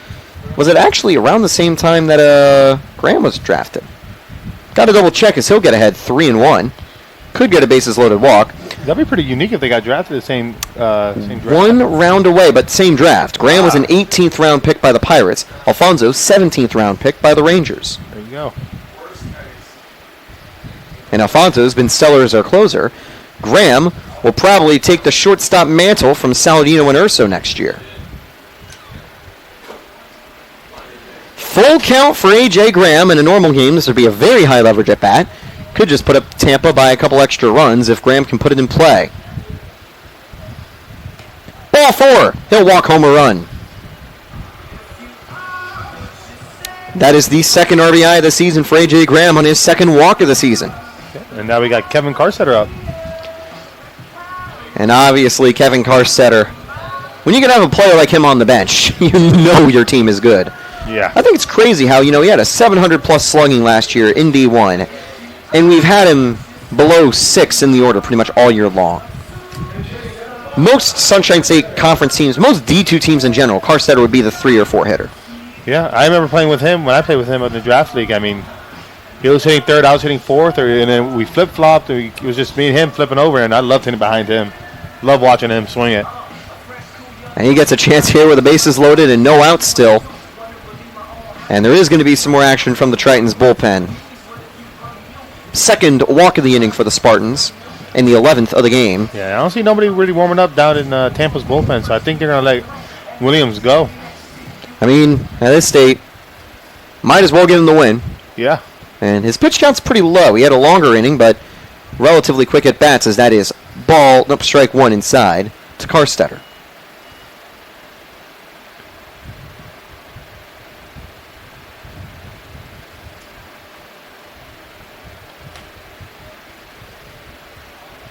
A: Was it actually around the same time that Graham was drafted? Got to double check as he'll get ahead 3-1. Could get a bases loaded walk.
B: That'd be pretty unique if they got drafted the same draft.
A: 1 round away, but same draft. Graham was an 18th round pick by the Pirates. Alfonso, 17th round pick by the Rangers.
B: There you go.
A: And Alfonso's been stellar as our closer. Graham will probably take the shortstop mantle from Saladino and Urso next year. Full count for A.J. Graham. In a normal game, this would be a very high leverage at bat. Could just put up Tampa by a couple extra runs if Graham can put it in play. Ball 4. He'll walk home a run. That is the second RBI of the season for A.J. Graham on his second walk of the season.
B: And now we got Kevin Carsetter up.
A: And obviously Kevin Carsetter. When you can have a player like him on the bench, you know your team is good.
B: Yeah.
A: I think it's crazy how, he had a 700-plus slugging last year in D1, and we've had him below 6 in the order pretty much all year long. Most Sunshine State Conference teams, most D2 teams in general, Carsetter would be the 3 or 4 hitter.
B: Yeah, I remember playing with him when I played with him in the draft league. I mean, he was hitting 3rd, I was hitting 4th, and then we flip-flopped. It was just me and him flipping over, and I loved hitting behind him. Love watching him swing it.
A: And he gets a chance here with the bases loaded and no outs still. And there is going to be some more action from the Tritons bullpen. Second walk of the inning for the Spartans and the 11th of the game.
B: Yeah, I don't see nobody really warming up down in Tampa's bullpen, so I think they're going to let Williams go.
A: I mean, at this state, might as well give him the win.
B: Yeah.
A: And his pitch count's pretty low. He had a longer inning, but relatively quick at bats, as that is strike one inside to Karstetter.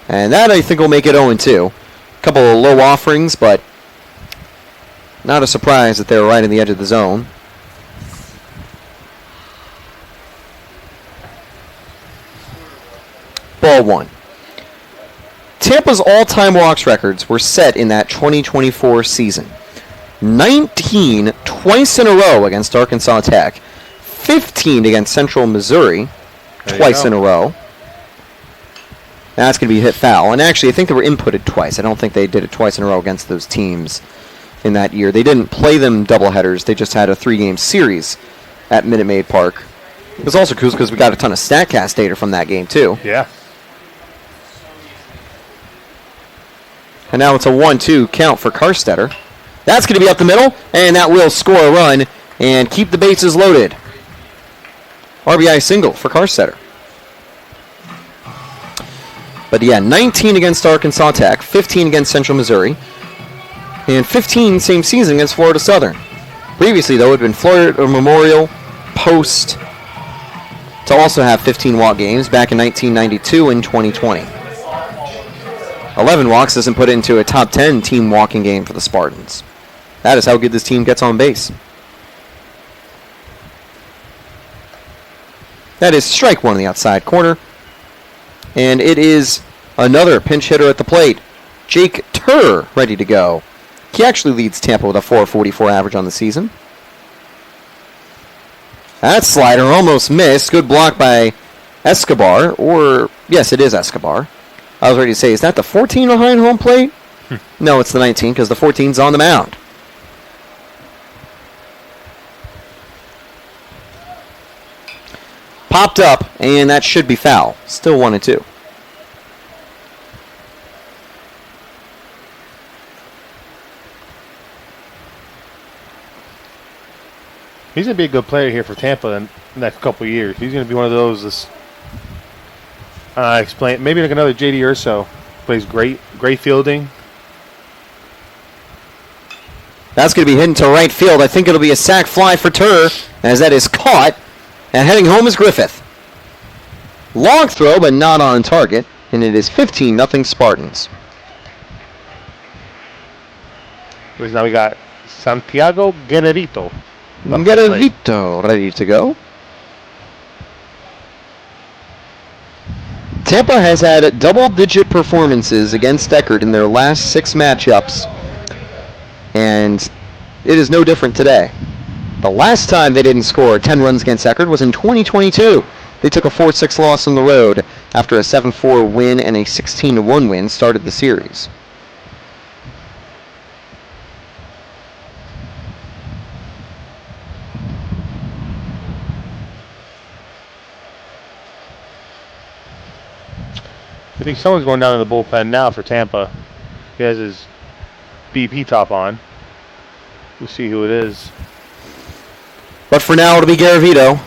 A: And that, I think, will make it 0-2. A couple of low offerings, but not a surprise that they're right in the edge of the zone. Ball one. Tampa's all-time walks records were set in that 2024 season. 19 twice in a row against Arkansas Tech. 15 against Central Missouri twice in a row. That's going to be hit foul. And actually, I think they were inputted twice. I don't think they did it twice in a row against those teams in that year. They didn't play them doubleheaders. They just had a 3-game series at Minute Maid Park. It was also cool because we got a ton of StatCast data from that game, too.
B: Yeah.
A: And now it's a 1-2 count for Karstetter. That's going to be up the middle, and that will score a run and keep the bases loaded. RBI single for Karstetter. But yeah, 19 against Arkansas Tech, 15 against Central Missouri, and 15 same season against Florida Southern. Previously, though, it had been Florida Memorial, Post, to also have 15 walk games back in 1992 and 2020. 11 walks doesn't put it into a top 10 team walking game for the Spartans. That is how good this team gets on base. That is strike one in the outside corner. And it is another pinch hitter at the plate. Jake Turr ready to go. He actually leads Tampa with a .444 average on the season. That slider almost missed. Good block by Escobar. Or, yes, it is Escobar. I was ready to say, is that the 14 behind home plate? No, it's the 19 because the 14's on the mound. Popped up, and that should be foul. Still 1-2.
B: He's going to be a good player here for Tampa in the next couple of years. He's going to be one of those, maybe like another J.D. Urso. Plays great fielding.
A: That's going to be hit into right field. I think it'll be a sac fly for Turr, as that is caught. And heading home is Griffith. Long throw, but not on target. And it is 15-0 Spartans.
B: Because now we got Santiago Guerrerito.
A: Guerrerito ready to go. Tampa has had double-digit performances against Eckerd in their last 6 matchups. And it is no different today. The last time they didn't score 10 runs against Eckerd was in 2022. They took a 4-6 loss on the road after a 7-4 win and a 16-1 win started the series.
B: I think someone's going down in the bullpen now for Tampa. He has his BP top on. We'll see who it is.
A: But for now, it'll be Garavito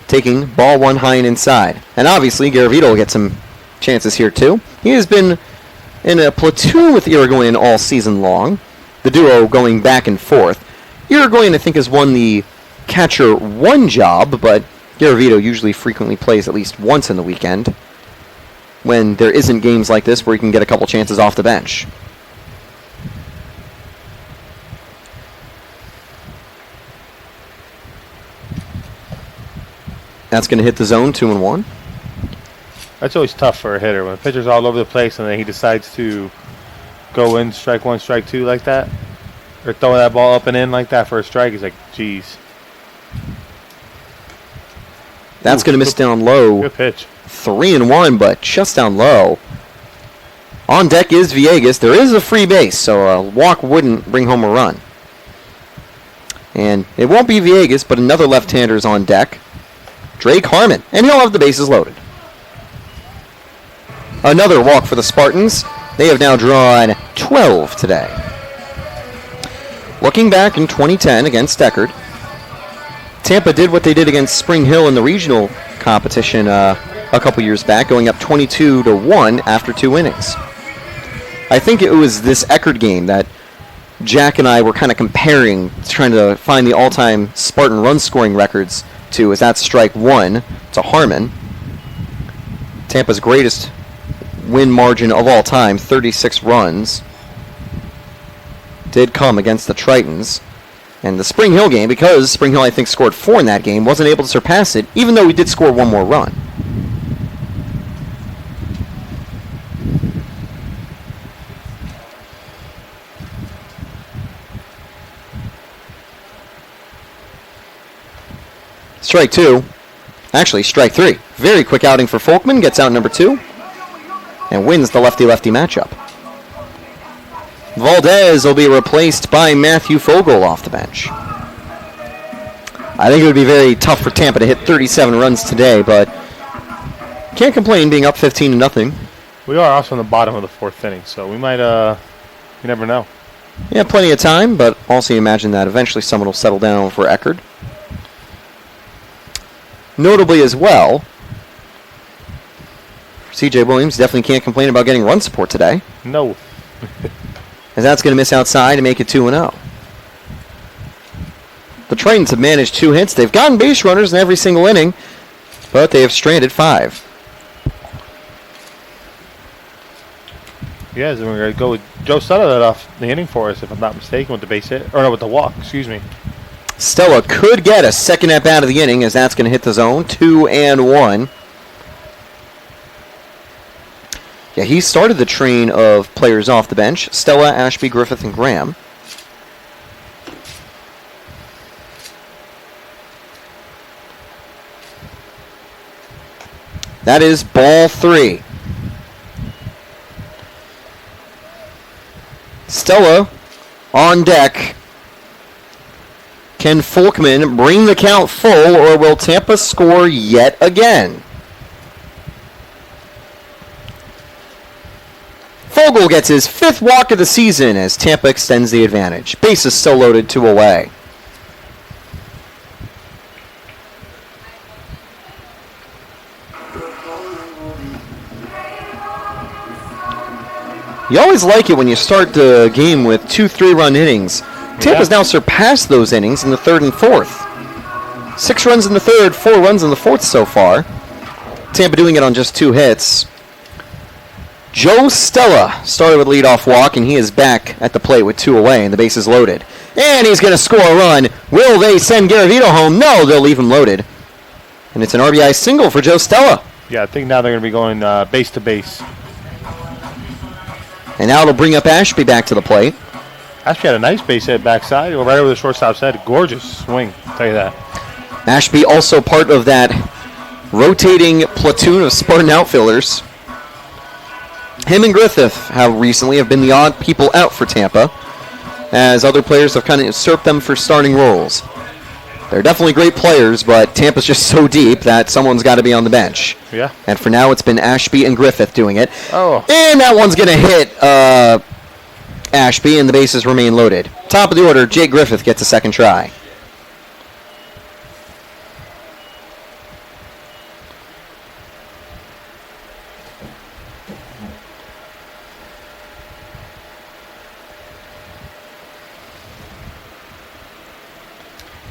A: taking ball one high and inside. And obviously, Garavito will get some chances here, too. He has been in a platoon with Irigoyen all season long, the duo going back and forth. Irigoyen, I think, has won the catcher one job, but Garavito usually frequently plays at least once in the weekend when there isn't games like this where he can get a couple chances off the bench. That's going to hit the zone, 2-1.
B: That's always tough for a hitter when the pitcher's all over the place and then he decides to go in, strike one, strike two like that, or throw that ball up and in like that for a strike. He's like, geez.
A: That's going to miss down low.
B: Good pitch.
A: 3-1, but just down low. On deck is Villegas. There is a free base, so a walk wouldn't bring home a run. And it won't be Villegas, but another left-hander is on deck. Drake Harmon, and he'll have the bases loaded. Another walk for the Spartans. They have now drawn 12 today. Looking back in 2010 against Eckerd, Tampa did what they did against Spring Hill in the regional competition a couple years back, going up 22-1 after 2 innings. I think it was this Eckerd game that Jack and I were kind of comparing, trying to find the all-time Spartan run-scoring records to, as that's strike 1 to Harmon. Tampa's greatest win margin of all time, 36 runs, did come against the Tritons. And the Spring Hill game, because Spring Hill, I think, scored 4 in that game, wasn't able to surpass it, even though we did score 1 more run. Strike 2. Actually, strike 3. Very quick outing for Folkman. Gets out number 2. And wins the lefty-lefty matchup. Valdez will be replaced by Matthew Fogel off the bench. I think it would be very tough for Tampa to hit 37 runs today, but can't complain being up 15-0.
B: We are also in the bottom of the 4th inning, so we might, you never know.
A: Yeah, plenty of time, but also imagine that eventually someone will settle down for Eckerd. Notably as well, C.J. Williams definitely can't complain about getting run support today.
B: No.
A: As that's going to miss outside and make it 2-0. The Tritons have managed 2 hits. They've gotten base runners in every single inning, but they have stranded 5.
B: Yeah, so we're going to go with Joe Sutter that off the inning for us, if I'm not mistaken, with the base hit. Or no, with the walk, excuse me.
A: Stella could get a second at bat of the inning, as that's going to hit the zone. 2-1. Yeah, he started the train of players off the bench. Stella, Ashby, Griffith, and Graham. That is ball 3. Stella on deck. Can Folkman bring the count full, or will Tampa score yet again? Fogel gets his 5th walk of the season as Tampa extends the advantage. Bases still loaded, 2 away. You always like it when you start the game with 2 3-run innings. Tampa's now surpassed those innings in the 3rd and 4th. 6 runs in the 3rd, 4 runs in the 4th so far. Tampa doing it on just 2 hits. Joe Stella started with leadoff walk, and he is back at the plate with 2 away, and the base is loaded. And he's going to score a run. Will they send Garavito home? No, they'll leave him loaded. And it's an RBI single for Joe Stella.
B: Yeah, I think now they're going to be going base to base.
A: And now it'll bring up Ashby back to the plate.
B: Ashby had a nice base hit backside, right over the shortstop's head. Gorgeous swing, I'll tell you that.
A: Ashby also part of that rotating platoon of Spartan outfielders. Him and Griffith have recently been the odd people out for Tampa, as other players have kind of usurped them for starting roles. They're definitely great players, but Tampa's just so deep that someone's got to be on the bench.
B: Yeah.
A: And for now, it's been Ashby and Griffith doing it.
B: Oh.
A: And that one's going to hit Ashby, and the bases remain loaded. Top of the order, Jake Griffith gets a second try.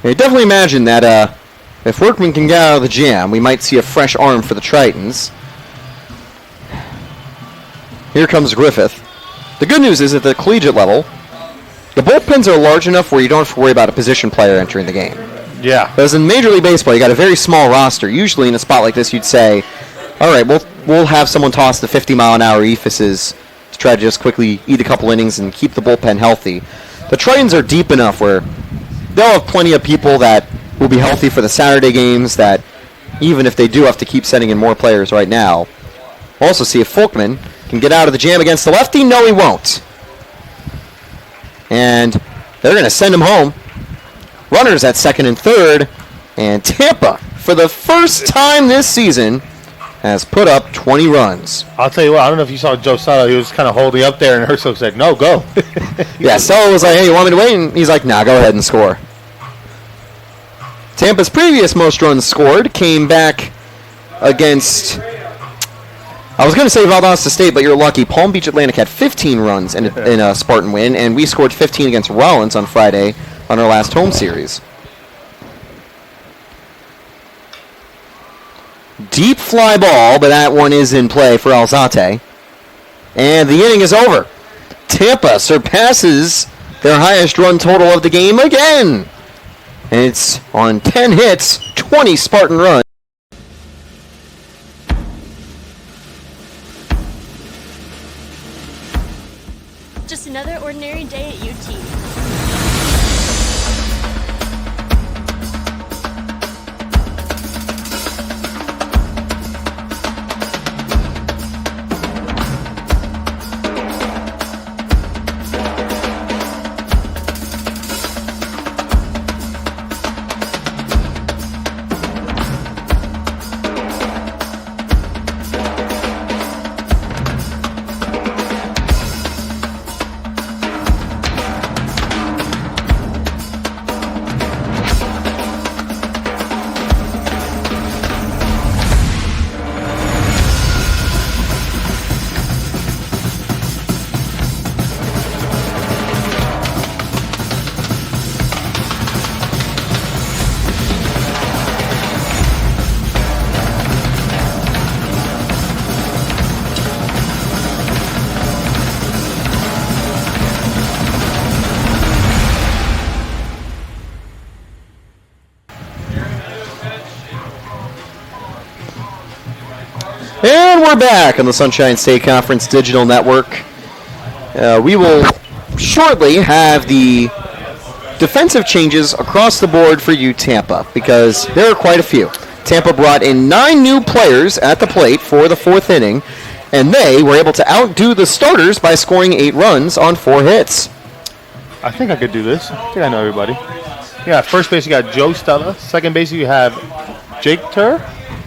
A: I definitely imagine that if Workman can get out of the jam, we might see a fresh arm for the Tritons. Here comes Griffith. The good news is at the collegiate level, the bullpens are large enough where you don't have to worry about a position player entering the game.
B: Yeah.
A: Whereas in Major League Baseball, you got a very small roster. Usually in a spot like this, you'd say, all right, we'll have someone toss the 50-mile-an-hour ephuses to try to just quickly eat a couple innings and keep the bullpen healthy. The Tritons are deep enough where they'll have plenty of people that will be healthy for the Saturday games, that even if they do have to keep sending in more players right now, we'll also see if Folkman can get out of the jam against the lefty. No, he won't. And they're going to send him home. Runners at second and third. And Tampa, for the first time this season, has put up 20 runs.
B: I'll tell you what, I don't know if you saw Joe Sutto. He was kind of holding up there, and Herzog said, no, go.
A: Yeah, Sutto was like, hey, you want me to wait? And he's like, nah, go ahead and score. Tampa's previous most runs scored came back against, I was going to say Valdosta State, but you're lucky. Palm Beach Atlantic had 15 runs in a Spartan win, and we scored 15 against Rollins on Friday on our last home series. Deep fly ball, but that one is in play for Alzate. And the inning is over. Tampa surpasses their highest run total of the game again. And it's on 10 hits, 20 Spartan runs.
C: Just another ordinary day at UT.
A: And we're back on the Sunshine State Conference Digital Network. We will shortly have the defensive changes across the board for you, Tampa, because there are quite a few. Tampa brought in 9 new players at the plate for the 4th inning, and they were able to outdo the starters by scoring 8 runs on 4 hits.
B: I think I could do this. I think I know everybody. Yeah, first base you got Joe Stella. Second base you have Jake Turr.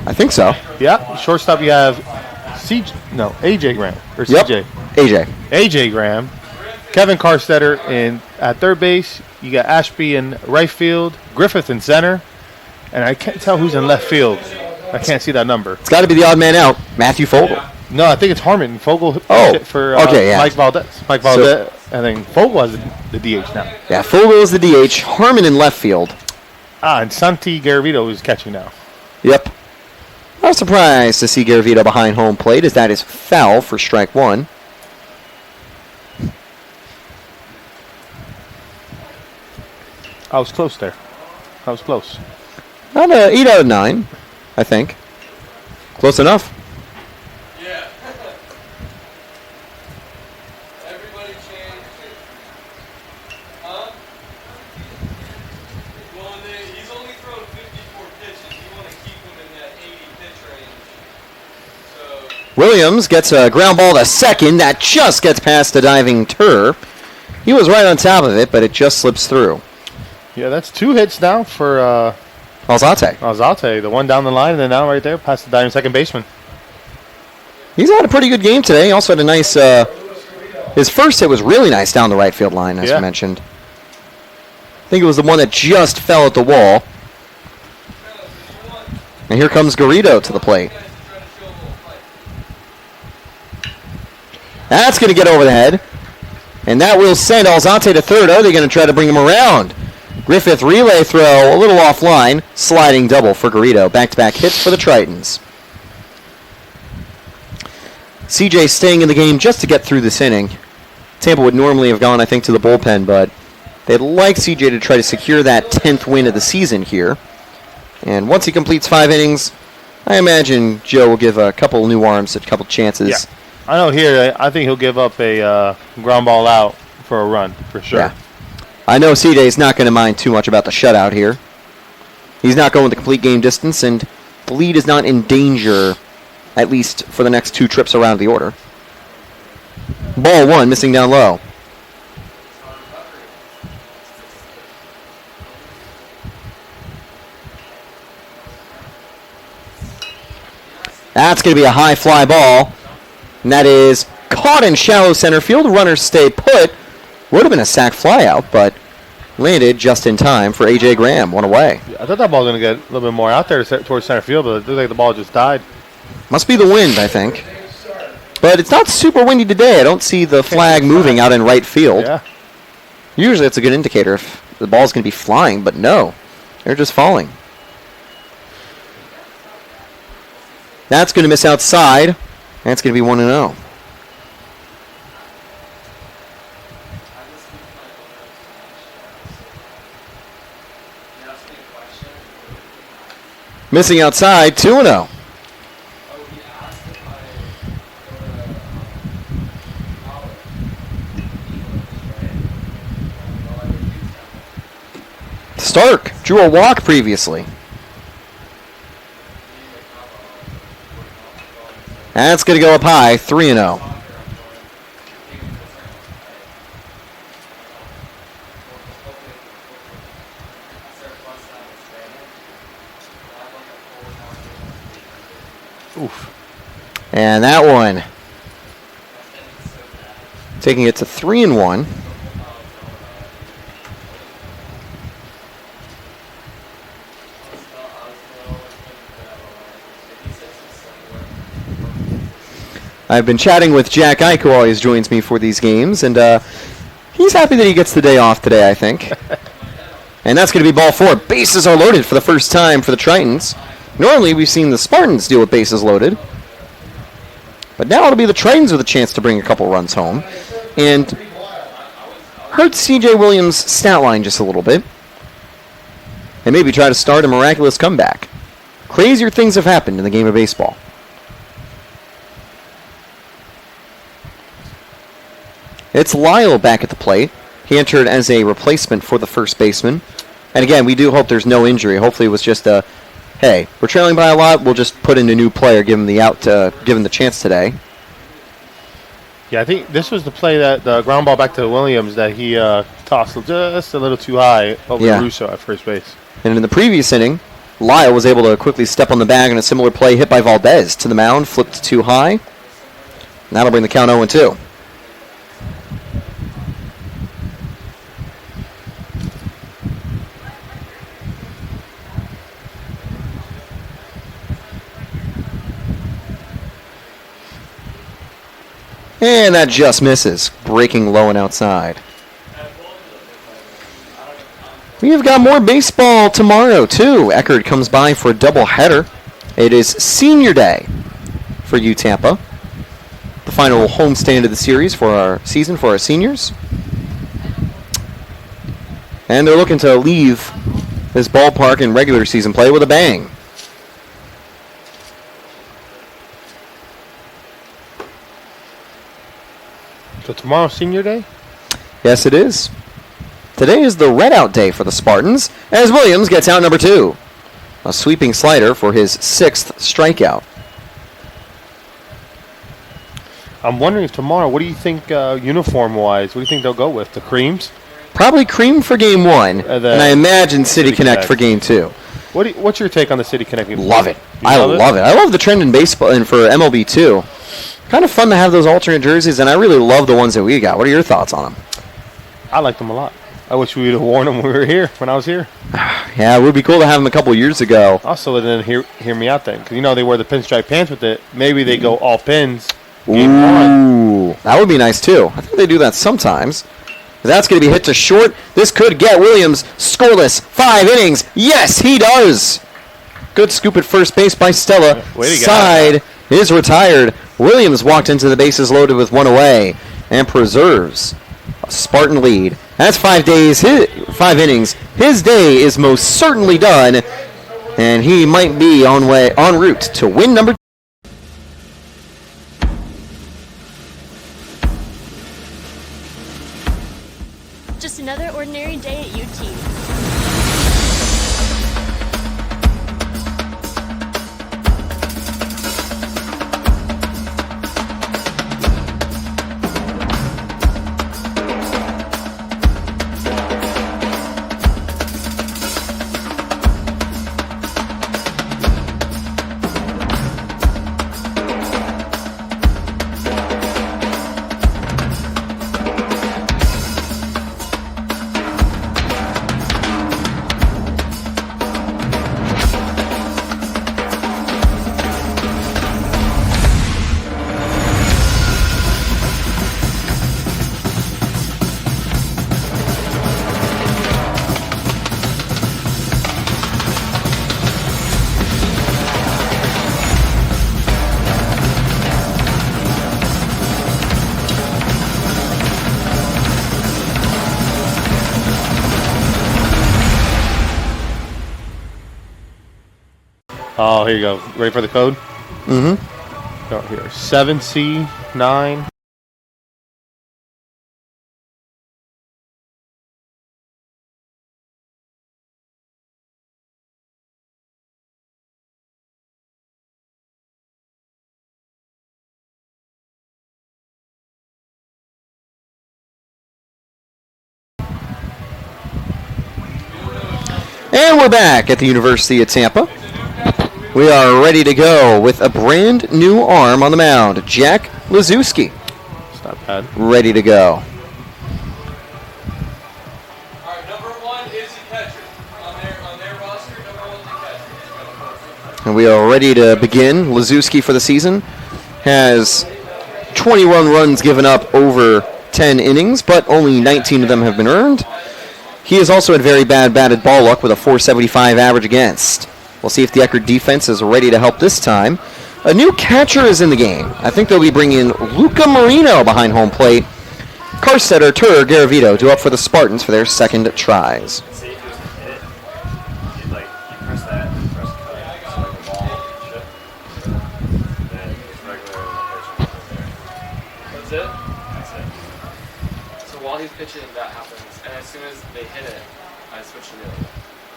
A: I think so.
B: Yeah. Shortstop you have AJ Graham. Or CJ.
A: AJ.
B: AJ Graham. Kevin Carstetter at third base. You got Ashby in right field. Griffith in center. And I can't tell who's in left field. I can't see that number.
A: It's got to be the odd man out, Matthew Fogel.
B: No, I think it's Harmon. Fogel hit for Mike Valdez. Mike Valdez. I think Fogel was the DH now.
A: Yeah, Fogel is the DH. Harmon in left field.
B: And Santi Garavito is catching now.
A: Yep. I was surprised to see Garavito behind home plate, as that is foul for strike 1.
B: I was close there. I was close.
A: About 8 out of 9, I think. Close enough.
D: Yeah. Everybody changed it. Huh? Well, he's only thrown 54 pitches. You want to keep him in that 80 pitch range. So
A: Williams gets a ground ball to second. That just gets past the diving Turr. He was right on top of it, but it just slips through.
B: Yeah, that's 2 hits now for
A: Alzate.
B: the one down the line, and then now right there past the diving second baseman.
A: He's had a pretty good game today. He also had a nice, his first hit was really nice down the right field line, as you mentioned. I think it was the one that just fell at the wall. And here comes Garrido to the plate. That's going to get over the head. And that will send Alzate to third. Are they going to try to bring him around? Griffith relay throw a little offline. Sliding double for Garrido. Back-to-back hits for the Tritons. CJ staying in the game just to get through this inning. Tampa would normally have gone, I think, to the bullpen, but they'd like CJ to try to secure that 10th win of the season here. And once he completes 5 innings, I imagine Joe will give a couple new arms a couple chances.
B: Yeah. I know here, I think he'll give up a ground ball out for a run, for sure.
A: Yeah. I know CJ's not going to mind too much about the shutout here. He's not going the complete game distance, and the lead is not in danger, at least for the next 2 trips around the order. Ball one, missing down low. That's going to be a high fly ball. And that is caught in shallow center field. Runners stay put. Would have been a sac fly out, but landed just in time for A.J. Graham. One away.
B: I thought that ball was going to get a little bit more out there towards center field, but it looked like the ball just died.
A: Must be the wind, I think. But it's not super windy today. I don't see the flag moving out in right field.
B: Yeah.
A: Usually it's a good indicator if the ball's going to be flying, but no. They're just falling. That's going to miss outside. That's going to be 1-0. Missing outside, 2-0. Stark drew a walk previously. That's going to go up high, 3-0.
B: Oof.
A: And that one, taking it to 3-1. I've been chatting with Jack Ike, who always joins me for these games, and he's happy that he gets the day off today, I think. And that's going to be ball four. Bases are loaded for the first time for the Tritons. Normally, we've seen the Spartans deal with bases loaded. But now it'll be the Tritons with a chance to bring a couple runs home. And hurt C.J. Williams' stat line just a little bit. And maybe try to start a miraculous comeback. Crazier things have happened in the game of baseball. It's Lyle back at the plate. He entered as a replacement for the first baseman. And again, we do hope there's no injury. Hopefully it was just a, hey, we're trailing by a lot, we'll just put in a new player, give him the out, give him the chance today.
B: Yeah, I think this was the play that the ground ball back to Williams that he tossed just a little too high over Russo at first base.
A: And in the previous inning, Lyle was able to quickly step on the bag in a similar play hit by Valdez to the mound, flipped too high. And that'll bring the count 0-2. And that just misses, breaking low and outside. We have got more baseball tomorrow, too. Eckerd comes by for a doubleheader. It is senior day for U Tampa. The final homestand of the series for our season for our seniors. And they're looking to leave this ballpark in regular season play with a bang.
B: So tomorrow's senior day?
A: Yes, it is. Today is the red-out day for the Spartans, as Williams gets out number 2. A sweeping slider for his 6th strikeout.
B: I'm wondering if tomorrow, what do you think uniform-wise, what do you think they'll go with? The creams?
A: Probably cream for game 1, and I imagine City Connect for game 2.
B: What's your take on the City Connect?
A: Love it. I love it. I love the trend in baseball and for MLB too. Kind of fun to have those alternate jerseys, and I really love the ones that we got. What are your thoughts on them?
B: I like them a lot. I wish we would have worn them when we were here, when I was here.
A: Yeah, it would be cool to have them a couple years ago.
B: Also, then hear me out then, because they wear the pinstripe pants with it. Maybe they go all pins.
A: Ooh, that would be nice too. I think they do that sometimes. That's going to be hit to short. This could get Williams scoreless. 5 innings. Yes, he does. Good scoop at first base by Stella. Side is retired. Williams walked into the bases loaded with 1 away and preserves a Spartan lead. That's 5 innings. His day is most certainly done, and he might be en route to win number 2.
C: Just another ordinary day at UT.
B: Oh, here you go. Ready for the code?
A: Mm-hmm.
B: Go here. 7C9.
A: And we're back at the University of Tampa. We are ready to go with a brand new arm on the mound. Jack Lazewski,
B: It's not bad.
A: ready to go.
D: All right, number 1 is the catcher. On their roster, number 1's the catcher.
A: And we are ready to begin. Lazewski for the season has 21 runs given up over 10 innings, but only 19 of them have been earned. He has also had very bad batted ball luck with a .475 average against. We'll see if the Eckerd defense is ready to help this time. A new catcher is in the game. I think they'll be bringing Luca Marino behind home plate. Carstetter, Tur, Garavito due up for the Spartans for their second tries.
E: See if you hit it. You press that, and press cut. So like the ball shit. Then it's regular pitch there.
F: That's it?
E: That's it.
F: So while he's pitching, that happens. And as soon as they hit it, I switch to the other.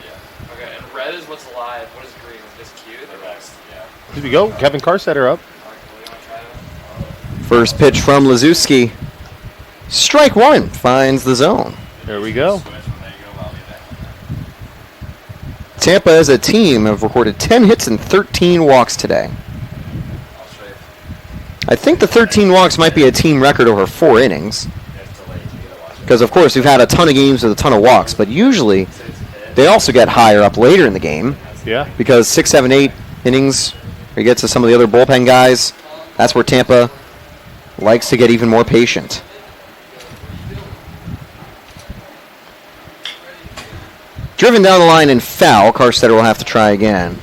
F: Yeah. Okay, and red is what's alive. What is green? Is this cute?
E: The rest, yeah.
B: Here we go. Kevin Carstetter up.
F: Alright, cool. You want to try that?
A: First pitch from Lazewski. Strike one finds the zone.
B: There we go.
E: Switch, and there you go, I'll be back.
A: Tampa as a team have recorded 10 hits and 13 walks today.
E: I'll show you.
A: I think the 13 walks might be a team record over 4 innings.
E: It's delayed, you gotta watch it.
A: Because, of course, we've had a ton of games with a ton of walks, but usually
E: Say it's a hit.
A: they also get higher up later in the game
B: Yeah.
A: because 6, 7, 8 innings, we get to some of the other bullpen guys. That's where Tampa likes to get even more patient. Driven down the line and foul. Carstetter will have to try again.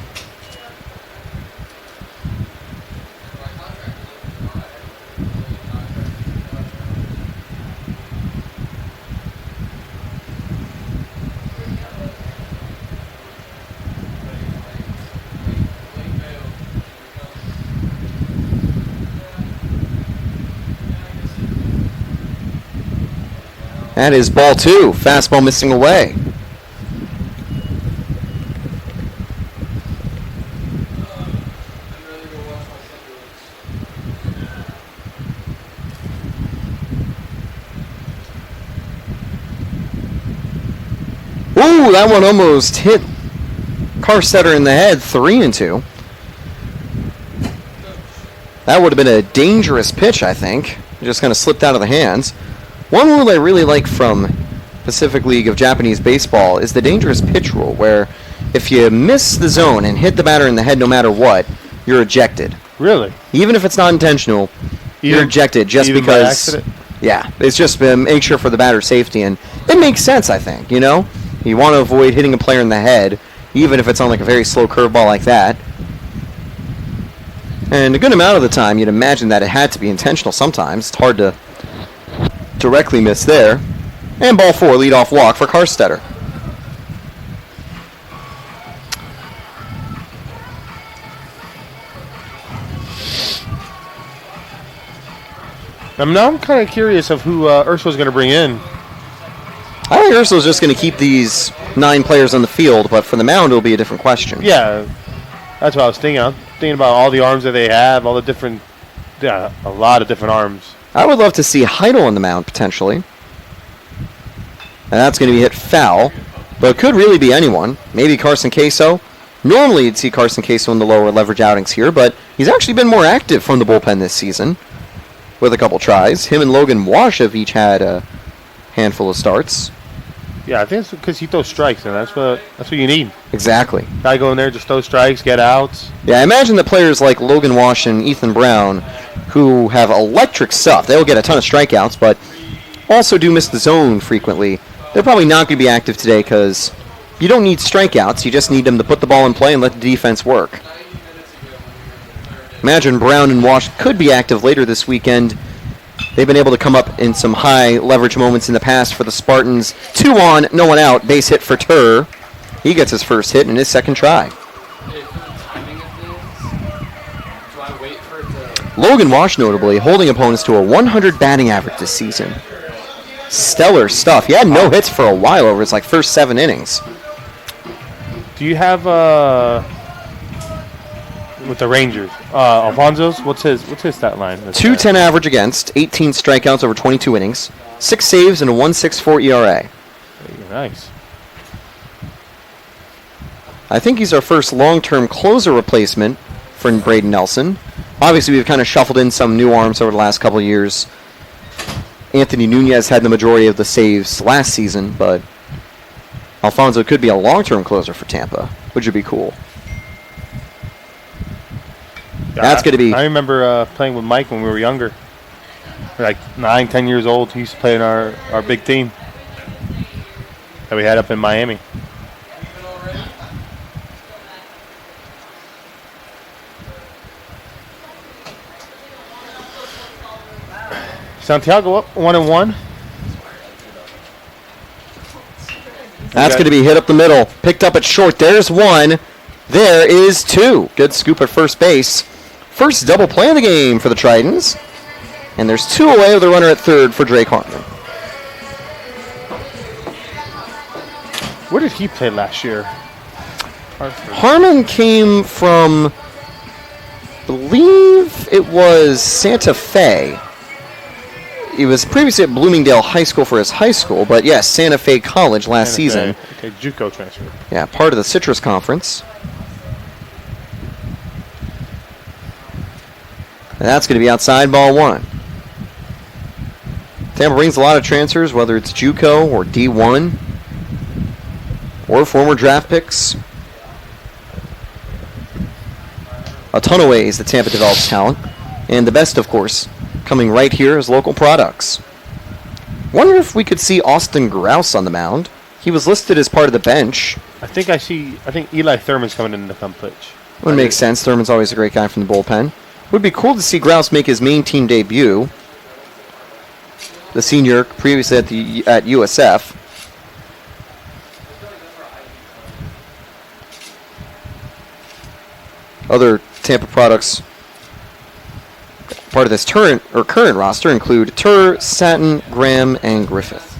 A: That is ball 2. Fastball missing away. Ooh, that one almost hit Carstetter in the head. 3-2. That would have been a dangerous pitch, I think. It just kind of slipped out of the hands. One rule I really like from Pacific League of Japanese Baseball is the dangerous pitch rule, where if you miss the zone and hit the batter in the head no matter what, you're ejected.
B: Really?
A: Even if it's not intentional, you're ejected just
B: even by
A: because.
B: accident?
A: Yeah, it's just make sure for the batter's safety, and it makes sense, I think. You know, you want to avoid hitting a player in the head, even if it's on like a very slow curveball like that. And a good amount of the time, you'd imagine that it had to be intentional. Sometimes it's hard to directly miss there. And ball 4, leadoff walk for Carstetter.
B: Now I'm kind of curious of who Ursul's going to bring in.
A: I think Ursul's just going to keep these 9 players on the field, but for the mound, it'll be a different question.
B: Yeah, that's what I was thinking. I'm thinking about all the arms that they have, all the different, a lot of different arms.
A: I would love to see Heidel on the mound, potentially. And that's going to be hit foul, but it could really be anyone. Maybe Carson Queso. Normally, you'd see Carson Queso in the lower leverage outings here, but he's actually been more active from the bullpen this season with a couple tries. Him and Logan Wash have each had a handful of starts.
B: Yeah, I think it's because he throws strikes, and that's what you need.
A: Exactly.
B: Guy go in there, just throw strikes, get outs.
A: Yeah, I imagine that players like Logan Wash and Ethan Brown, who have electric stuff, they'll get a ton of strikeouts, but also do miss the zone frequently. They're probably not going to be active today because you don't need strikeouts. You just need them to put the ball in play and let the defense work. Imagine Brown and Wash could be active later this weekend. They've been able to come up in some high leverage moments in the past for the Spartans. 2 on, no one out. Base hit for Tur. He gets his first hit in his second try.
F: Hey, for the timing
A: Logan Wash, notably, holding opponents to a 100 batting average this season. Stellar stuff. He had no hits for a while over his first 7 innings.
B: Do you have with the Rangers? Alfonso's? What's his stat line?
A: 210 average against, 18 strikeouts over 22 innings, 6 saves and a 1.64 ERA.
B: Nice.
A: I think he's our first long-term closer replacement for Braden Nelson. Obviously, we've kind of shuffled in some new arms over the last couple of years. Anthony Nunez had the majority of the saves last season, but Alfonso could be a long-term closer for Tampa, which would be cool. That's going to be...
B: I remember playing with Mike when we were younger. Like 9, 10 years old. He used to play in our big team that we had up in Miami. Santiago up 1-1.
A: That's going to be hit up the middle. Picked up at short. There's 1. There is 2. Good scoop at first base. First double play of the game for the Tritons. And there's 2 away with the runner at third for Drake Hartman.
B: Where did he play last year?
A: Hartman came from, I believe it was Santa Fe. He was previously at Bloomingdale High School for his high school, but yes, Santa Fe College last season.
B: Okay, JUCO transfer.
A: Yeah, part of the Citrus Conference. And that's going to be outside, ball 1. Tampa brings a lot of transfers, whether it's JUCO or D1 or former draft picks. A ton of ways that Tampa develops talent. And the best, of course, coming right here as local products. Wonder if we could see Austin Grouse on the mound. He was listed as part of the bench.
B: I think Eli Thurman's coming in to come pitch.
A: Would make sense. Thurman's always a great guy from the bullpen. Would be cool to see Grouse make his main team debut. The senior previously at USF. Other Tampa products part of this current roster include Turr, Satin, Graham, and Griffith.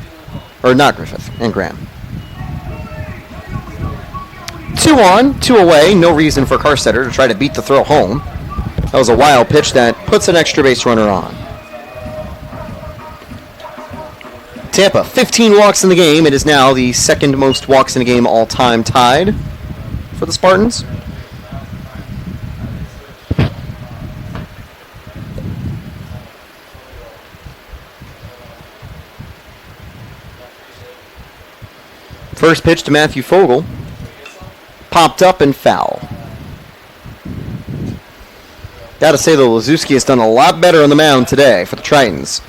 A: Or not Griffith, and Graham. 2 on, 2 away. No reason for Carstetter to try to beat the throw home. That was a wild pitch that puts an extra base runner on. Tampa, 15 walks in the game. It is now the second most walks in a game all-time, tied for the Spartans. First pitch to Matthew Fogel. Popped up and foul. Got to say, though, Lazuski has done a lot better on the mound today for the Tritons.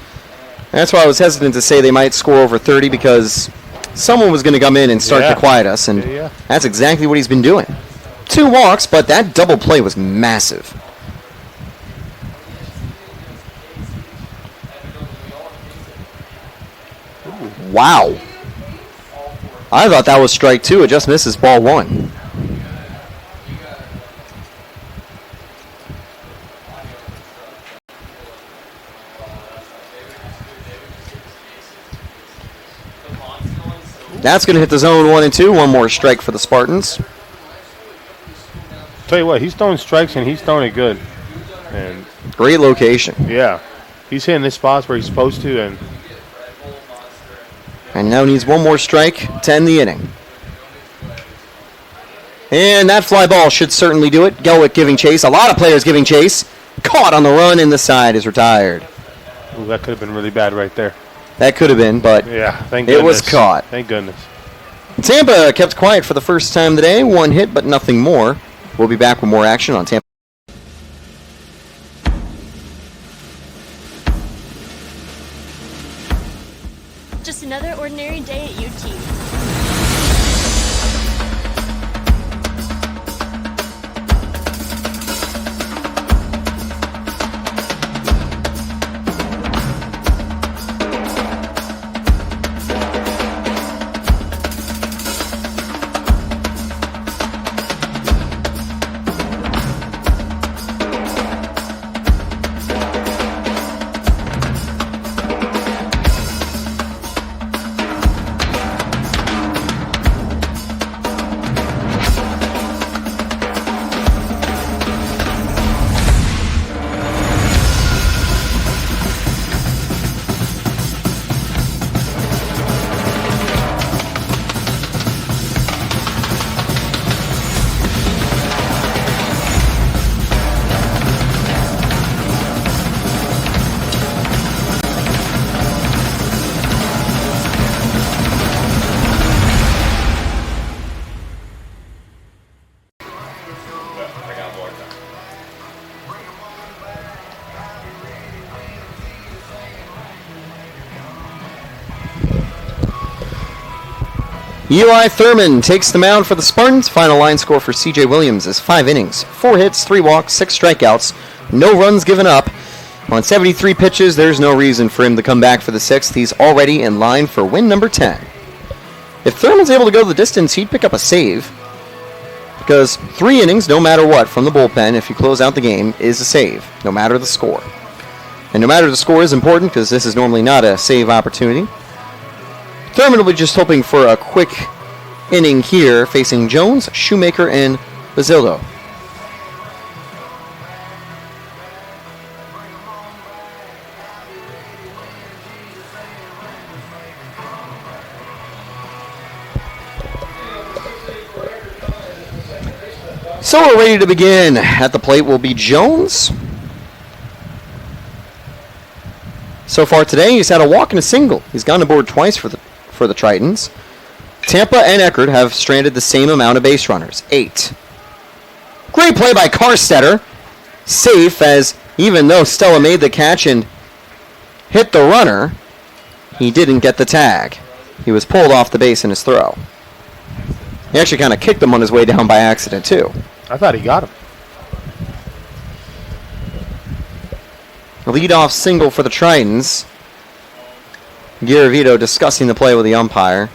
A: That's why I was hesitant to say they might score over 30, because someone was going to come in and start to quiet us, and that's exactly what he's been doing. 2 walks, but that double play was massive. Wow. I thought that was strike 2. It just misses ball 1. That's going to hit the zone 1 and 2. One more strike for the Spartans.
B: Tell you what, he's throwing strikes and he's throwing it good. And
A: great location.
B: Yeah, he's hitting the spots where he's supposed to,
A: and now needs one more strike to end the inning. And that fly ball should certainly do it. Gelwick giving chase. A lot of players giving chase. Caught on the run, and the side is retired.
B: Ooh, that could have been really bad right there.
A: That could have been, but
B: yeah, thank goodness.
A: It was caught.
B: Thank goodness.
A: Tampa kept quiet for the first time today. 1 hit, but nothing more. We'll be back with more action on Tampa.
C: Just another ordinary day at UT.
A: Eli Thurman takes the mound for the Spartans. Final line score for C.J. Williams is 5 innings, 4 hits, 3 walks, 6 strikeouts, no runs given up. On 73 pitches, there's no reason for him to come back for the 6th. He's already in line for win number 10. If Thurman's able to go the distance, he'd pick up a save. Because 3 innings, no matter what, from the bullpen, if you close out the game, is a save, no matter the score. And no matter the score is important, because this is normally not a save opportunity. Thurman will be just hoping for a quick inning here, facing Jones, Shoemaker, and Basildo. So we're ready to begin. At the plate will be Jones. So far today, he's had a walk and a single. He's gone to board twice for the Tritons. Tampa and Eckerd have stranded the same amount of base runners, 8. Great play by Carstetter. Safe, as even though Stella made the catch and hit the runner, he didn't get the tag. He was pulled off the base in his throw. He actually kind of kicked him on his way down by accident, too.
B: I thought he got him.
A: A leadoff single for the Tritons. Garavito discussing the play with the umpire.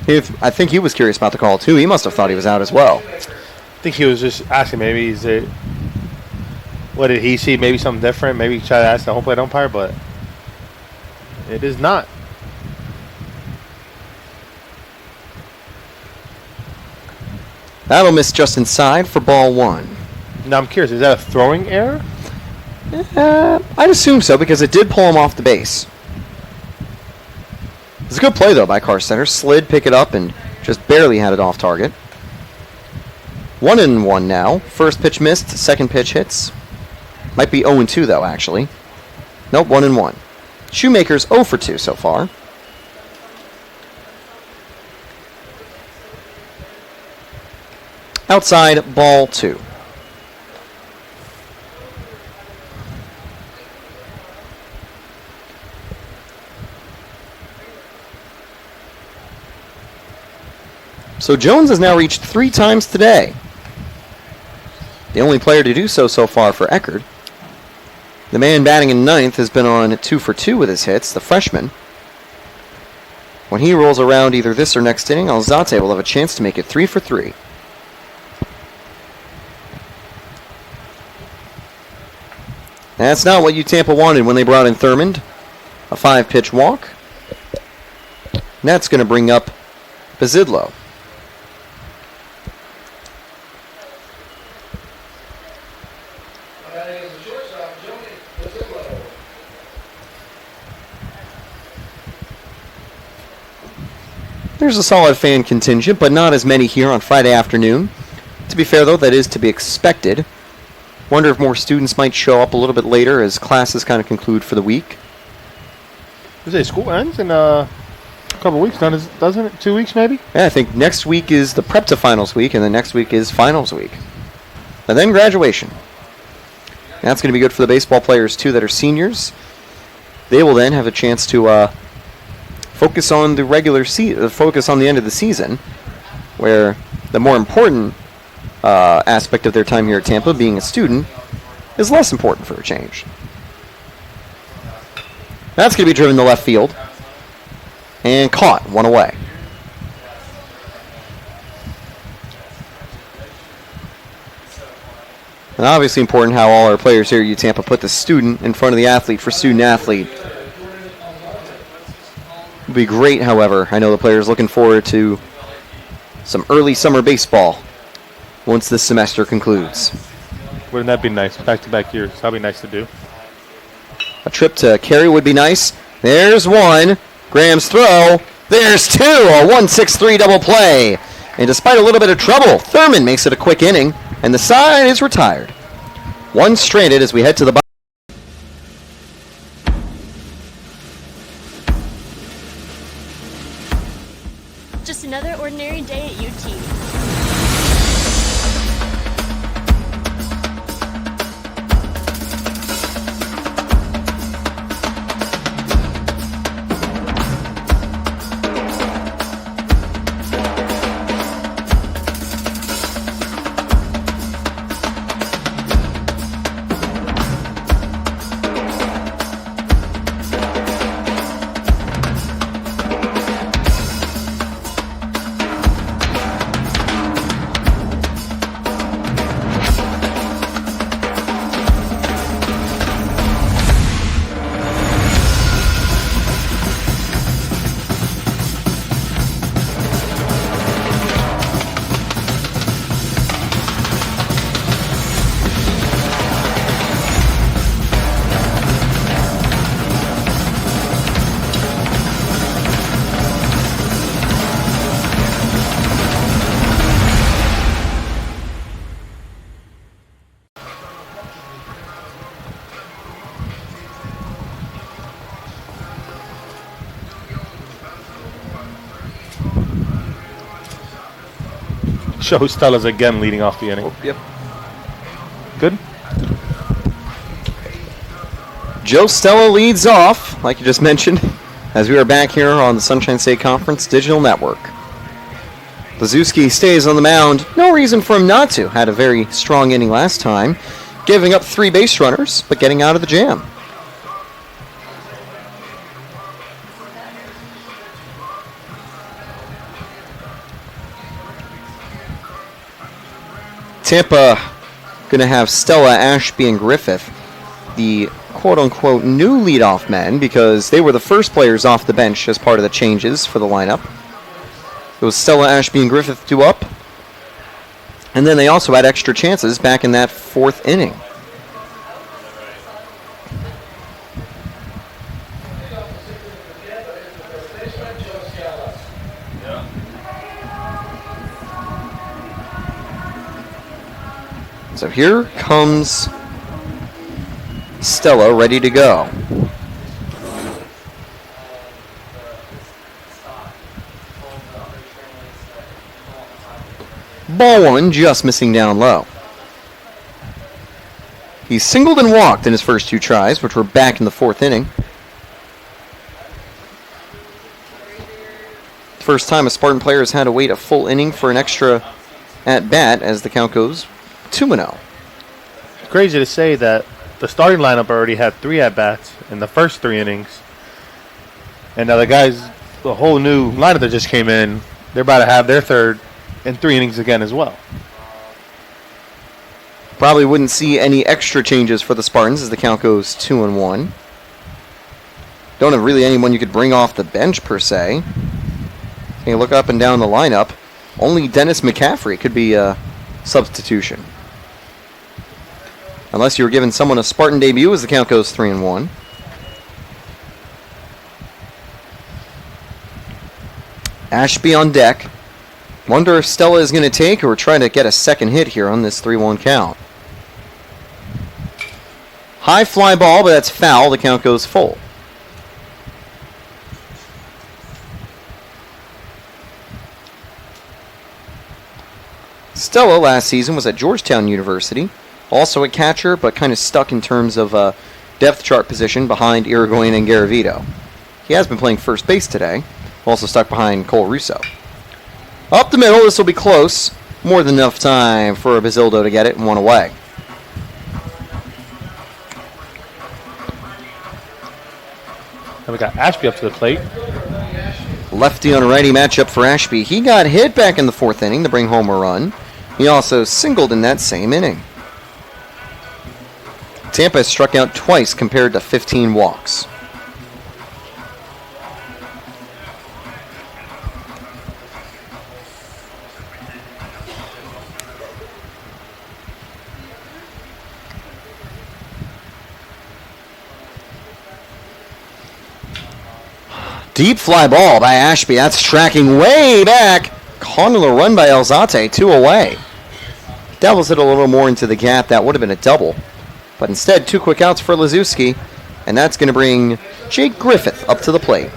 A: I think he was curious about the call, too. He must have thought he was out as well.
B: I think he was just asking maybe, what did he see? Maybe something different? Maybe try to ask the home plate umpire, but it is not.
A: That'll miss just inside for ball 1.
B: Now I'm curious, is that a throwing error?
A: I'd assume so, because it did pull him off the base. It's a good play, though, by Carstetter. Slid, pick it up, and just barely had it off target. 1-1 now. First pitch missed, second pitch hits. Might be 0-2, though, actually. Nope, 1-1. Shoemaker's 0 for 2 so far. Outside, ball 2. So Jones has now reached 3 times today. The only player to do so far for Eckerd. The man batting in 9th has been on 2 for 2 with his hits, the freshman. When he rolls around either this or next inning, Alzate will have a chance to make it 3 for 3. That's not what Tampa wanted when they brought in Thurmond. A 5-pitch walk. And that's going to bring up Basildo. There's a solid fan contingent, but not as many here on Friday afternoon. To be fair, though, that is to be expected. Wonder if more students might show up a little bit later as classes kind of conclude for the week.
B: You say school ends in a couple weeks, doesn't it? 2 weeks, maybe?
A: Yeah, I think next week is the prep to finals week, and then next week is finals week. And then graduation. And that's going to be good for the baseball players, too, that are seniors. They will then have a chance to focus on the regular season, focus on the end of the season, where the more important aspect of their time here at Tampa, being a student, is less important for a change. That's going to be driven to left field. And caught, 1 away. And obviously important how all our players here at Tampa put the student in front of the athlete for student-athlete. Would be great, however. I know the players looking forward to some early summer baseball once this semester concludes.
B: Wouldn't that be nice? Back-to-back years. That'd be nice to do.
A: A trip to Cary would be nice. There's 1. Graham's throw. There's 2. A 1-6-3 double play. And despite a little bit of trouble, Thurman makes it a quick inning, and the side is retired. 1 stranded as we head to the bottom.
C: Just another ordinary day at UT.
B: Joe Stella's again leading off the inning.
A: Yep.
B: Good.
A: Joe Stella leads off, like you just mentioned, as we are back here on the Sunshine State Conference Digital Network. Lazuski stays on the mound. No reason for him not to. Had a very strong inning last time, giving up 3 base runners, but getting out of the jam. Tampa going to have Stella, Ashby, and Griffith, the quote-unquote new leadoff men, because they were the first players off the bench as part of the changes for the lineup. It was Stella, Ashby, and Griffith due up. And then they also had extra chances back in that 4th inning. So here comes Stella ready to go. Ball 1 just missing down low. He singled and walked in his first 2 tries, which were back in the 4th inning. First time a Spartan player has had to wait a full inning for an extra at-bat as the count goes 2-0.
B: It's crazy to say that the starting lineup already had 3 at-bats in the first 3 innings. And now the whole new lineup that just came in, they're about to have their 3rd in 3 innings again as well.
A: Probably wouldn't see any extra changes for the Spartans as the count goes 2-1. Don't have really anyone you could bring off the bench per se. You look up and down the lineup. Only Dennis McCaffrey could be a substitution. Unless you were giving someone a Spartan debut as the count goes 3-1. Ashby on deck. Wonder if Stella is going to take or try to get a second hit here on this 3-1 count. High fly ball, but that's foul. The count goes full. Stella last season was at Georgetown University, also a catcher, but kind of stuck in terms of depth chart position behind Irigoyen and Garavito. He has been playing first base today, also stuck behind Cole Russo. Up the middle, this will be close. More than enough time for Basildo to get it and 1 away.
B: And we got Ashby up to the plate.
A: Lefty on righty matchup for Ashby. He got hit back in the 4th inning to bring home a run. He also singled in that same inning. Tampa has struck out twice compared to 15 walks. Deep fly ball by Ashby. That's tracking way back. Caught a run by Elzate. 2 away. Devils it a little more into the gap. That would have been a double. But instead, 2 quick outs for Lazuski. And that's going to bring Jake Griffith up to the plate.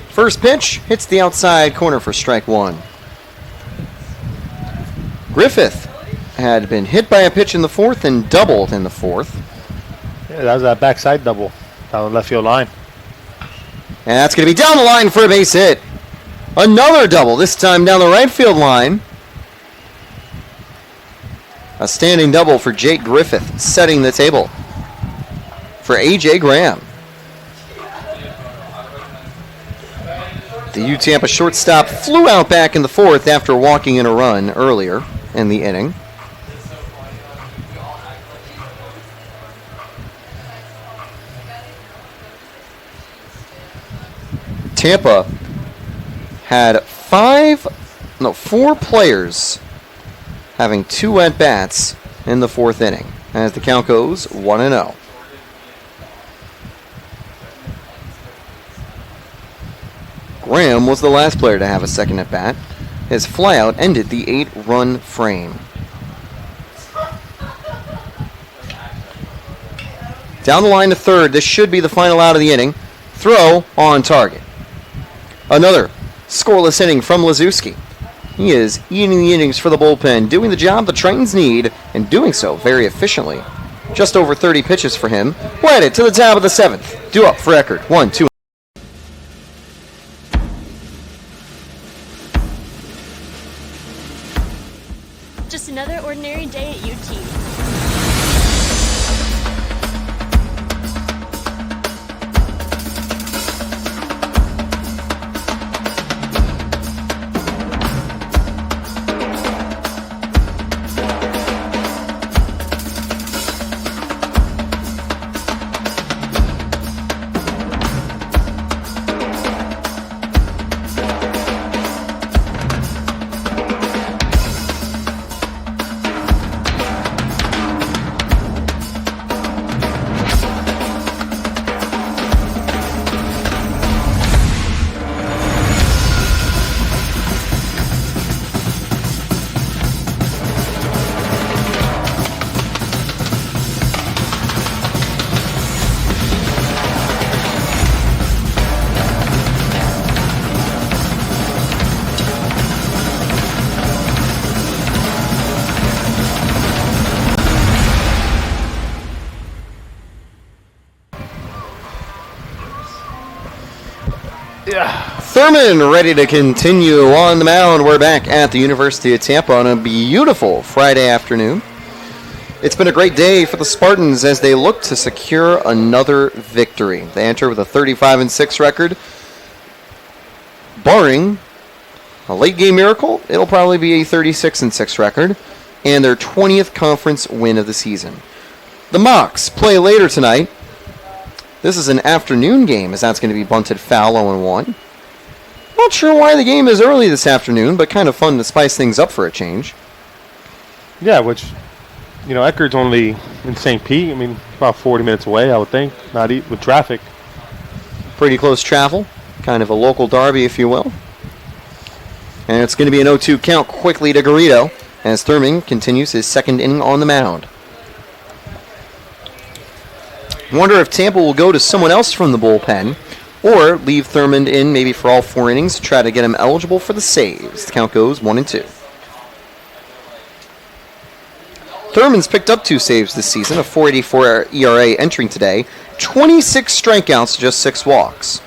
A: First pitch hits the outside corner for strike 1. Griffith had been hit by a pitch in the 4th and doubled in the 4th.
B: Yeah, that was that backside double down the left field line.
A: And that's going to be down the line for a base hit. Another double, this time down the right field line. A standing double for Jake Griffith, setting the table for A.J. Graham. The U-Tampa shortstop flew out back in the 4th after walking in a run earlier in the inning. Tampa had 4 players having 2 at-bats in the 4th inning as the count goes 1-0. Graham was the last player to have a second at bat. His flyout ended the 8-run frame. Down the line to third. This should be the final out of the inning. Throw on target. Another scoreless inning from Lazewski. He is eating the innings for the bullpen, doing the job the Tritons need, and doing so very efficiently. Just over 30 pitches for him. We're headed to the top of the 7th. Due up for Eckerd. 1-2.
C: Just another ordinary day at UT.
A: Thurman ready to continue on the mound. We're back at the University of Tampa on a beautiful Friday afternoon. It's been a great day for the Spartans as they look to secure another victory. They enter with a 35-6 record. Barring a late game miracle, it'll probably be a 36-6 record and their 20th conference win of the season. The Mocs play later tonight. This is an afternoon game as that's going to be bunted foul 0-1. Not sure why the game is early this afternoon, but kind of fun to spice things up for a change.
B: Yeah, which, Eckerd's only in St. Pete. I mean, about 40 minutes away, I would think, not with traffic.
A: Pretty close travel, kind of a local derby, if you will. And it's going to be an 0-2 count quickly to Garrido as Thurman continues his second inning on the mound. Wonder if Tampa will go to someone else from the bullpen or leave Thurman in maybe for all 4 innings to try to get him eligible for the saves. The count goes 1-2. Thurman's picked up 2 saves this season, a 4.84 ERA entering today, 26 strikeouts, just 6 walks.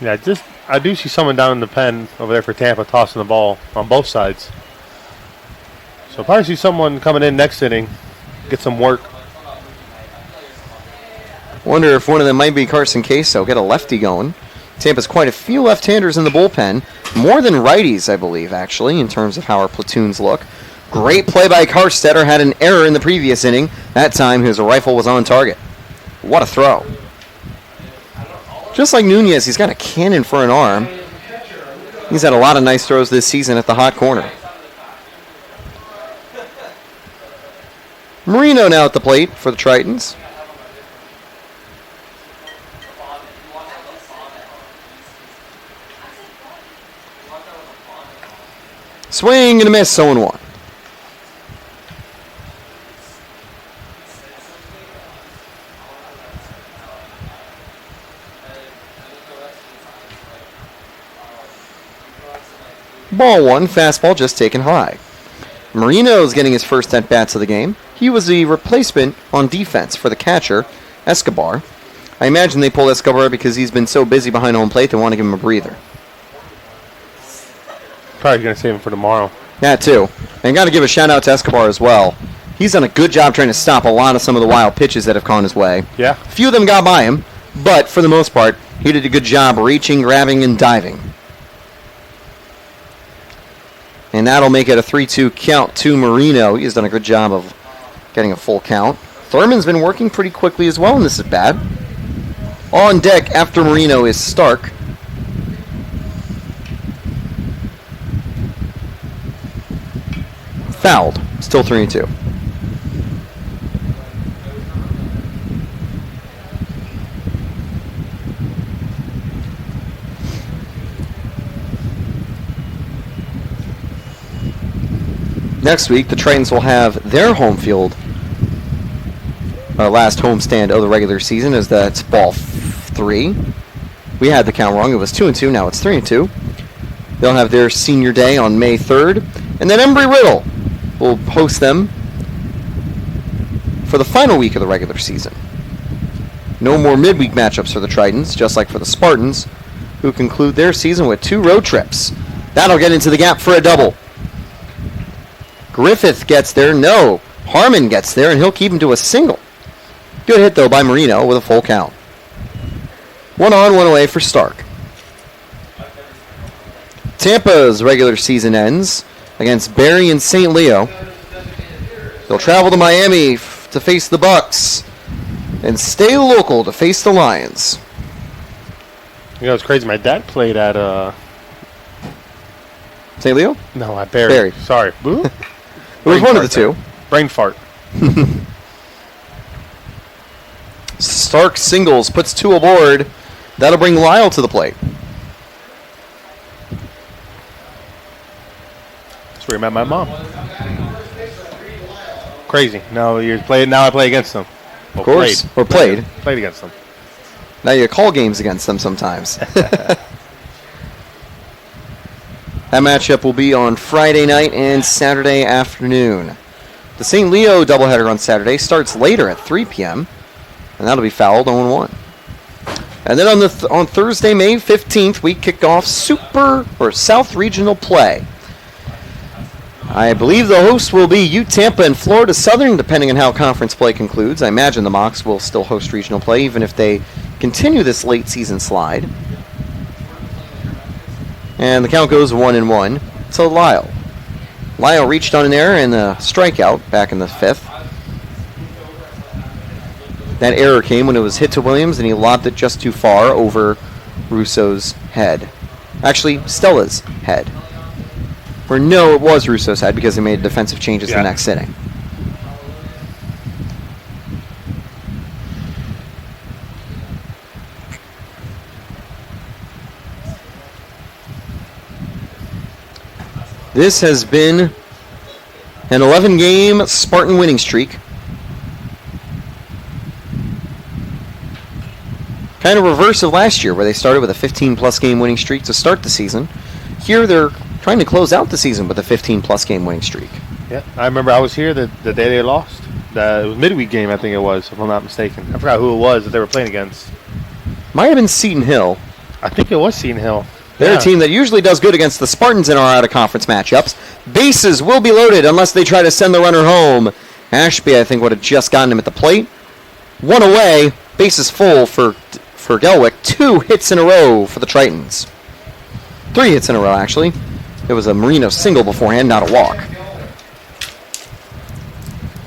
B: Yeah, I do see someone down in the pen over there for Tampa tossing the ball on both sides. So probably see someone coming in next inning, get some work.
A: Wonder if one of them might be Carson Queso, get a lefty going. Tampa's quite a few left-handers in the bullpen, more than righties, I believe, actually, in terms of how our platoons look. Great play by Karstetter, had an error in the previous inning. That time his rifle was on target. What a throw. Just like Nunez, he's got a cannon for an arm. He's had a lot of nice throws this season at the hot corner. Marino now at the plate for the Tritons. Swing and a miss, 0-1. Ball 1, fastball just taken high. Marino's getting his first at-bats of the game. He was the replacement on defense for the catcher, Escobar. I imagine they pulled Escobar because he's been so busy behind home plate they want to give him a breather.
B: Probably going to save him for tomorrow.
A: That too. And got to give a shout out to Escobar as well. He's done a good job trying to stop a lot of some of the wild pitches that have gone his way.
B: Yeah.
A: A few of them got by him, but for the most part, he did a good job reaching, grabbing, and diving. And that'll make it a 3-2 count to Marino. He's done a good job of getting a full count. Thurman's been working pretty quickly as well, and this is bad. On deck after Marino is Stark. Fouled. Still 3-2. Next week, the Titans will have their home field, last homestand of the regular season, as that's ball 3. We had the count wrong. It was 2-2. Now it's 3-2. They'll have their senior day on May 3rd. And then Embry-Riddle will host them for the final week of the regular season. No more midweek matchups for the Tritons, just like for the Spartans, who conclude their season with 2 road trips. That'll get into the gap for a double. Griffith gets there. No. Harmon gets there, and he'll keep him to a single. Good hit, though, by Marino with a full count. 1 on, 1 away for Stark. Tampa's regular season ends against Barry and St. Leo. They'll travel to Miami to face the Bucks and stay local to face the Lions.
B: You know, it's crazy. My dad played at
A: St. Leo?
B: no, at Barry.
A: Barry.
B: Sorry. Boo?
A: It was one of the two.
B: Brain fart.
A: Stark singles, puts 2 aboard. That'll bring Lyle to the plate.
B: That's where I met my mom. Crazy. No, you're playing. Now I play against them. Well,
A: Of course. Or played.
B: Played against them.
A: Now you call games against them sometimes. That matchup will be on Friday night and Saturday afternoon. The St. Leo doubleheader on Saturday starts later at 3 p.m., and that'll be fouled 0-1. And then on Thursday, May 15th, we kick off South Regional play. I believe the host will be Tampa and Florida Southern, depending on how conference play concludes. I imagine the Mocs will still host regional play, even if they continue this late season slide. And the count goes 1-1 to Lyle. Lyle reached on an error and a strikeout back in the 5th. That error came when it was hit to Williams and he lobbed it just too far over Russo's head. Actually, Stella's head. Or no, it was Russo's head because he made defensive changes the next inning. This has been an 11-game Spartan winning streak. Kind of reverse of last year, where they started with a 15-plus game winning streak to start the season. Here, they're trying to close out the season with a 15-plus game winning streak.
B: Yeah, I remember I was here the day they lost. It was a midweek game, I think it was, if I'm not mistaken. I forgot who it was that they were playing against.
A: Might have been Seton Hill.
B: I think it was Seton Hill.
A: They're a team that usually does good against the Spartans in our out-of-conference matchups. Bases will be loaded unless they try to send the runner home. Ashby, I think, would have just gotten him at the plate. 1 away, bases full for Gelwick. 2 hits in a row for the Tritons. 3 hits in a row, actually. It was a Marino single beforehand, not a walk.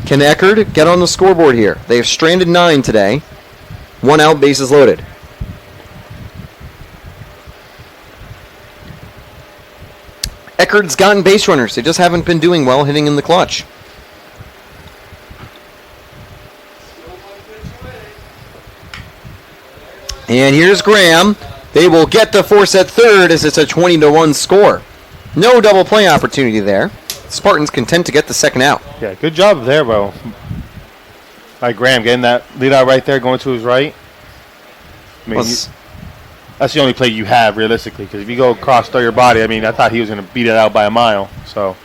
A: Can Eckerd get on the scoreboard here? They have stranded 9 today. 1 out, bases loaded. Eckerd's gotten base runners. They just haven't been doing well hitting in the clutch. And here's Graham. They will get the force at third as it's a 20-1 score. No double play opportunity there. Spartans content to get the second out.
B: Yeah, good job there, bro. Like Graham getting that lead out right there, going to his right. I mean, that's the only play you have, realistically, because if you go across, throw your body, I mean, I thought he was going to beat it out by a mile. So,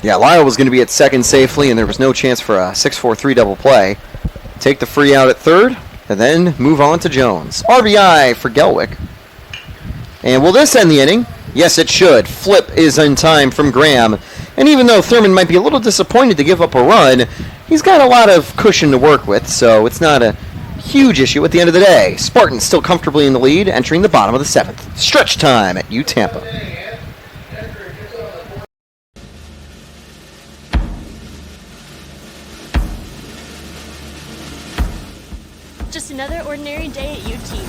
A: yeah, Lyle was going to be at second safely, and there was no chance for a 6-4-3 double play. Take the free out at third, and then move on to Jones. RBI for Gelwick. And will this end the inning? Yes, it should. Flip is in time from Graham. And even though Thurman might be a little disappointed to give up a run, he's got a lot of cushion to work with, so it's not a huge issue at the end of the day. Spartans still comfortably in the lead, entering the bottom of the 7th. Stretch time at Tampa.
C: Just another ordinary day at UT.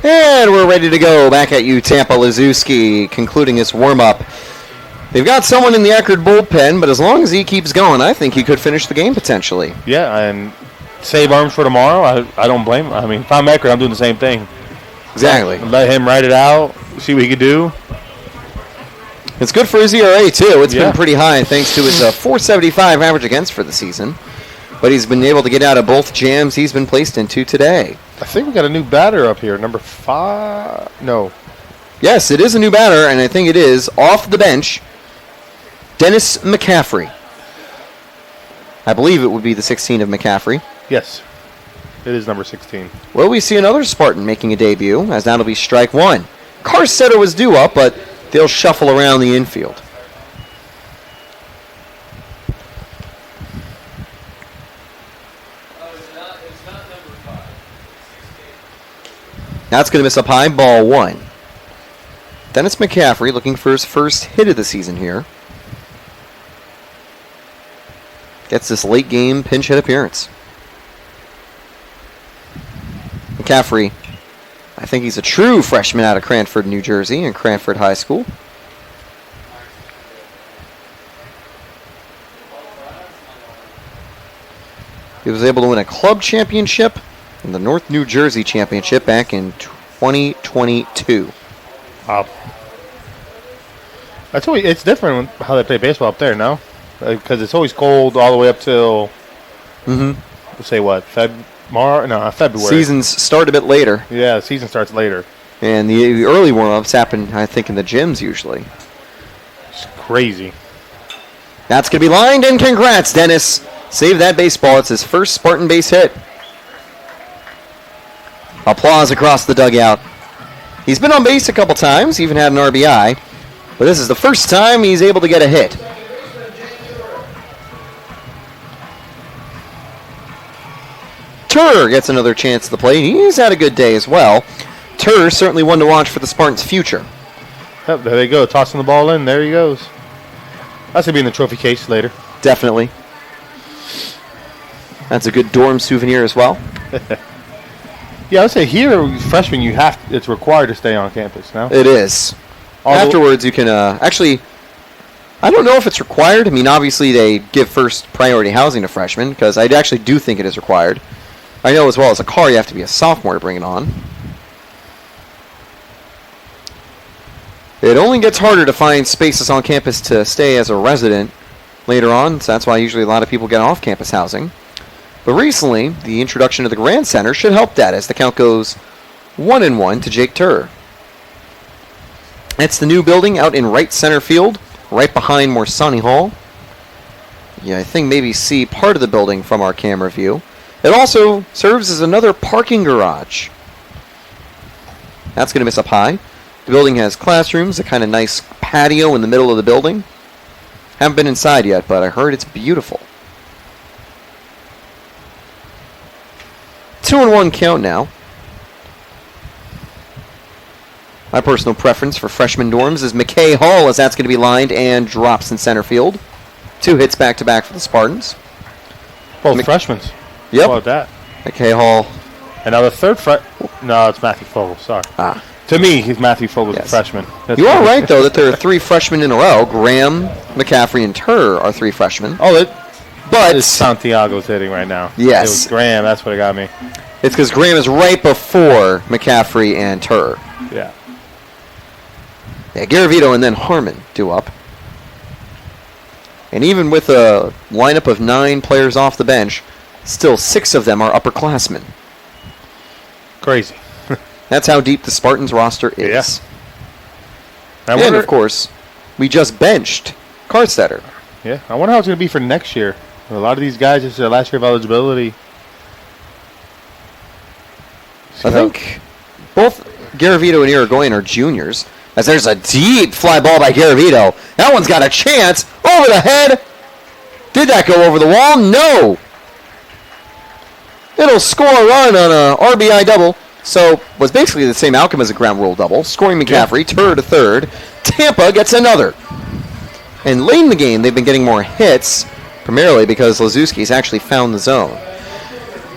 A: And we're ready to go. Back at you, Tampa. Liszewski concluding his warm-up. They've got someone in the Eckerd bullpen, but as long as he keeps going, I think he could finish the game potentially.
B: Yeah, and save arms for tomorrow. I don't blame him. I mean, if I'm Eckerd, I'm doing the same thing.
A: Exactly.
B: Let him write it out, see what he can do.
A: It's good for his ERA, too. It's been pretty high thanks to his .475 average against for the season. But he's been able to get out of both jams he's been placed into today.
B: I think we got a new batter up here, number 5. No.
A: Yes, it is a new batter, and I think it is off the bench, Dennis McCaffrey. I believe it would be the 16 of McCaffrey.
B: Yes. It is number 16.
A: Well, we see another Spartan making a debut, as that'll be strike one. Carstetter was due up, but they'll shuffle around the infield.
D: It's not number 5. It's 16.
A: That's going to miss up high, ball one. Dennis McCaffrey looking for his first hit of the season here. Gets this late game pinch hit appearance. McCaffrey, I think he's a true freshman out of Cranford, New Jersey, and Cranford High School. He was able to win a club championship and the North New Jersey championship back in 2022.
B: Wow. It's different how they play baseball up there, no? Because it's always cold all the way up till,
A: Mm-hmm.
B: we'll say what, February.
A: Seasons start a bit later,
B: Yeah, the season starts later.
A: and the early warm-ups happen, I think, in the gyms usually.
B: It's crazy.
A: That's going to be lined, and congrats, Dennis. Save that baseball. It's his first Spartan base hit. Applause across the dugout. He's been on base a couple times, even had an RBI, but this is the first time he's able to get a hit. Turr gets another chance at the plate. He's had a good day as well. Turr certainly one to watch for the Spartans' future.
B: Yep, there they go, tossing the ball in. There he goes. That's going to be in the trophy case later.
A: Definitely. That's a good dorm souvenir as well.
B: Yeah, I would say here, freshman, it's required to stay on campus now.
A: It is. Afterwards, you can actually. I don't know if it's required. I mean, obviously they give first priority housing to freshmen because I actually do think it is required. I know as well as a car, you have to be a sophomore to bring it on. It only gets harder to find spaces on campus to stay as a resident later on, so that's why usually a lot of people get off-campus housing. But recently, the introduction to the Grand Center should help that as the count goes 1-1 to Jake Turr. It's the new building out in right center field, right behind Morsani Hall. Yeah, I think maybe see part of the building from our camera view. It also serves as another parking garage. That's going to miss up high. The building has classrooms, a kind of nice patio in the middle of the building. Haven't been inside yet, but I heard it's beautiful. 2-1 count now. My personal preference for freshman dorms is McKay Hall, as that's going to be lined and drops in center field. 2 hits back-to-back for the Spartans.
B: Both freshmen.
A: Yep.
B: How about that?
A: McKay Hall.
B: And now the third No, it's Matthew Fogel. Sorry. To me, he's Matthew Fogel's a freshman.
A: You are right, though, that there are 3 freshmen in a row. Graham, McCaffrey, and Turr are 3 freshmen. But
B: it's Santiago's hitting right now.
A: Yes.
B: It was Graham. That's what got me.
A: It's because Graham is right before McCaffrey and Turr.
B: Yeah.
A: Yeah, Garavito and then Harmon due up. And even with a lineup of 9 players off the bench, still 6 of them are upperclassmen.
B: Crazy.
A: That's how deep the Spartans roster is.
B: Yeah.
A: And, of course, we just benched Carstetter.
B: Yeah, I wonder how it's going to be for next year. A lot of these guys, it's their last year of eligibility.
A: I think both Garavito and Irigoyen are juniors, as there's a deep fly ball by Garavito. That one's got a chance. Over the head. Did that go over the wall? No. It'll score a run on a RBI double. So, was basically the same outcome as a ground rule double. Scoring McCaffrey, Turr to third. Tampa gets another. And late in the game, they've been getting more hits, primarily because Liszewski's actually found the zone.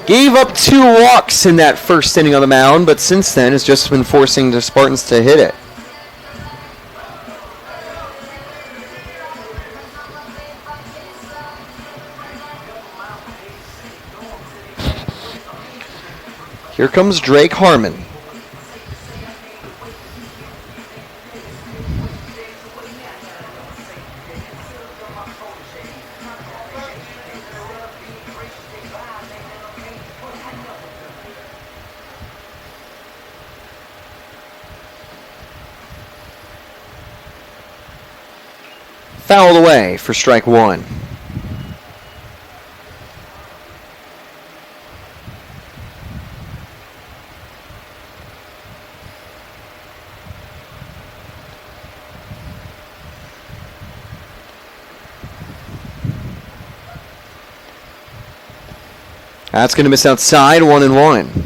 A: Gave up 2 walks in that first inning on the mound, but since then has just been forcing the Spartans to hit it. Here comes Drake Harmon. Fouled away for strike 1. That's going to miss outside, 1-1.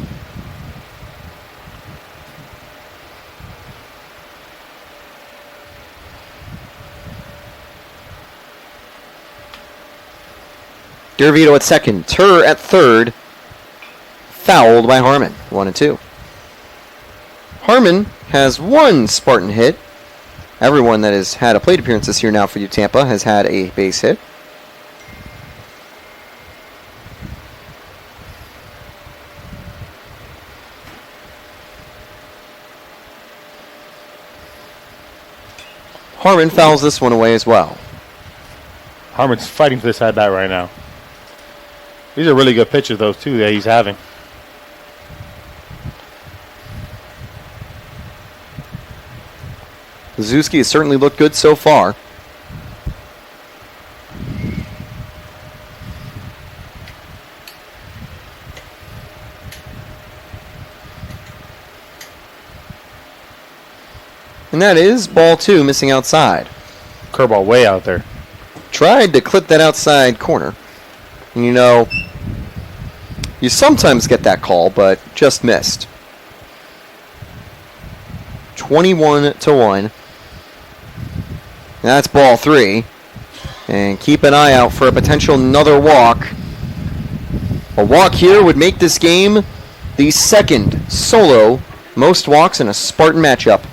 A: Garavito at second, Tur at third, fouled by Harmon, 1-2. Harmon has 1 Spartan hit. Everyone that has had a plate appearance this year now for you, Tampa, has had a base hit. Harmon fouls this one away as well.
B: Harmon's fighting for this at-bat right now. These are really good pitches, those two that he's having.
A: Zuski has certainly looked good so far. And that is ball 2, missing outside.
B: Curveball way out there.
A: Tried to clip that outside corner. And you know, you sometimes get that call, but just missed. 21-1. That's ball 3. And keep an eye out for a potential another walk. A walk here would make this game the second solo most walks in a Spartan matchup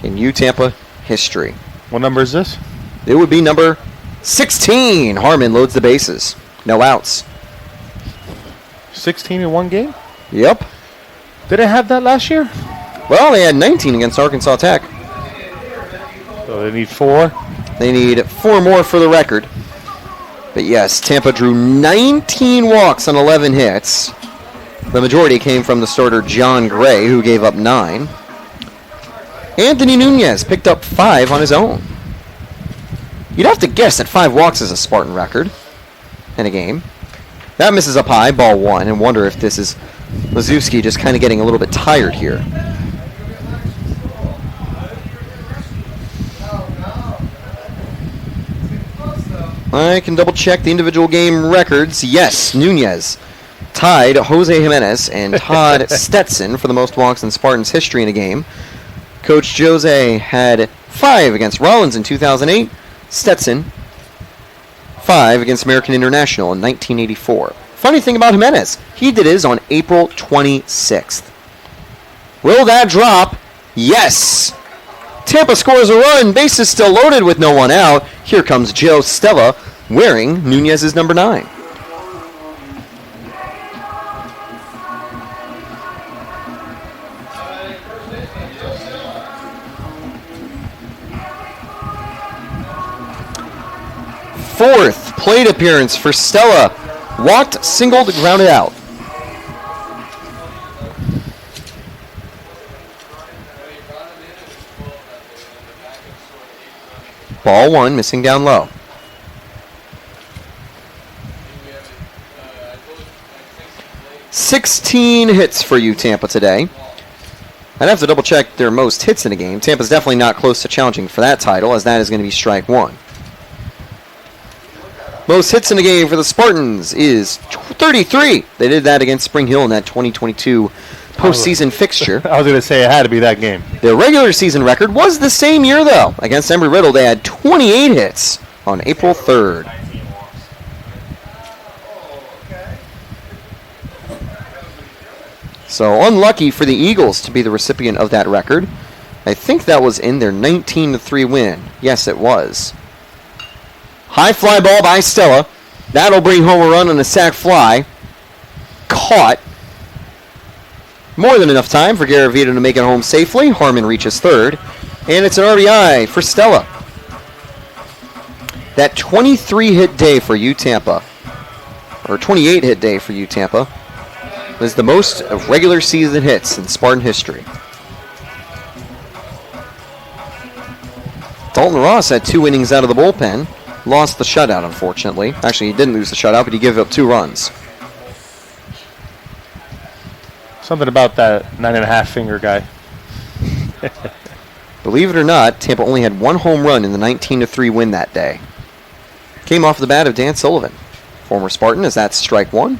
A: in U-Tampa history.
B: What number is this?
A: It would be number 16. Harmon loads the bases. No outs.
B: 16 in one game?
A: Yep.
B: Did it have that last year?
A: Well, they had 19 against Arkansas Tech.
B: So they need 4.
A: They need 4 more for the record. But yes, Tampa drew 19 walks on 11 hits. The majority came from the starter John Gray, who gave up 9. Anthony Nunez picked up 5 on his own. You'd have to guess that 5 walks is a Spartan record in a game. That misses up high, ball 1, and wonder if this is Mazewski just kind of getting a little bit tired here. I can double check the individual game records. Yes, Nunez tied Jose Jimenez and Todd Stetson for the most walks in Spartans history in a game. Coach Jose had 5 against Rollins in 2008. Stetson, 5 against American International in 1984. Funny thing about Jimenez, he did his on April 26th. Will that drop? Yes! Tampa scores a run, bases still loaded with no one out. Here comes Joe Stella wearing Nunez's number 9. Fourth plate appearance for Stella. Walked, singled, grounded out. Ball 1, missing down low. $16 hits for you, Tampa, today. I'd have to double check their most hits in a game. Tampa's definitely not close to challenging for that title, as that is going to be strike 1. Most hits in a game for the Spartans is 33. They did that against Spring Hill in that 2022 postseason fixture.
B: I was going to say it had to be that game.
A: Their regular season record was the same year, though. Against Embry-Riddle, they had 28 hits on April 3rd. So unlucky for the Eagles to be the recipient of that record. I think that was in their 19-3 win. Yes, it was. High fly ball by Stella. That'll bring home a run on a sac fly. Caught. More than enough time for Garavito to make it home safely. Harmon reaches third. And it's an RBI for Stella. That 23-hit day for Tampa, or 28-hit day for Tampa, is the most of regular season hits in Spartan history. Dalton Ross had 2 innings out of the bullpen. Lost the shutout, unfortunately. Actually, he didn't lose the shutout, but he gave up 2 runs.
B: Something about that 9.5 finger guy.
A: Believe it or not, Tampa only had 1 home run in the 19-3 win that day. Came off the bat of Dan Sullivan, former Spartan, as that's strike 1.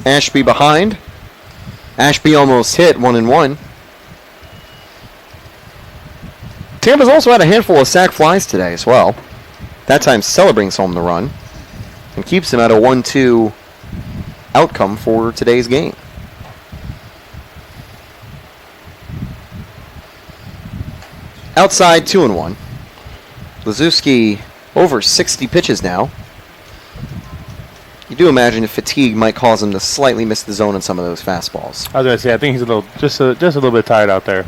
A: Ashby behind. Ashby almost hit 1-1. Tampa's also had a handful of sac flies today as well. That time Stella brings home the run and keeps him at a 1-2 outcome for today's game. Outside 2-1. Lazuski over 60 pitches now. You do imagine if fatigue might cause him to slightly miss the zone on some of those fastballs.
B: I was going to say, I think he's just a little bit tired out there.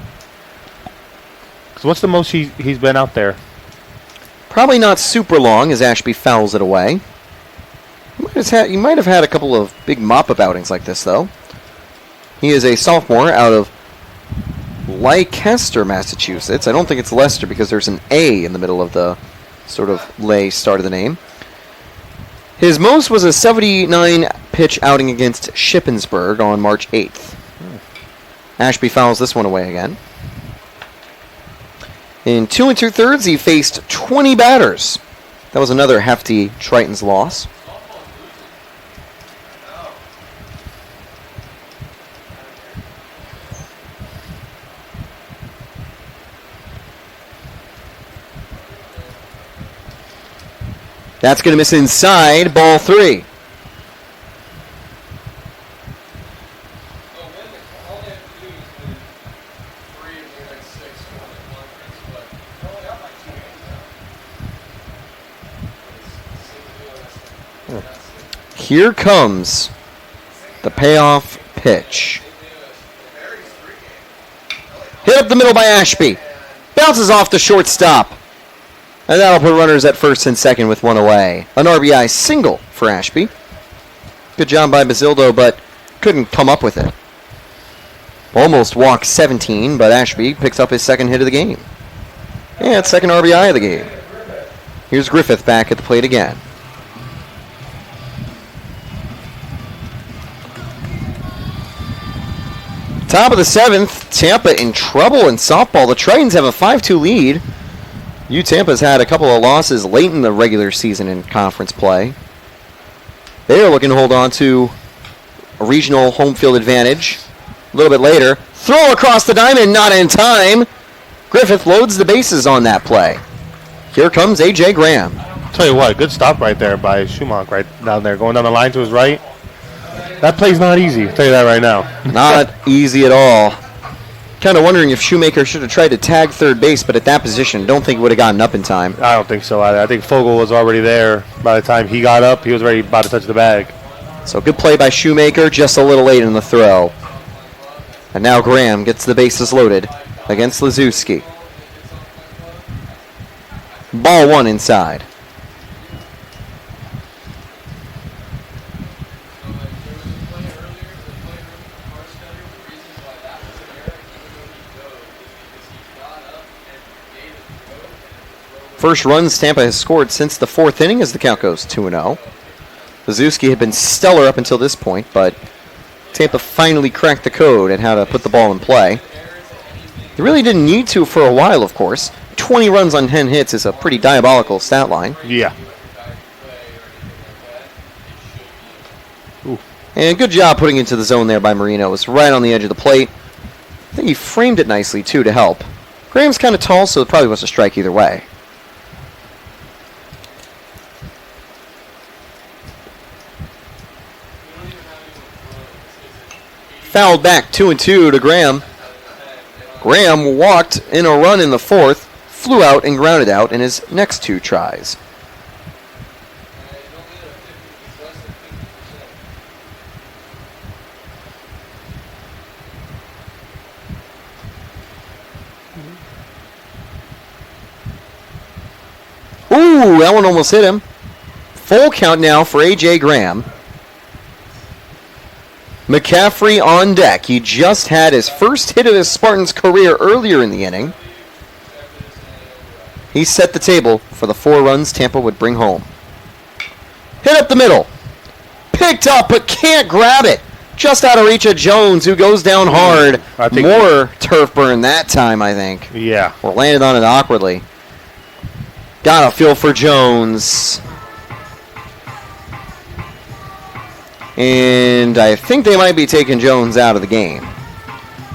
B: Because what's the most he's been out there?
A: Probably not super long as Ashby fouls it away. He might have had a couple of big mop-up outings like this, though. He is a sophomore out of Leicester, Massachusetts. I don't think it's Leicester because there's an A in the middle of the sort of lay start of the name. His most was a 79-pitch outing against Shippensburg on March 8th. Ashby fouls this one away again. In 2 2/3, he faced 20 batters. That was another hefty Tritons loss. That's going to miss inside, ball 3. Here comes the payoff pitch. Hit up the middle by Ashby. Bounces off the shortstop. And that'll put runners at first and second with 1 away. An RBI single for Ashby. Good job by Basildo, but couldn't come up with it. Almost walked 17, but Ashby picks up his second hit of the game. Yeah, it's second RBI of the game. Here's Griffith back at the plate again. Top of the 7th, Tampa in trouble in softball. The Tritons have a 5-2 lead. Tampa's had a couple of losses late in the regular season in conference play. They are looking to hold on to a regional home field advantage. A little bit later, throw across the diamond, not in time. Griffith loads the bases on that play. Here comes A.J. Graham.
B: Tell you what, good stop right there by Schumann right down there, going down the line to his right. That play's not easy, I'll tell you that right now.
A: Not easy at all. Kind of wondering if Shoemaker should have tried to tag third base, but at that position, don't think he would have gotten up in time.
B: I don't think so either. I think Fogel was already there by the time he got up. He was already about to touch the bag.
A: So good play by Shoemaker, just a little late in the throw. And now Graham gets the bases loaded against Lazuski. Ball 1 inside. First runs Tampa has scored since the 4th inning as the count goes 2-0. Lazuski had been stellar up until this point, but Tampa finally cracked the code at how to put the ball in play. They really didn't need to for a while, of course. 20 runs on 10 hits is a pretty diabolical stat line.
B: Yeah.
A: Ooh. And good job putting into the zone there by Marino. It was right on the edge of the plate. I think he framed it nicely, too, to help. Graham's kind of tall, so it probably was a strike either way. Fouled back 2-2 to Graham. Graham walked in a run in the fourth, flew out and grounded out in his next 2 tries. Ooh, that one almost hit him. Full count now for A.J. Graham. McCaffrey on deck. He just had his first hit of his Spartans career earlier in the inning. He set the table for the 4 runs Tampa would bring home. Hit up the middle. Picked up, but can't grab it. Just out of reach of Jones, who goes down hard. More turf burn that time, I think.
B: Yeah.
A: Or landed on it awkwardly. Got a feel for Jones. And I think they might be taking Jones out of the game.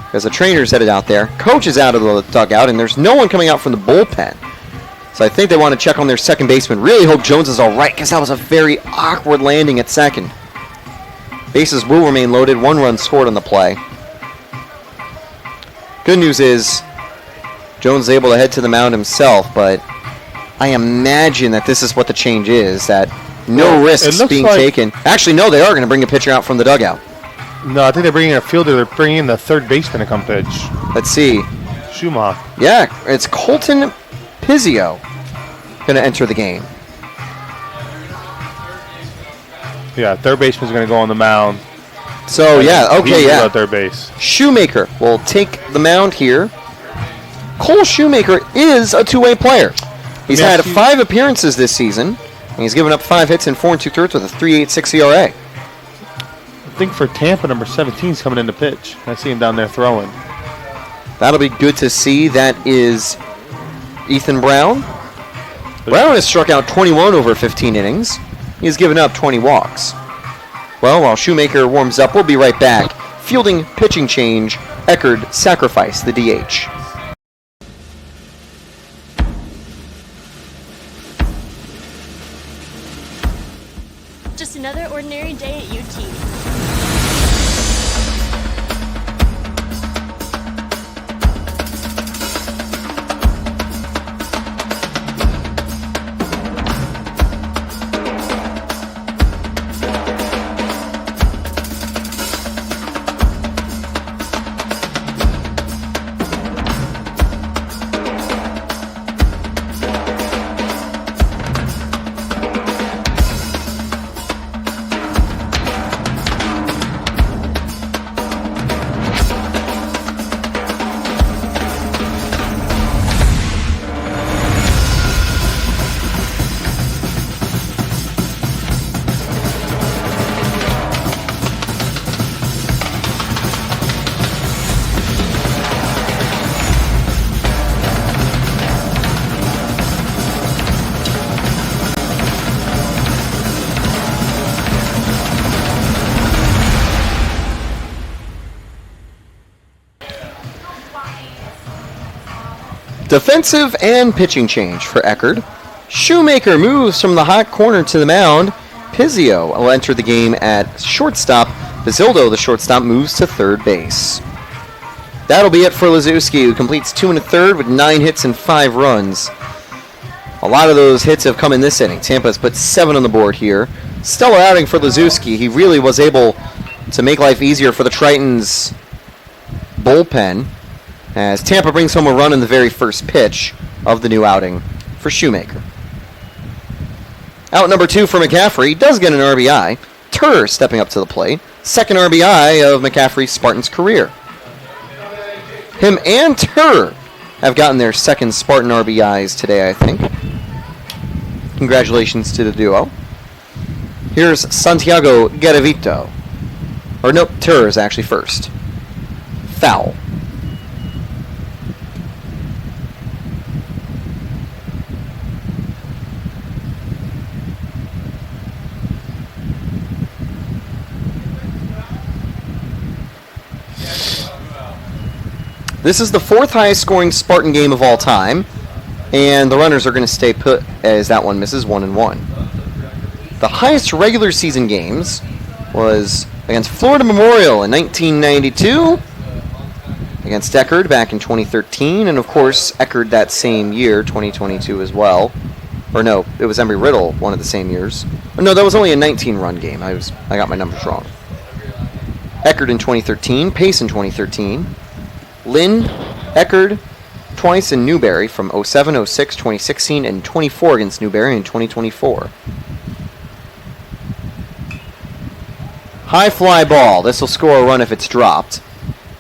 A: Because the trainer's headed out there. Coach is out of the dugout, and there's no one coming out from the bullpen. So I think they want to check on their second baseman. Really hope Jones is all right, because that was a very awkward landing at second. Bases will remain loaded. 1 run scored on the play. Good news is Jones is able to head to the mound himself, but I imagine that this is what the change is, that no risks being taken. Actually, no, they are going to bring a pitcher out from the dugout.
B: No, I think they're bringing a fielder. They're bringing in the third baseman to come pitch.
A: Let's see.
B: Schumacher.
A: Yeah, it's Colton Pizzio going to enter the game.
B: Yeah, third baseman's going to go on the mound.
A: So, yeah, okay,
B: He's
A: yeah.
B: at third base.
A: Shoemaker will take the mound here. Cole Shoemaker is a two-way player. He's had 5 appearances this season, and he's given up 5 hits and 4 2/3 with a 3.86 ERA.
B: I think for Tampa, number 17 is coming in to pitch. I see him down there throwing.
A: That'll be good to see. That is Ethan Brown. Brown has struck out 21 over 15 innings. He's given up 20 walks. Well, while Shoemaker warms up, we'll be right back. Fielding pitching change, Eckerd sacrificed the DH.
C: Just another ordinary day at UT.
A: Defensive and pitching change for Eckerd. Shoemaker moves from the hot corner to the mound. Pizzio will enter the game at shortstop. Basildo, the shortstop, moves to third base. That'll be it for Lazewski, who completes 2 1/3 with 9 hits and 5 runs. A lot of those hits have come in this inning. Tampa's put 7 on the board here. Stellar outing for Lazewski. He really was able to make life easier for the Tritons' bullpen, as Tampa brings home a run in the very first pitch of the new outing for Shoemaker. Out number 2 for McCaffrey does get an RBI. Turr stepping up to the plate. Second RBI of McCaffrey's Spartans career. Him and Turr have gotten their second Spartan RBIs today, I think. Congratulations to the duo. Here's Santiago Garavito. Or no, Turr is actually first. Foul. This is the 4th highest scoring Spartan game of all time, and the runners are going to stay put as that one misses 1-1. The highest regular season games was against Florida Memorial in 1992, against Eckerd back in 2013, and of course Eckerd that same year, 2022 as well. Or no, it was Embry-Riddle one of the same years. Oh, no, that was only a 19-run game. I got my numbers wrong. Eckerd in 2013, Pace in 2013, Lynn, Eckerd, twice in Newberry from 07, 06, 2016, and 24 against Newberry in 2024. High fly ball. This will score a run if it's dropped.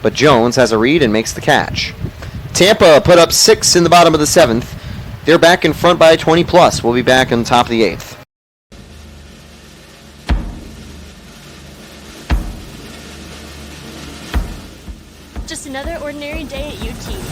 A: But Jones has a read and makes the catch. Tampa put up 6 in the bottom of the 7th. They're back in front by 20 plus. We'll be back on top of the 8th.
C: Just another ordinary day at UT.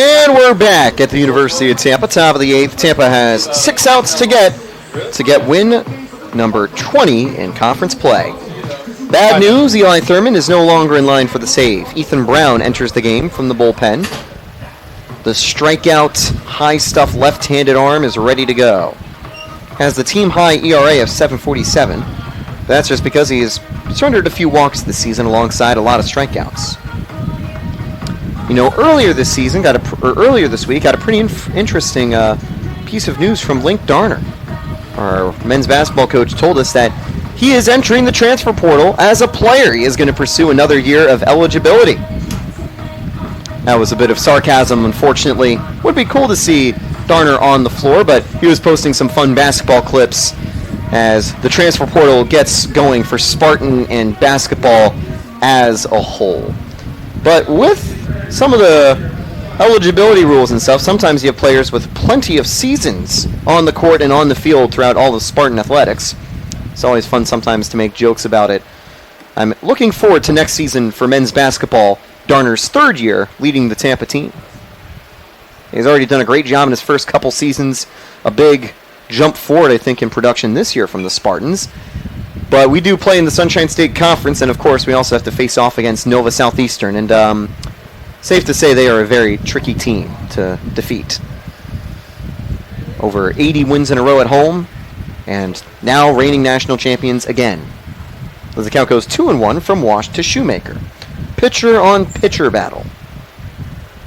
A: And we're back at the University of Tampa, top of the 8th. Tampa has 6 outs to get win number 20 in conference play. Bad news, Eli Thurman is no longer in line for the save. Ethan Brown enters the game from the bullpen. The strikeout, high stuff left-handed arm is ready to go. Has the team high ERA of 7.47. That's just because he's surrendered a few walks this season alongside a lot of strikeouts. You know, earlier this week, got a pretty interesting piece of news from Link Darner. Our men's basketball coach told us that he is entering the transfer portal as a player. He is going to pursue another year of eligibility. That was a bit of sarcasm, unfortunately. Would be cool to see Darner on the floor, but he was posting some fun basketball clips as the transfer portal gets going for Spartan and basketball as a whole. But with some of the eligibility rules and stuff, sometimes you have players with plenty of seasons on the court and on the field throughout all of Spartan athletics. It's always fun sometimes to make jokes about it. I'm looking forward to next season for men's basketball, Darner's 3rd year leading the Tampa team. He's already done a great job in his first couple seasons. A big jump forward, I think, in production this year from the Spartans. But we do play in the Sunshine State Conference, and of course we also have to face off against Nova Southeastern. And safe to say they are a very tricky team to defeat. Over 80 wins in a row at home, and now reigning national champions again. As the count goes 2-1 from Wash to Shoemaker. Pitcher on pitcher battle.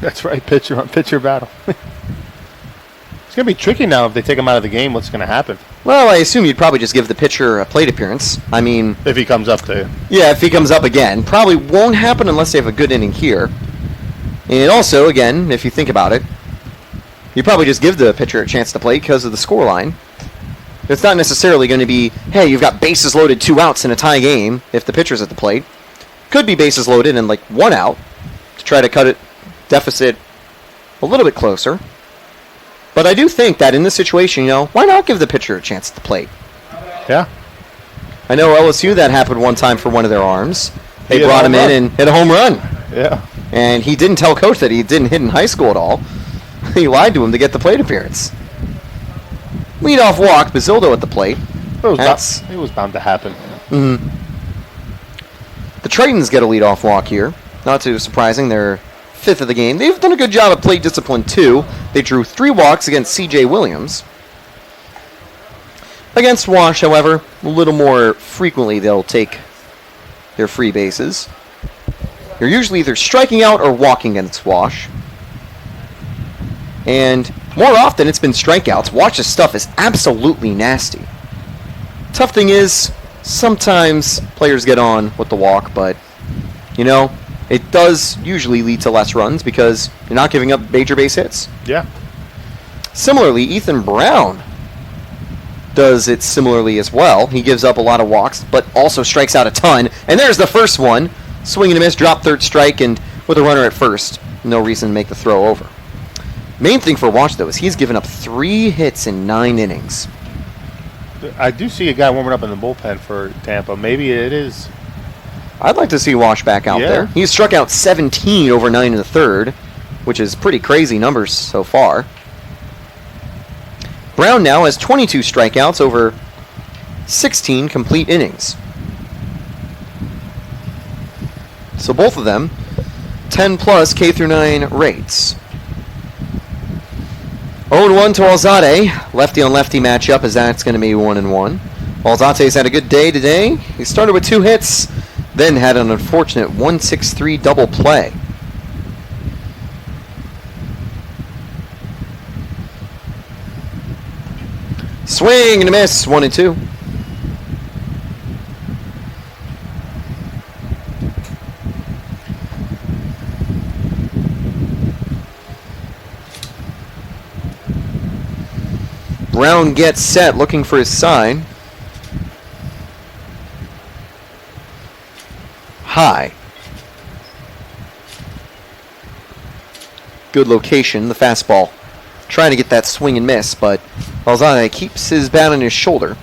B: That's right, pitcher on pitcher battle. It's going to be tricky now if they take him out of the game. What's going to happen?
A: Well, I assume you'd probably just give the pitcher a plate appearance. I mean...
B: If he comes up to you.
A: Yeah, if he comes up again. Probably won't happen unless they have a good inning here. And also, again, if you think about it, you probably just give the pitcher a chance to play because of the scoreline. It's not necessarily going to be, hey, you've got bases loaded, 2 outs in a tie game if the pitcher's at the plate. Could be bases loaded and like 1 out to try to cut it deficit a little bit closer. But I do think that in this situation, why not give the pitcher a chance at the plate?
B: Yeah.
A: I know LSU, that happened one time for one of their arms. They brought him in and hit a home run.
B: Yeah.
A: And he didn't tell coach that he didn't hit in high school at all. He lied to him to get the plate appearance. Leadoff walk, Basildo at the plate.
B: It was bound to happen.
A: Mm-hmm. The Tritons get a leadoff walk here. Not too surprising. They're 5th of the game. They've done a good job of plate discipline, too. They drew 3 walks against C.J. Williams. Against Wash, however, a little more frequently they'll take their free bases. You're usually either striking out or walking against Wash. And more often it's been strikeouts. Wash's stuff is absolutely nasty. Tough thing is, sometimes players get on with the walk, but, you know, it does usually lead to less runs because you're not giving up major base hits.
B: Yeah.
A: Similarly, Ethan Brown does it similarly as well. He gives up a lot of walks, but also strikes out a ton. And there's the first one. Swing and a miss, drop third strike, and with a runner at first, no reason to make the throw over. Main thing for Wash, though, is he's given up 3 hits in 9 innings.
B: I do see a guy warming up in the bullpen for Tampa. Maybe it is.
A: I'd like to see Wash back out there. He's struck out 17 over 9 in the third, which is pretty crazy numbers so far. Brown now has 22 strikeouts over 16 complete innings. So both of them, 10 plus K through 9 rates. 0-1 to Alzate. Lefty on lefty matchup, as that's going to be 1-1. Alzate's had a good day today. He started with 2 hits, then had an unfortunate 1-6-3 double play. Swing and a miss, 1-2. Brown gets set, looking for his sign. High. Good location, the fastball. Trying to get that swing and miss, but Alzate keeps his bat on his shoulder.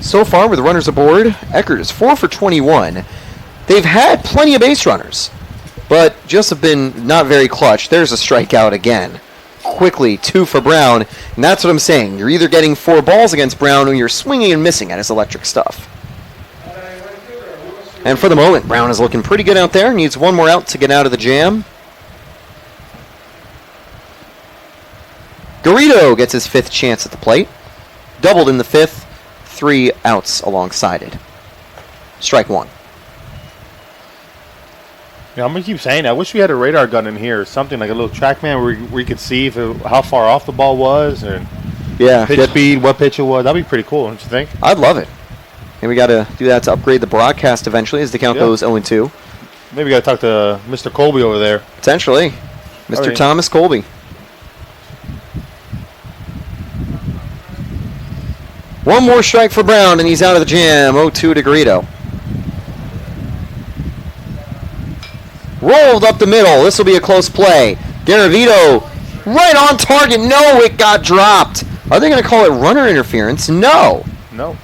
A: So far, with runners aboard, Eckerd is 4 for 21. They've had plenty of base runners, but just have been not very clutch. There's a strikeout again. Quickly, 2 for Brown, and that's what I'm saying. You're either getting 4 balls against Brown or you're swinging and missing at his electric stuff. And for the moment, Brown is looking pretty good out there. Needs 1 more out to get out of the jam. Garrido gets his 5th chance at the plate. Doubled in the 5th, 3 outs alongside it. Strike 1.
B: Yeah, I'm going to keep saying that. I wish we had a radar gun in here or something, like a little TrackMan where we could see how far off the ball was and pitch speed, what pitch it was. That'd be pretty cool, don't you think?
A: I'd love it. And we got to do that to upgrade the broadcast eventually as the count goes 0-2.
B: Maybe we got to talk to Mr. Colby over there.
A: Potentially. Mr.
B: Right.
A: Thomas Colby. 1 more strike for Brown, and he's out of the jam. 0-2 to Garrido. Rolled up the middle. This will be a close play. Garavito right on target. No, it got dropped. Are they going to call it runner interference? No.
B: No.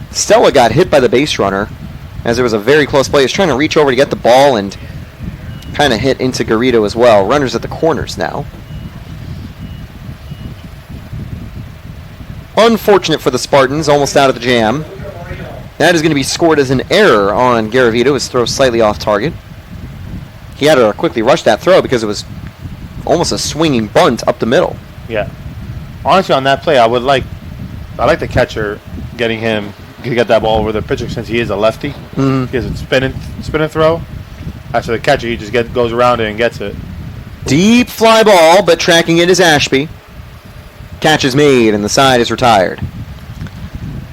A: Stella got hit by the base runner as there was a very close play. He was trying to reach over to get the ball and kind of hit into Garrido as well. Runners at the corners now. Unfortunate for the Spartans, almost out of the jam. That is going to be scored as an error on Garavito. His throw slightly off target. He had to quickly rush that throw because it was almost a swinging bunt up the middle.
B: Yeah. Honestly, on that play, I like the catcher getting him to get that ball over the pitcher since he is a lefty.
A: Mm-hmm.
B: He has a spin and throw. After the catcher, he just goes around it and gets it.
A: Deep fly ball, but tracking it is Ashby. Catch is made, and the side is retired.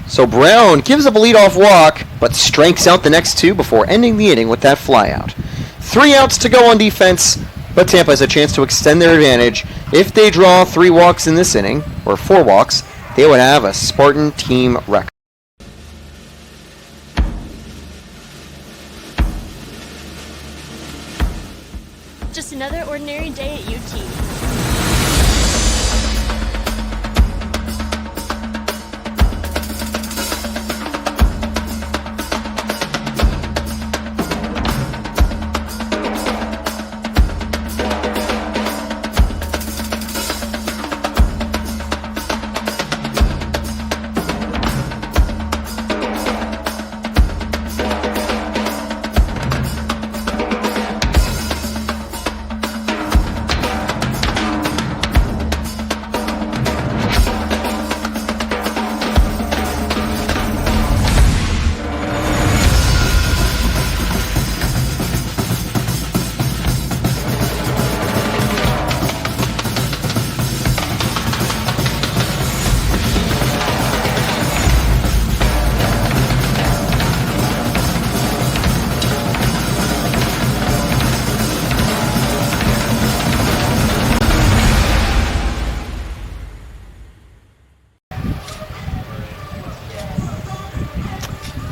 A: So Brown gives up a leadoff walk, but strikes out the next 2 before ending the inning with that flyout. 3 outs to go on defense, but Tampa has a chance to extend their advantage. If they draw 3 walks in this inning, or 4 walks, they would have a Spartan team record.
C: Just another ordinary day at UT.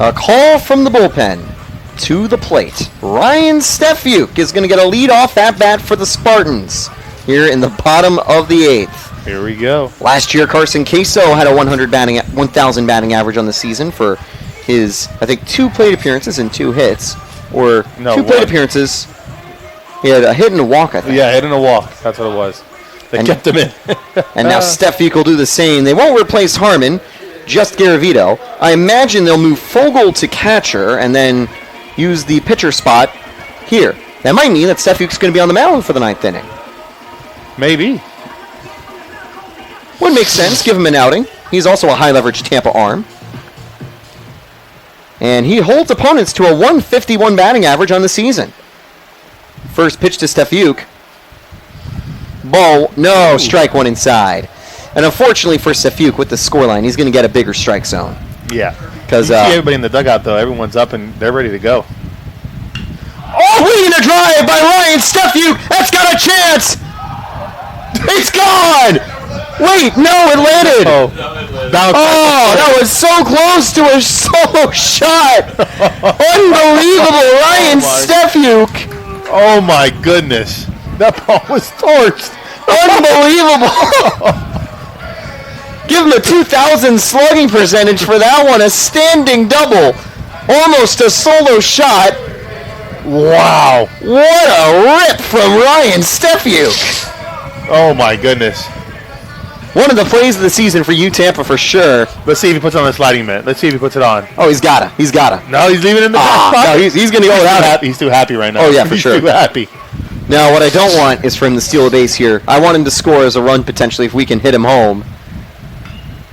A: A call from the bullpen to the plate. Ryan Stefiuk is going to get a lead-off at-bat for the Spartans here in the bottom of the 8th.
B: Here we go.
A: Last year, Carson Queso had a 1,000 batting average on the season for his, I think, 2 plate appearances and 2 hits. Or
B: No,
A: 2 plate
B: one.
A: appearances. He had a hit and a walk, I think.
B: Yeah, hit in a walk. That's what it was. They
A: And-
B: kept him in.
A: And now Stefiuk will do the same. They won't replace Harmon, just Garavito. I imagine they'll move Fogel to catcher and then use the pitcher spot here. That might mean that Stefiuk's going to be on the mound for the 9th inning.
B: Maybe.
A: Would make sense. Give him an outing. He's also a high-leverage Tampa arm. And he holds opponents to a 151 batting average on the season. First pitch to Stefiuk. Ball, no, strike one inside. And unfortunately for Stefiuk with the scoreline, he's going to get a bigger strike zone.
B: Yeah.
A: 'Cause,
B: You see everybody in the dugout, though. Everyone's up and they're ready to go.
A: Oh, leading a drive by Ryan Stefiuk. That's got a chance. It's gone. Wait, no, it landed.
B: Oh, bounced.
A: Oh, that was so close to a solo shot. Unbelievable, Ryan
B: my.
A: Stefiuk.
B: Oh, my goodness. That ball was torched.
A: Unbelievable. Give him a 2,000 slugging percentage for that one. A standing double. Almost a solo shot.
B: Wow.
A: What a rip from Ryan Stefiuk.
B: Oh, my goodness.
A: One of the plays of the season for you, Tampa, for sure.
B: Let's see if he puts it on the sliding mitt. Let's see if he puts it on.
A: Oh, he's got to. He's got to.
B: No, he's leaving it in the back pocket.
A: No, he's going to go without it.
B: He's too happy right now.
A: Oh, yeah, for
B: He's
A: sure.
B: too happy.
A: Now, what I don't want is for him to steal a base here. I want him to score as a run, potentially, if we can hit him home.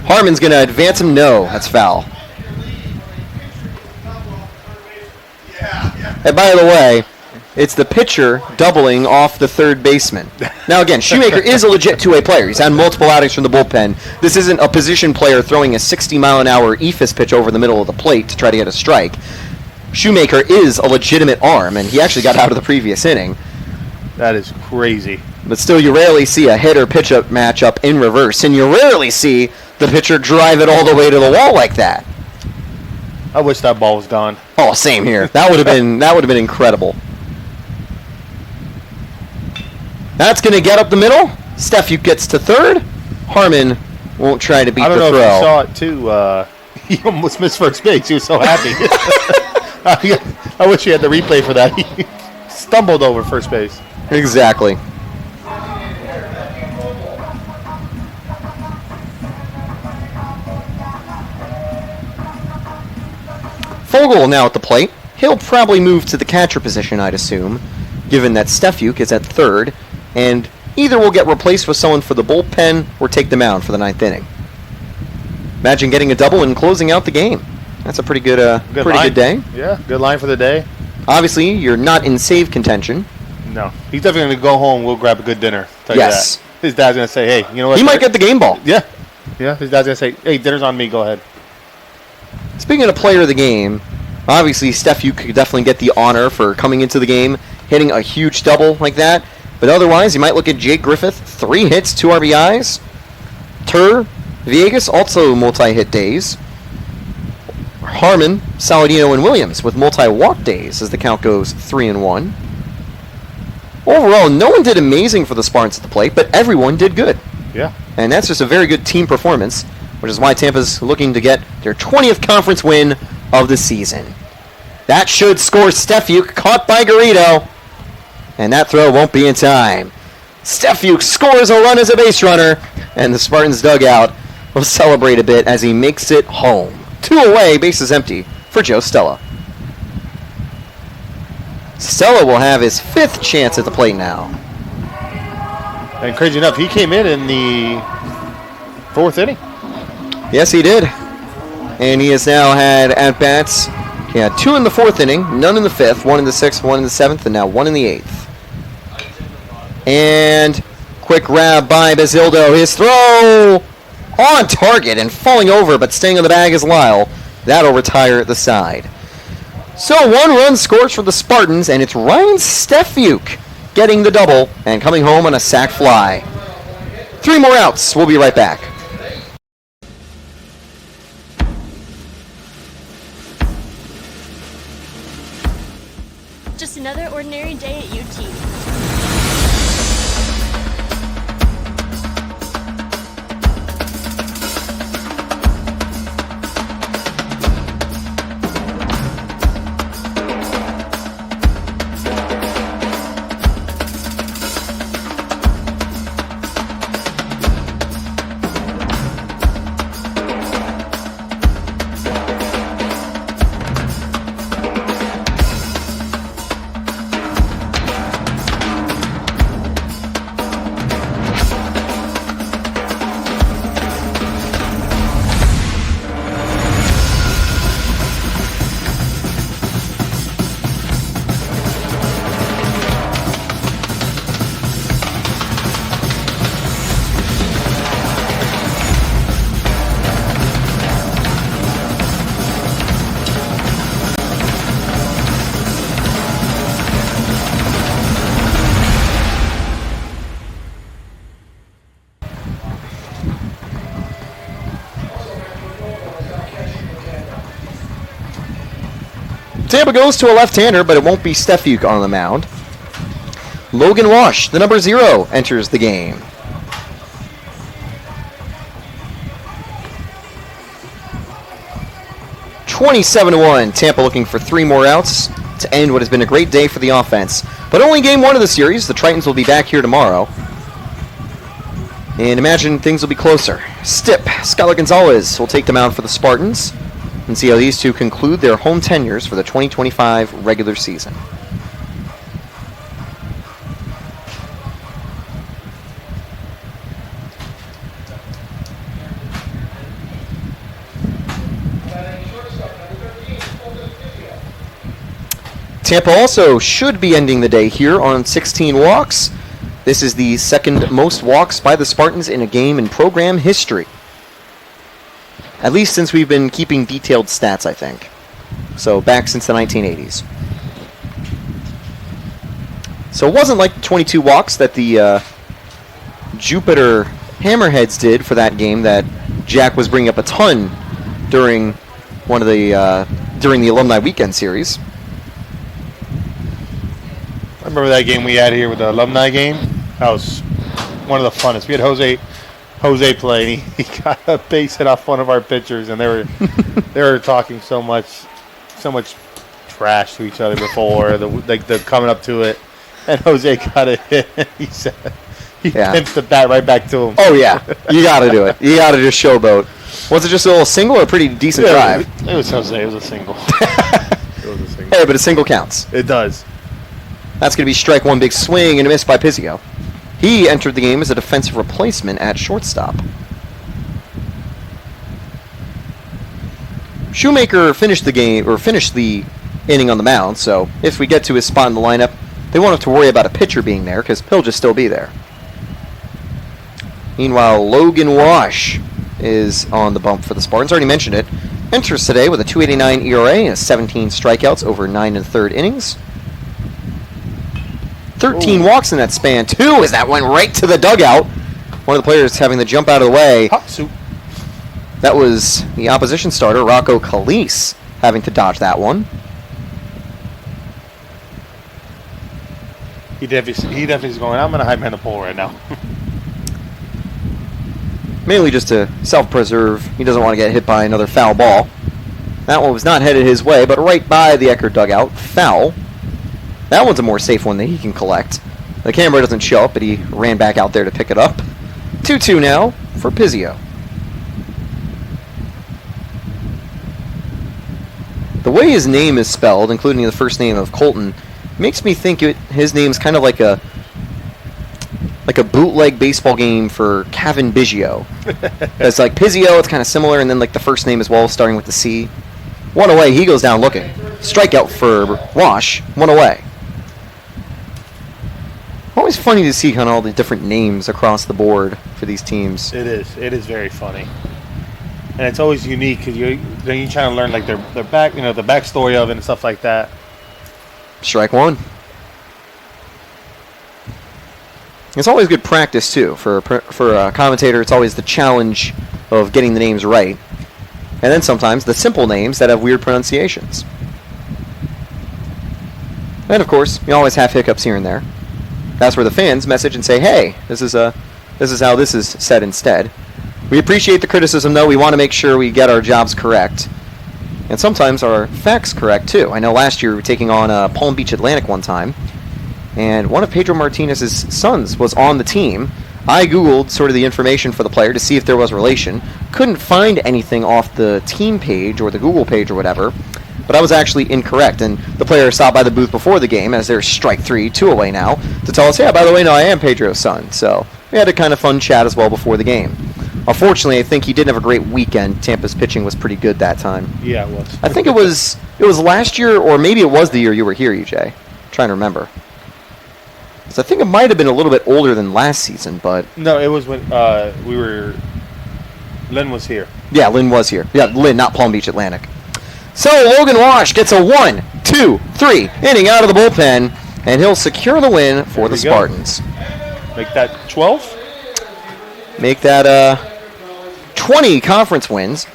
A: Harmon's going to advance him. No, that's foul. And by the way, it's the pitcher doubling off the third baseman. Now, again, Shoemaker is a legit two-way player. He's had multiple outings from the bullpen. This isn't a position player throwing a 60-mile-an-hour eephus pitch over the middle of the plate to try to get a strike. Shoemaker is a legitimate arm, and he actually got out of the previous inning.
B: That is crazy.
A: But still, you rarely see a hitter-pitch-up matchup in reverse, and you rarely see the pitcher drive it all the way to the wall like that.
B: I wish that ball was gone.
A: Oh, same here. That would have been incredible. That's going to get up the middle. Stefiuk gets to third. Harmon won't try to beat
B: I don't
A: the
B: know
A: throw.
B: if you saw it too. He almost missed first base. He was so happy. I wish you had the replay for that. He stumbled over first base.
A: Exactly. Fogel now at the plate. He'll probably move to the catcher position, I'd assume, given that Stefiuk is at third, and either will get replaced with someone for the bullpen or take the mound for the 9th inning. Imagine getting a double and closing out the game. That's a pretty good
B: line.
A: good day.
B: Yeah, good line for the day.
A: Obviously, you're not in save contention.
B: No, he's definitely going to go home. We'll grab a good dinner. Tell
A: Yes.
B: you that. His dad's going to say, "Hey, you know what?
A: He might get the game ball.
B: Yeah, yeah. His dad's going to say, "Hey, dinner's on me. Go ahead."
A: Speaking of player of the game, obviously, Stefiuk could definitely get the honor for coming into the game, hitting a huge double like that. But otherwise, you might look at Jake Griffith, 3 hits, 2 RBIs. Viegas, also multi-hit days. Harmon, Saladino, and Williams with multi-walk days as the count goes 3-1. Overall, no one did amazing for the Spartans at the plate, but everyone did good.
B: Yeah.
A: And that's just a very good team performance, which is why Tampa's looking to get their 20th conference win of the season. That should score Stefiuk, caught by Garrido. And that throw won't be in time. Stefiuk scores a run as a base runner, and the Spartans dugout will celebrate a bit as he makes it home. 2 away, bases empty for Joe Stella. Stella will have his 5th chance at the plate now.
B: And crazy enough, he came in the 4th inning.
A: Yes, he did. And he has now had at-bats. He had 2 in the 4th inning, none in the 5th, 1 in the 6th, 1 in the 7th, and now 1 in the 8th. And quick grab by Basildo. His throw on target and falling over, but staying on the bag is Lyle. That'll retire at the side. So 1 run scores for the Spartans, and it's Ryan Stefiuk getting the double and coming home on a sac fly. 3 more outs. We'll be right back.
C: another ordinary day at UT.
A: Tampa goes to a left-hander, but it won't be Stefuk on the mound. Logan Wash, the number 0, enters the game. (27-1). Tampa looking for 3 more outs to end what has been a great day for the offense. But only game 1 of the series. The Tritons will be back here tomorrow. And imagine things will be closer. Stipp, Skylar Gonzalez will take the mound for the Spartans and see how these two conclude their home tenures for the 2025 regular season. Tampa also should be ending the day here on 16 walks. This is the second most walks by the Spartans in a game in program history. At least since we've been keeping detailed stats, I think. So back since the 1980s. So it wasn't like the 22 walks that the Jupiter Hammerheads did for that game that Jack was bringing up a ton during one of the during the Alumni Weekend Series.
B: I remember that game we had here with the alumni game. That was one of the funnest. We had Jose play, and he got a base hit off one of our pitchers, and they were talking so much trash to each other before the coming up to it, and Jose got a hit. He said he pimped the bat right back to him.
A: Oh yeah, you got to do it. You got to just showboat. Was it just a little single or a pretty decent drive?
B: It was Jose. It was a single. It was a single.
A: Hey, but a single counts.
B: It does.
A: That's going to be strike one, big swing and a miss by Pizzio. He entered the game as a defensive replacement at shortstop. Shoemaker finished the inning on the mound, so if we get to his spot in the lineup, they won't have to worry about a pitcher being there because he'll just still be there. Meanwhile, Logan Wash is on the bump for the Spartans. Already mentioned it. Enters today with a 2.89 ERA and 17 strikeouts over 9 1/3 innings. 13 walks in that span, too, as that went right to the dugout. One of the players having to jump out of the way.
B: Hot soup.
A: That was the opposition starter, Rocco Calise, having to dodge that one.
B: He definitely is going, I'm going to hide behind the pole right now.
A: Mainly just to self-preserve. He doesn't want to get hit by another foul ball. That one was not headed his way, but right by the Eckerd dugout. Foul. That one's a more safe one that he can collect. The camera doesn't show up, but he ran back out there to pick it up. 2-2 now for Pizzio. The way his name is spelled, including the first name of Colton, makes me think his name's kind of like a bootleg baseball game for Kevin Biggio. It's like Pizzio, it's kind of similar, and then like the first name as well, starting with the C. One away, he goes down looking. Strikeout for Wash, one away. Always funny to see kind of all the different names across the board for these teams.
B: It is. It is very funny, and it's always unique because you're trying to learn like their back, the backstory of it and stuff like that.
A: Strike one. It's always good practice too for a commentator. It's always the challenge of getting the names right, and then sometimes the simple names that have weird pronunciations. And of course, you always have hiccups here and there. That's where the fans message and say, hey, this is how this is said instead. We appreciate the criticism, though. We want to make sure we get our jobs correct. And sometimes our facts correct, too. I know last year we were taking on Palm Beach Atlantic one time, and one of Pedro Martinez's sons was on the team. I Googled sort of the information for the player to see if there was a relation. Couldn't find anything off the team page or the Google page or whatever, but I was actually incorrect. And the player stopped by the booth before the game, as there's strike 3, 2 away now, to tell us, yeah, by the way, no, I am Pedro's son. So we had a kind of fun chat as well before the game. Unfortunately, I think he didn't have a great weekend. Tampa's pitching was pretty good that time.
B: Yeah, it was.
A: I think it was last year, or maybe it was the year you were here, EJ. I'm trying to remember. So I think it might have been a little bit older than last season, but...
B: No, it was when Lynn was here.
A: Yeah, Lynn was here. Yeah, Lynn, not Palm Beach Atlantic. So Logan Wash gets a 1, 2, 3 inning out of the bullpen, and he'll secure the win for the Spartans.
B: Make that 12?
A: Make that 20 conference wins,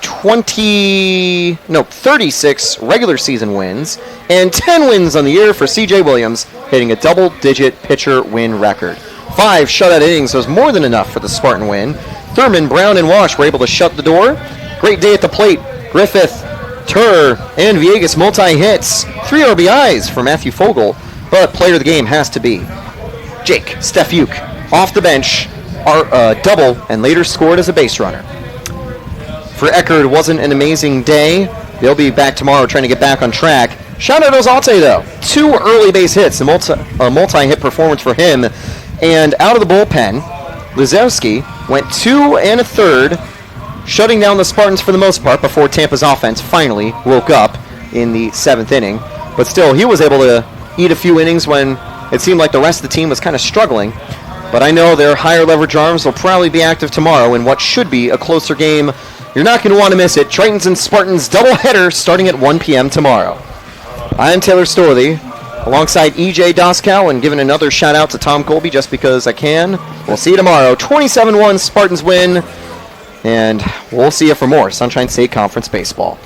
A: 36 regular season wins, and 10 wins on the year for C.J. Williams, hitting a double-digit pitcher win record. 5 shutout innings was more than enough for the Spartan win. Thurman, Brown, and Wash were able to shut the door. Great day at the plate. Griffith, Turr, and Villegas multi-hits. 3 RBIs for Matthew Fogel, but player of the game has to be Jake Stefuk, off the bench, double, and later scored as a base runner. For Eckerd, wasn't an amazing day. They'll be back tomorrow trying to get back on track. Shout out Ozate, though. 2 early base hits, a multi-hit performance for him. And out of the bullpen, Lizowski went 2 1/3, shutting down the Spartans for the most part before Tampa's offense finally woke up in the 7th inning. But still, he was able to eat a few innings when it seemed like the rest of the team was kind of struggling. But I know their higher leverage arms will probably be active tomorrow in what should be a closer game. You're not going to want to miss it. Tritons and Spartans doubleheader starting at 1 p.m. tomorrow. I'm Taylor Storley, alongside EJ Doskow, and giving another shout out to Tom Colby just because I can. We'll see you tomorrow. 27-1 Spartans win, and we'll see you for more Sunshine State Conference baseball.